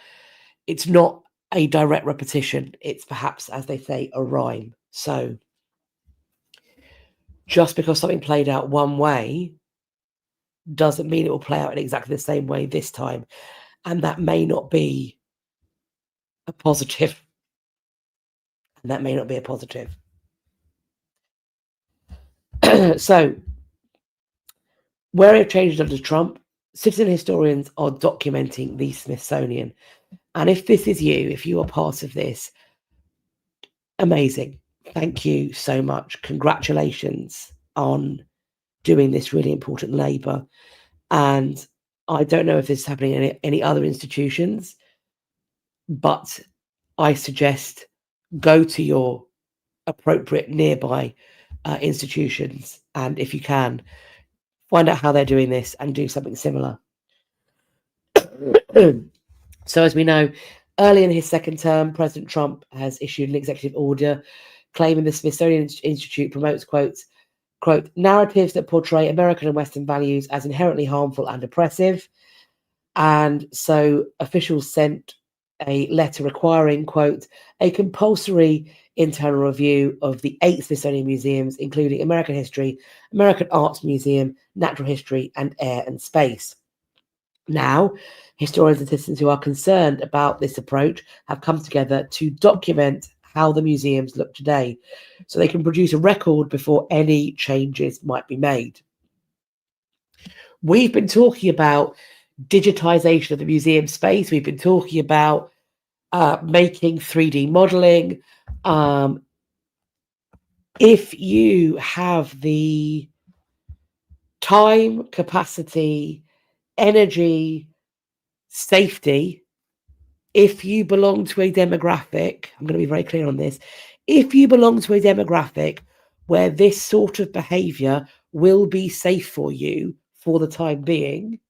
It's not a direct repetition. It's perhaps, as they say, a rhyme. So just because something played out one way doesn't mean it will play out in exactly the same way this time. And that may not be a positive. So, where it changed under Trump, citizen historians are documenting the Smithsonian. And if this is you, if you are part of this, Amazing. Thank you so much. Congratulations on doing this really important labour. And I don't know if this is happening in any other institutions, but I suggest go to your appropriate nearby institutions, and if you can, find out how they're doing this and do something similar. So as we know, early in his second term, President Trump has issued an executive order claiming the Smithsonian Institute promotes, quote, narratives that portray American and Western values as inherently harmful and oppressive. And so officials sent a letter requiring, quote, a compulsory internal review of the 8 Smithsonian museums, including American History, American Arts Museum, Natural History, and Air and Space. Now, historians and citizens who are concerned about this approach have come together to document how the museums look today, so they can produce a record before any changes might be made. We've been talking about digitization of the museum space. We've been talking about making 3D modeling. If you have the time, capacity, energy, safety, if you belong to a demographic, I'm going to be very clear on this, if you belong to a demographic where this sort of behavior will be safe for you for the time being,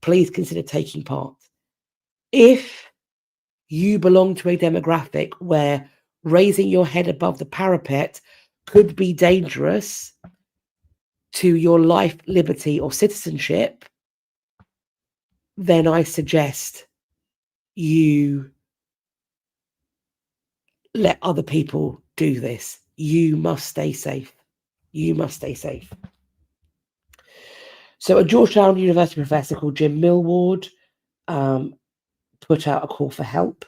please consider taking part. If you belong to a demographic where raising your head above the parapet could be dangerous to your life, liberty, or citizenship, then I suggest you let other people do this. You must stay safe. You must stay safe. So a Georgetown University professor called Jim Millward put out a call for help.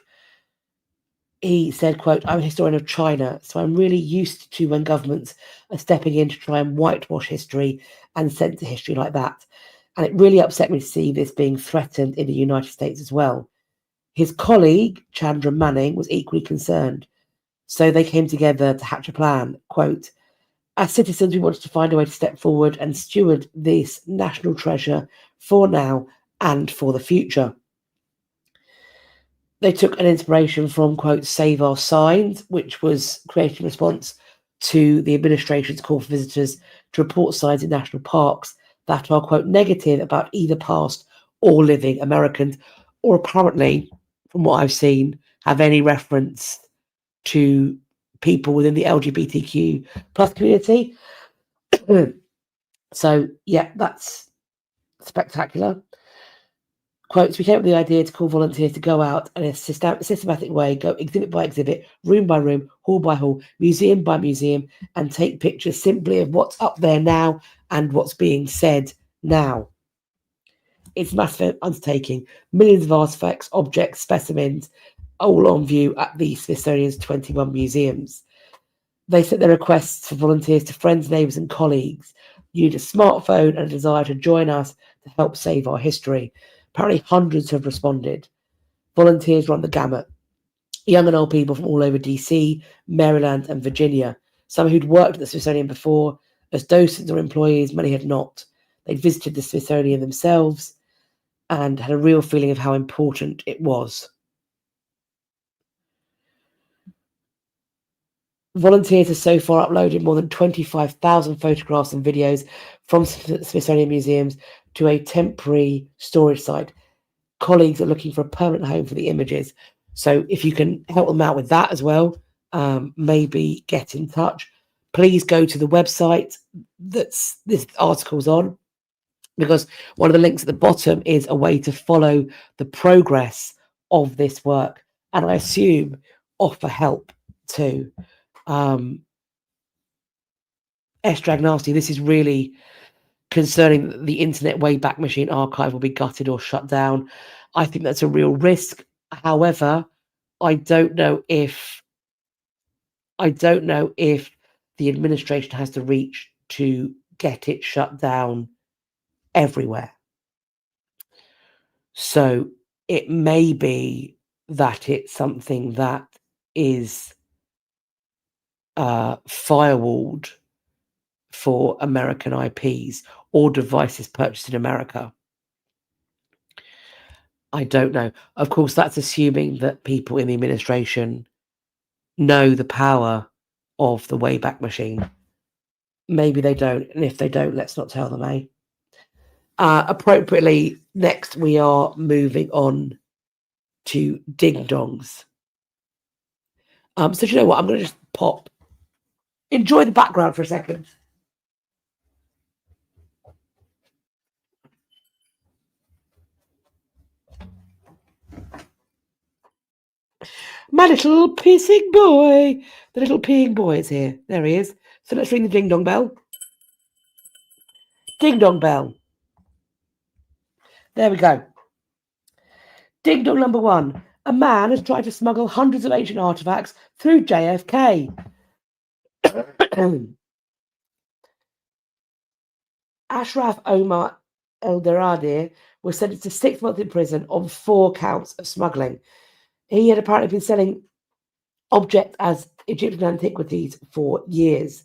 He said, quote, I'm a historian of China, so I'm really used to when governments are stepping in to try and whitewash history and censor history like that. And it really upset me to see this being threatened in the United States as well. His colleague, Chandra Manning, was equally concerned. So they came together to hatch a plan. Quote, as citizens, we wanted to find a way to step forward and steward this national treasure for now and for the future. They took an inspiration from, quote, Save Our Signs, which was created in response to the administration's call for visitors to report signs in national parks that are, quote, negative about either past or living Americans, or apparently, from what I've seen, have any reference to people within the LGBTQ plus community. So, yeah, that's spectacular. Quotes, we came up with the idea to call volunteers to go out in a systematic way, go exhibit by exhibit, room by room, hall by hall, museum by museum, and take pictures simply of what's up there now and what's being said now. It's a massive undertaking. Millions of artifacts, objects, specimens, all on view at the Smithsonian's 21 museums. They sent their requests for volunteers to friends, neighbours, and colleagues. You need a smartphone and a desire to join us to help save our history. Apparently, hundreds have responded. Volunteers run the gamut. Young and old people from all over DC, Maryland, and Virginia. Some who'd worked at the Smithsonian before, as docents or employees, many had not. They'd visited the Smithsonian themselves and had a real feeling of how important it was. Volunteers have so far uploaded more than 25,000 photographs and videos from Smithsonian museums to a temporary storage site. Colleagues are looking for a permanent home for the images. So if you can help them out with that as well, maybe get in touch. Please go to the website that's this article's on, because one of the links at the bottom is a way to follow the progress of this work, and I assume offer help too. Estrag Nasty, this is really concerning that the Internet Wayback Machine archive will be gutted or shut down. I think that's a real risk. However, I don't know if the administration has the reach to get it shut down everywhere. So it may be that it's something that is firewalled for American IPs or devices purchased in America. I don't know. Of course, that's assuming that people in the administration know the power of the Wayback Machine. Maybe they don't, and if they don't, let's not tell them, eh? Appropriately, next we are moving on to ding-dongs. So do you know what? I'm going to just enjoy the background for a second. My little pissing boy. The little peeing boy is here. There he is. So let's ring the ding-dong bell. Ding-dong bell. There we go. Ding-dong number 1. A man has tried to smuggle hundreds of ancient artifacts through JFK. Ashraf Omar Elverta was sentenced to 6 months in prison on 4 counts of smuggling. He had apparently been selling objects as Egyptian antiquities for years.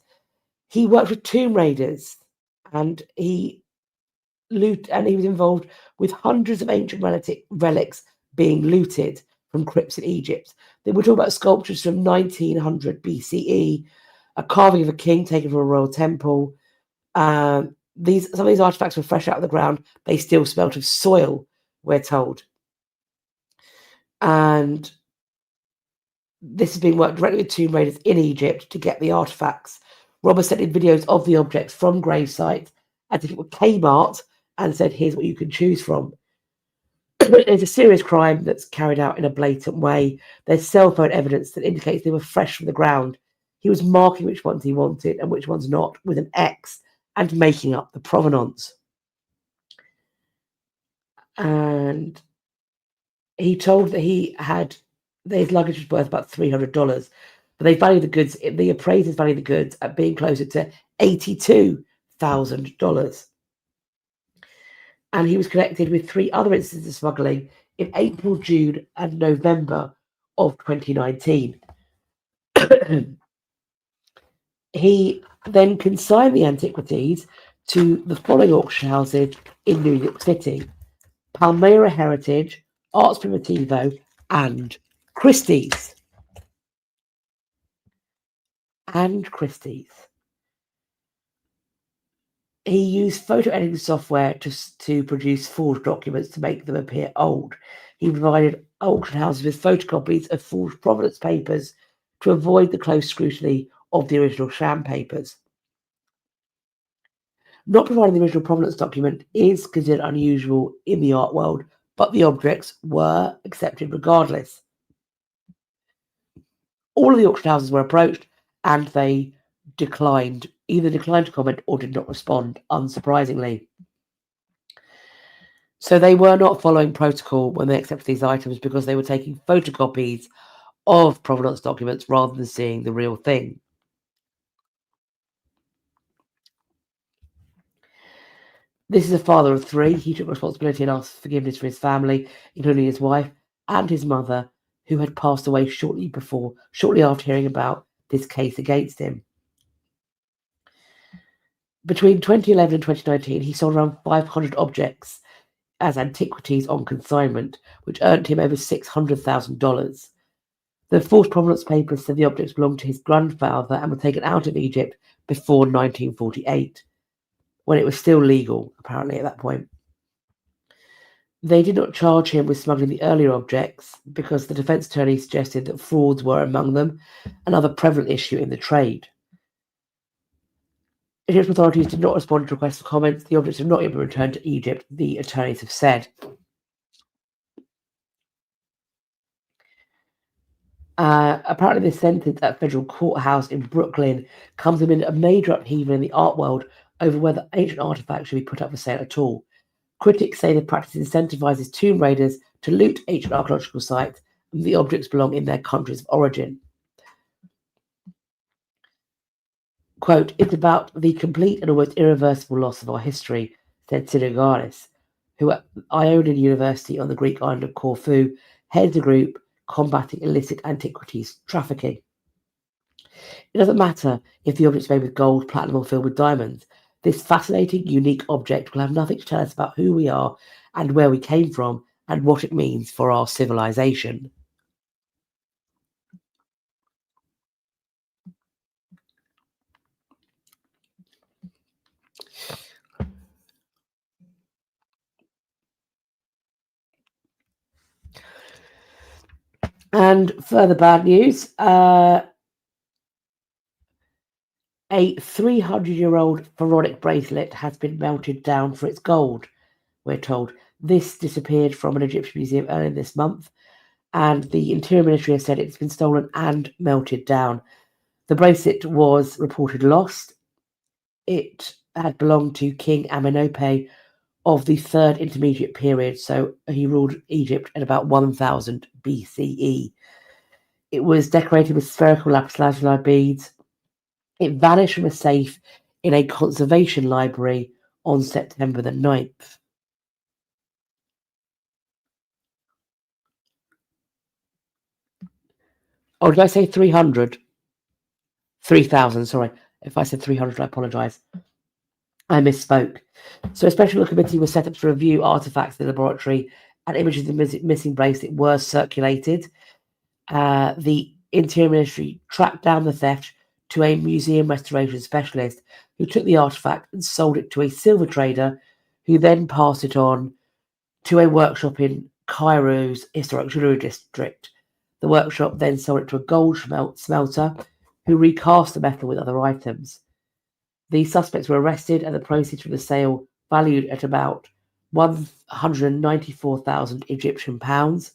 He worked with tomb raiders, and he was involved with hundreds of ancient relics being looted from crypts in Egypt. We're talking about sculptures from 1900 BCE, a carving of a king taken from a royal temple. Some of these artifacts were fresh out of the ground. They still smelt of soil, we're told. And this has been worked directly with tomb raiders in Egypt to get the artifacts. Robbers sent in videos of the objects from grave sites as if it were Kmart and said, here's what you can choose from. It's a serious crime that's carried out in a blatant way. There's cell phone evidence that indicates they were fresh from the ground. He was marking which ones he wanted and which ones not with an X and making up the provenance. And he told that his luggage was worth about $300, but they valued the goods. The appraisers valued the goods at being closer to $82,000. And he was connected with 3 other instances of smuggling in April, June, and November of 2019. He then consigned the antiquities to the following auction houses in New York City: Palmyra Heritage, Arts Primitivo, and Christie's. He used photo editing software to produce forged documents to make them appear old. He provided auction houses with photocopies of forged provenance papers to avoid the close scrutiny of the original sham papers. Not providing the original provenance document is considered unusual in the art world, but the objects were accepted regardless. All of the auction houses were approached, and they either declined to comment or did not respond, unsurprisingly. So they were not following protocol when they accepted these items because they were taking photocopies of provenance documents rather than seeing the real thing. This is a father of 3. He took responsibility and asked forgiveness for his family, including his wife and his mother, who had passed away shortly after hearing about this case against him. Between 2011 and 2019, he sold around 500 objects as antiquities on consignment, which earned him over $600,000. The forged provenance papers said the objects belonged to his grandfather and were taken out of Egypt before 1948, when it was still legal, apparently, at that point. They did not charge him with smuggling the earlier objects because the defense attorney suggested that frauds were among them, another prevalent issue in the trade. Egyptian authorities did not respond to requests for comments. The objects have not yet been returned to Egypt, the attorneys have said. Apparently, this sentence at a federal courthouse in Brooklyn comes amid a major upheaval in the art world over whether ancient artifacts should be put up for sale at all. Critics say the practice incentivizes tomb raiders to loot ancient archaeological sites, and the objects belong in their countries of origin. Quote, "It's about the complete and almost irreversible loss of our history," said Syriganis, who at Ionian University on the Greek island of Corfu heads a group combating illicit antiquities trafficking. It doesn't matter if the object's made with gold, platinum, or filled with diamonds. This fascinating, unique object will have nothing to tell us about who we are and where we came from and what it means for our civilization. And further bad news, a 300-year-old pharaonic bracelet has been melted down for its gold, we're told. This disappeared from an Egyptian museum earlier this month, and the Interior Ministry has said it's been stolen and melted down. The bracelet was reported lost. It had belonged to King Amenhotep of the Third Intermediate Period, so he ruled Egypt at about 1000 BCE. It was decorated with spherical lapis lazuli beads. It vanished from a safe in a conservation library on September the 9th. Oh, did I say 300? 3,000, sorry. If I said 300, I apologise. I misspoke. So a special committee was set up to review artefacts in the laboratory, and images of the missing bracelet were circulated. The Interior Ministry tracked down the theft to a museum restoration specialist who took the artifact and sold it to a silver trader who then passed it on to a workshop in Cairo's historic jewelry district. The workshop then sold it to a gold smelter who recast the metal with other items. The suspects were arrested and the proceeds from the sale valued at about 194,000 Egyptian pounds,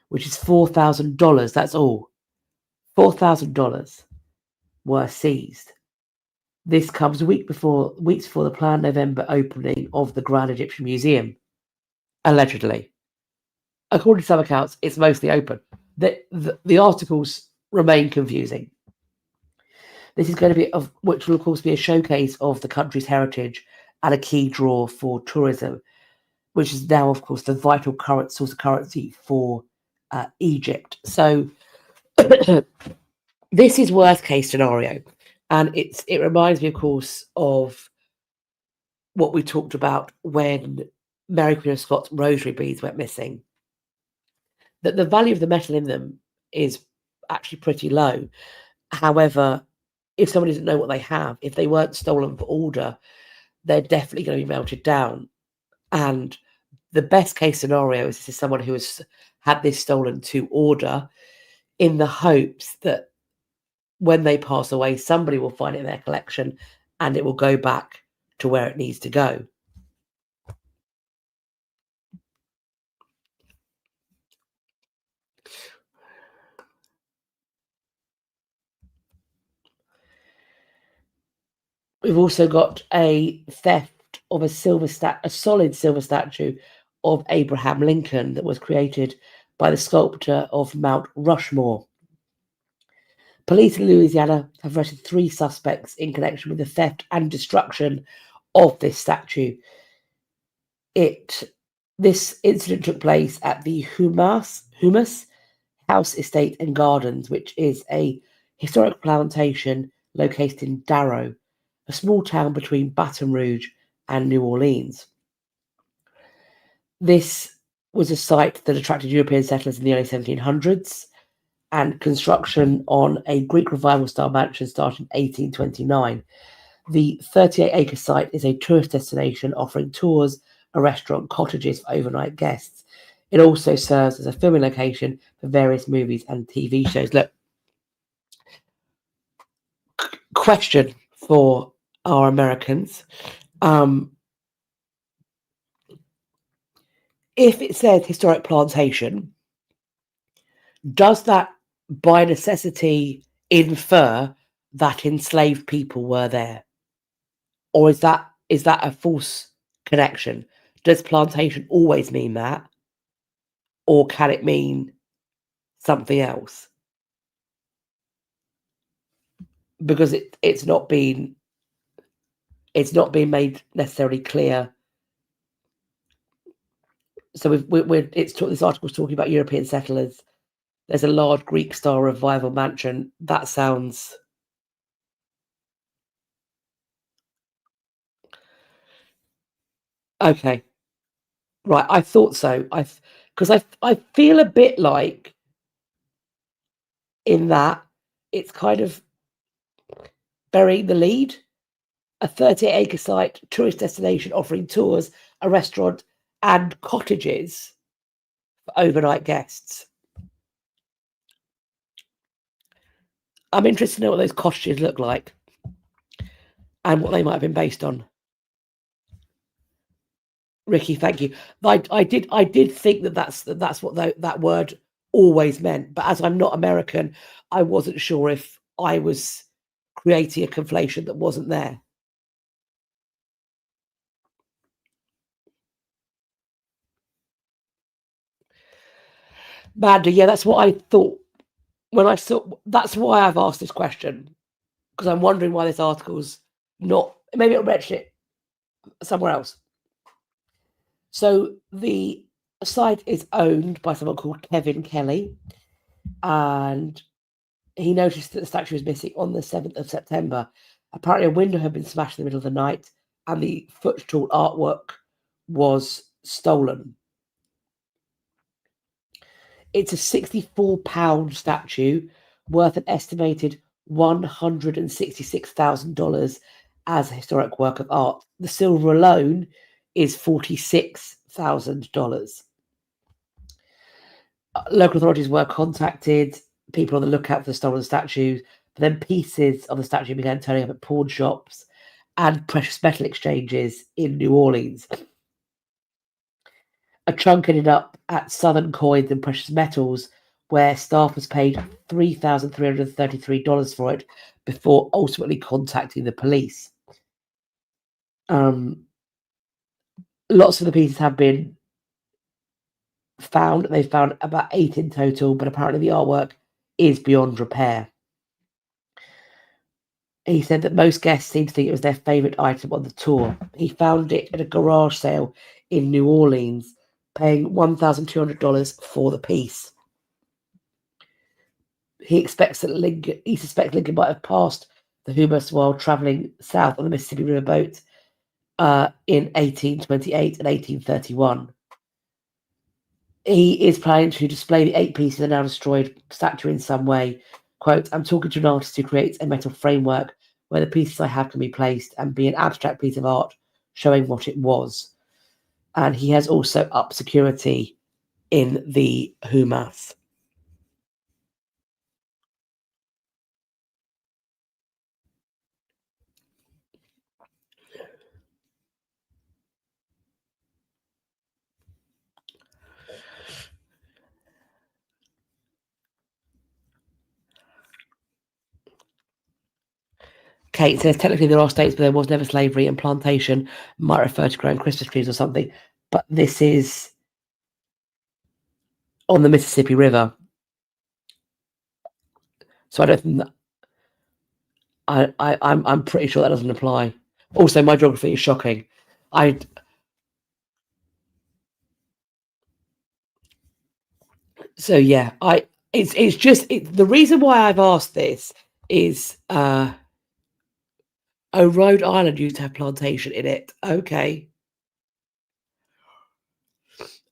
which is $4,000. That's all. $4,000 were seized. This comes weeks before the planned November opening of the Grand Egyptian Museum, allegedly. According to some accounts, it's mostly open. The articles remain confusing. This is going to be, which will of course be a showcase of the country's heritage and a key draw for tourism, which is now, of course, the vital source of currency for Egypt. So this is worst case scenario, and it reminds me, of course, of what we talked about when Mary Queen of Scots rosary beads went missing. That the value of the metal in them is actually pretty low. However, if somebody doesn't know what they have, if they weren't stolen for order, they're definitely going to be melted down. And the best case scenario is this is someone who has had this stolen to order in the hopes that when they pass away, somebody will find it in their collection and it will go back to where it needs to go. We've also got a theft of a solid silver statue of Abraham Lincoln that was created by the sculptor of Mount Rushmore. Police in Louisiana have arrested 3 suspects in connection with the theft and destruction of this statue. This incident took place at the Hummus House Estate and Gardens, which is a historic plantation located in Darrow, a small town between Baton Rouge and New Orleans. This was a site that attracted European settlers in the early 1700s, and construction on a Greek revival-style mansion started in 1829. The 38-acre site is a tourist destination offering tours, a restaurant, cottages for overnight guests. It also serves as a filming location for various movies and TV shows. Look, question for our Americans. If it says historic plantation, does that by necessity infer that enslaved people were there? Or is that a false connection? Does plantation always mean that? Or can it mean something else? Because it's not been made necessarily clear So this article's talking about European settlers. There's a large Greek-style revival mansion. That sounds... Okay. Right, I thought so. Because I feel a bit like in that it's kind of burying the lead. A 38-acre site, tourist destination offering tours, a restaurant, and cottages for overnight guests. I'm interested to know what those cottages look like and what they might have been based on. Ricky, thank you. I did think that's what that word always meant, but as I'm not American, I wasn't sure if I was creating a conflation that wasn't there. Manda, yeah, that's what I thought when I saw. That's why I've asked this question, because I'm wondering why this article's not. Maybe it'll mention it somewhere else. So the site is owned by someone called Kevin Kelly, and he noticed that the statue was missing on the 7th of September. Apparently, a window had been smashed in the middle of the night, and the footstool artwork was stolen. It's a £64 statue worth an estimated $166,000 as a historic work of art. The silver alone is $46,000. Local authorities were contacted, people on the lookout for the stolen statue, but then pieces of the statue began turning up at pawn shops and precious metal exchanges in New Orleans. A chunk ended up at Southern Coins and Precious Metals, where staff was paid $3,333 for it before ultimately contacting the police. Lots of the pieces have been found. They've found about 8 in total, but apparently the artwork is beyond repair. He said that most guests seem to think it was their favourite item on the tour. He found it at a garage sale in New Orleans, paying $1,200 for the piece. He suspects Lincoln might have passed the humus while travelling south on the Mississippi River boat in 1828 and 1831. He is planning to display the 8 pieces of the now destroyed statue in some way. Quote, I'm talking to an artist who creates a metal framework where the pieces I have can be placed and be an abstract piece of art showing what it was. And he has also upped security in the humus. Kate says technically there are states, but there was never slavery, and plantation might refer to growing Christmas trees or something. But this is on the Mississippi River, so I don't think that. I'm pretty sure that doesn't apply. Also, my geography is shocking. So yeah, it's just the reason why I've asked this is Rhode Island used to have plantation in it. Okay.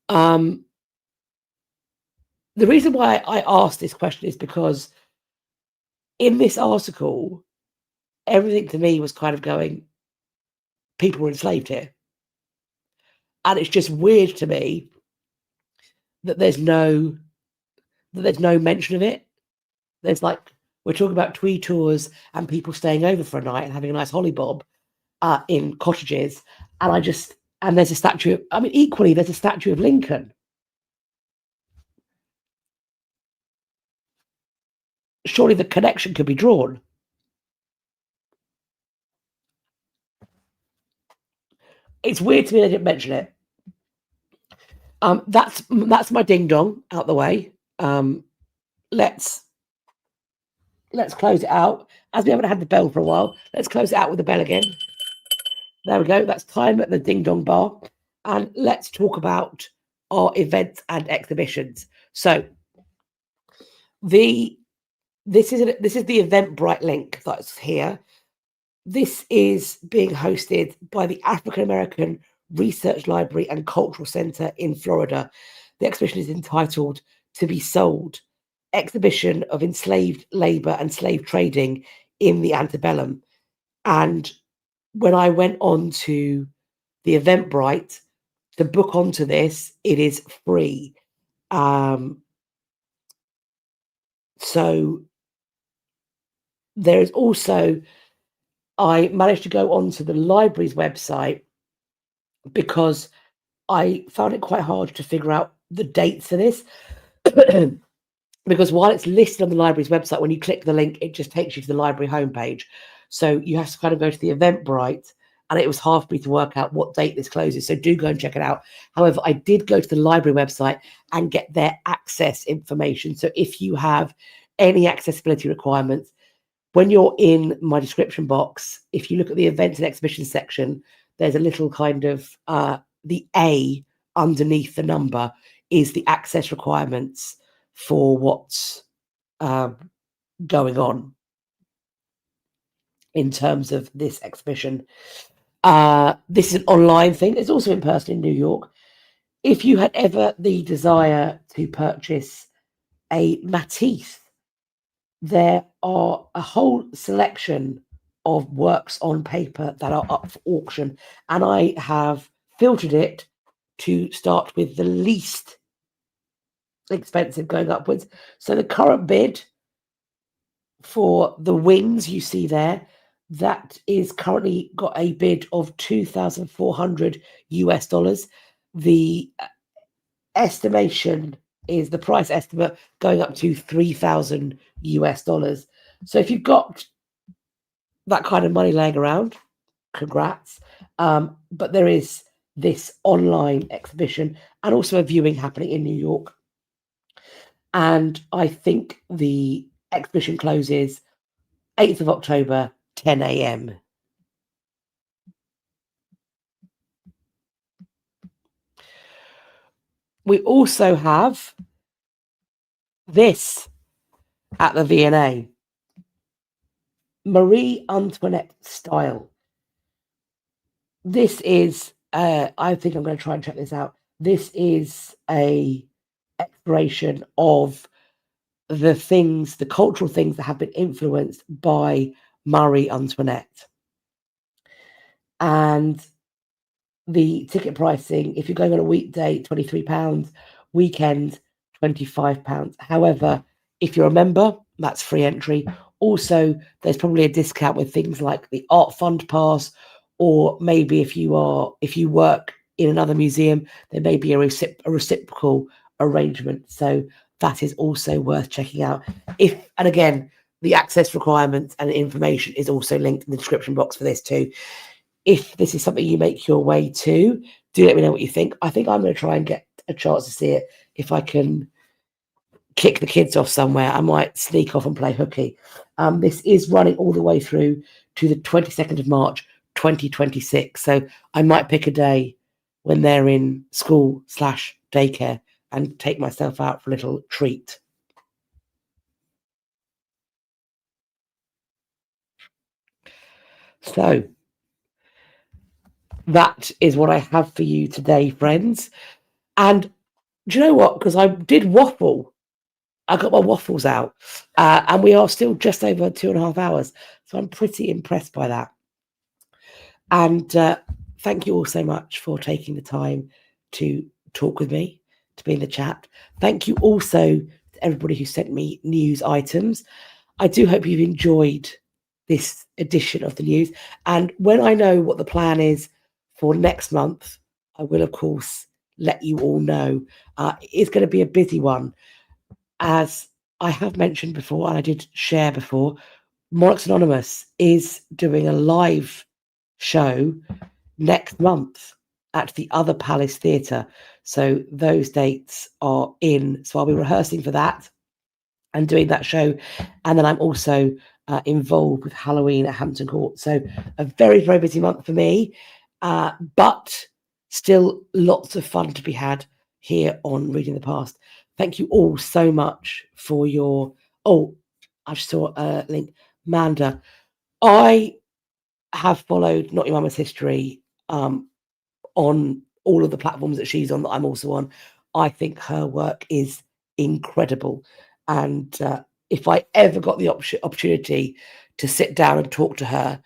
The reason why I asked this question is because in this article, everything to me was kind of going, people were enslaved here. And it's just weird to me that there's no mention of it. There's like, we're talking about tweed tours and people staying over for a night and having a nice hollybob in cottages. And there's a statue, equally, there's a statue of Lincoln. Surely the connection could be drawn. It's weird to me they didn't mention it. That's my ding dong out the way. Let's close it out. As we haven't had the bell for a while, let's close it out with the bell again. There we go. That's time at the ding dong bar. And let's talk about are events and exhibitions. So this is the Eventbrite link that's here. This is being hosted by the African American Research Library and Cultural Center in Florida. The exhibition is entitled "To Be Sold: Exhibition of Enslaved Labor and Slave Trading in the Antebellum." And when I went on to the Eventbrite to book onto this, it is free. So there is also, I managed to go onto the library's website because I found it quite hard to figure out the dates for this. Because while it's listed on the library's website, when you click the link, it just takes you to the library homepage. So you have to kind of go to the Eventbrite, and it was hard for me to work out what date this closes. So do go and check it out. However, I did go to the library website and get their access information. So if you have any accessibility requirements, when you're in my description box, if you look at the events and exhibitions section, there's a little kind of the A underneath the number is the access requirements for what's going on in terms of this exhibition. This is an online thing. It's also in person in New York. If you had ever the desire to purchase a Matisse, there are a whole selection of works on paper that are up for auction, and I have filtered it to start with the least expensive going upwards. So the current bid for the wings you see there, that is currently got a bid of $2,400 US. The estimation is the price estimate going up to $3,000 US. So if you've got that kind of money laying around, congrats. But there is this online exhibition and also a viewing happening in New York. And I think the exhibition closes 8th of October, 10 a.m. We also have this at the V&A, Marie Antoinette style. This is, I think I'm going to try and check this out. This is a exploration of the things, the cultural things that have been influenced by Marie Antoinette. And the ticket pricing, if you're going on a weekday, £23, weekend, £25. However, if you're a member, that's free entry. Also, there's probably a discount with things like the Art Fund Pass, or maybe if you work in another museum, there may be a reciprocal arrangement. So that is also worth checking out. And again, the access requirements and information is also linked in the description box for this too. If this is something you make your way to, do let me know what you think. I think I'm going to try and get a chance to see it. If I can kick the kids off somewhere, I might sneak off and play hooky. This is running all the way through to the 22nd of March, 2026. So I might pick a day when they're in school/daycare and take myself out for a little treat. So that is what I have for you today, friends. And do you know what? Because I did waffle. I got my waffles out. And we are still just over 2.5 hours. So I'm pretty impressed by that. And thank you all so much for taking the time to talk with me, to be in the chat. Thank you also to everybody who sent me news items. I do hope you've enjoyed this edition of the news. And when I know what the plan is for next month, I will, of course, let you all know. It's going to be a busy one. As I have mentioned before, and I did share before, Monarchs Anonymous is doing a live show next month at the Other Palace Theatre. So those dates are in. So I'll be rehearsing for that and doing that show. And then I'm also involved with Halloween at Hampton Court. So a very, very busy month for me, but still lots of fun to be had here on Reading the Past. Thank you all so much for your... Oh, I just saw a link. Manda, I have followed Not Your Mama's History on all of the platforms that she's on, that I'm also on. I think her work is incredible. And if I ever got the opportunity to sit down and talk to her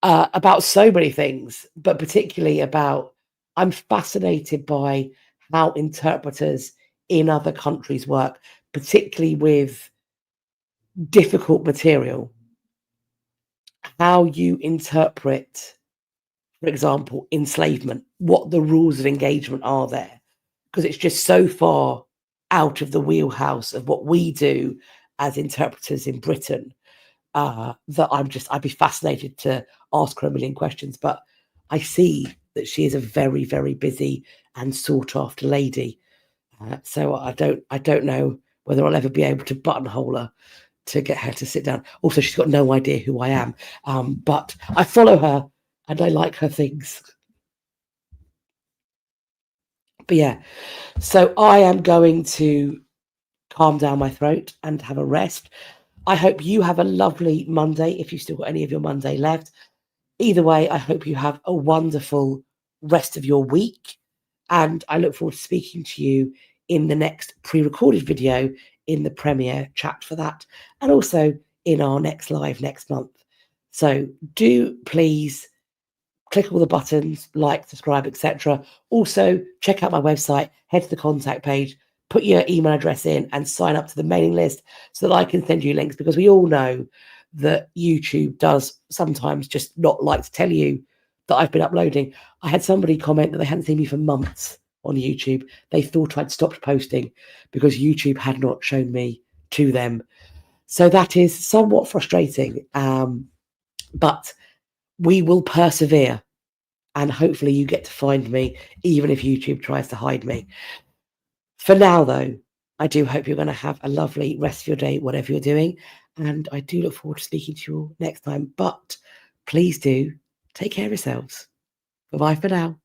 about so many things, but particularly about, I'm fascinated by how interpreters in other countries work, particularly with difficult material, how you interpret, for example, enslavement, what the rules of engagement are there, because it's just so far out of the wheelhouse of what we do as interpreters in Britain, that I'd be fascinated to ask her a million questions. But I see that she is a very, very busy and sought after lady. So I don't know whether I'll ever be able to buttonhole her to get her to sit down. Also, she's got no idea who I am, but I follow her and I like her things. But yeah, so I am going to calm down my throat and have a rest. I hope you have a lovely Monday, if you've still got any of your Monday left. Either way, I hope you have a wonderful rest of your week. And I look forward to speaking to you in the next pre-recorded video in the premiere chat for that, and also in our next live next month. So do please click all the buttons, like, subscribe, etc. Also, check out my website, head to the contact page, put your email address in and sign up to the mailing list so that I can send you links, because we all know that YouTube does sometimes just not like to tell you that I've been uploading. I had somebody comment that they hadn't seen me for months on YouTube. They thought I'd stopped posting because YouTube had not shown me to them. So that is somewhat frustrating, but we will persevere. And hopefully you get to find me, even if YouTube tries to hide me. For now, though, I do hope you're going to have a lovely rest of your day, whatever you're doing. And I do look forward to speaking to you all next time. But please do take care of yourselves. Bye-bye for now.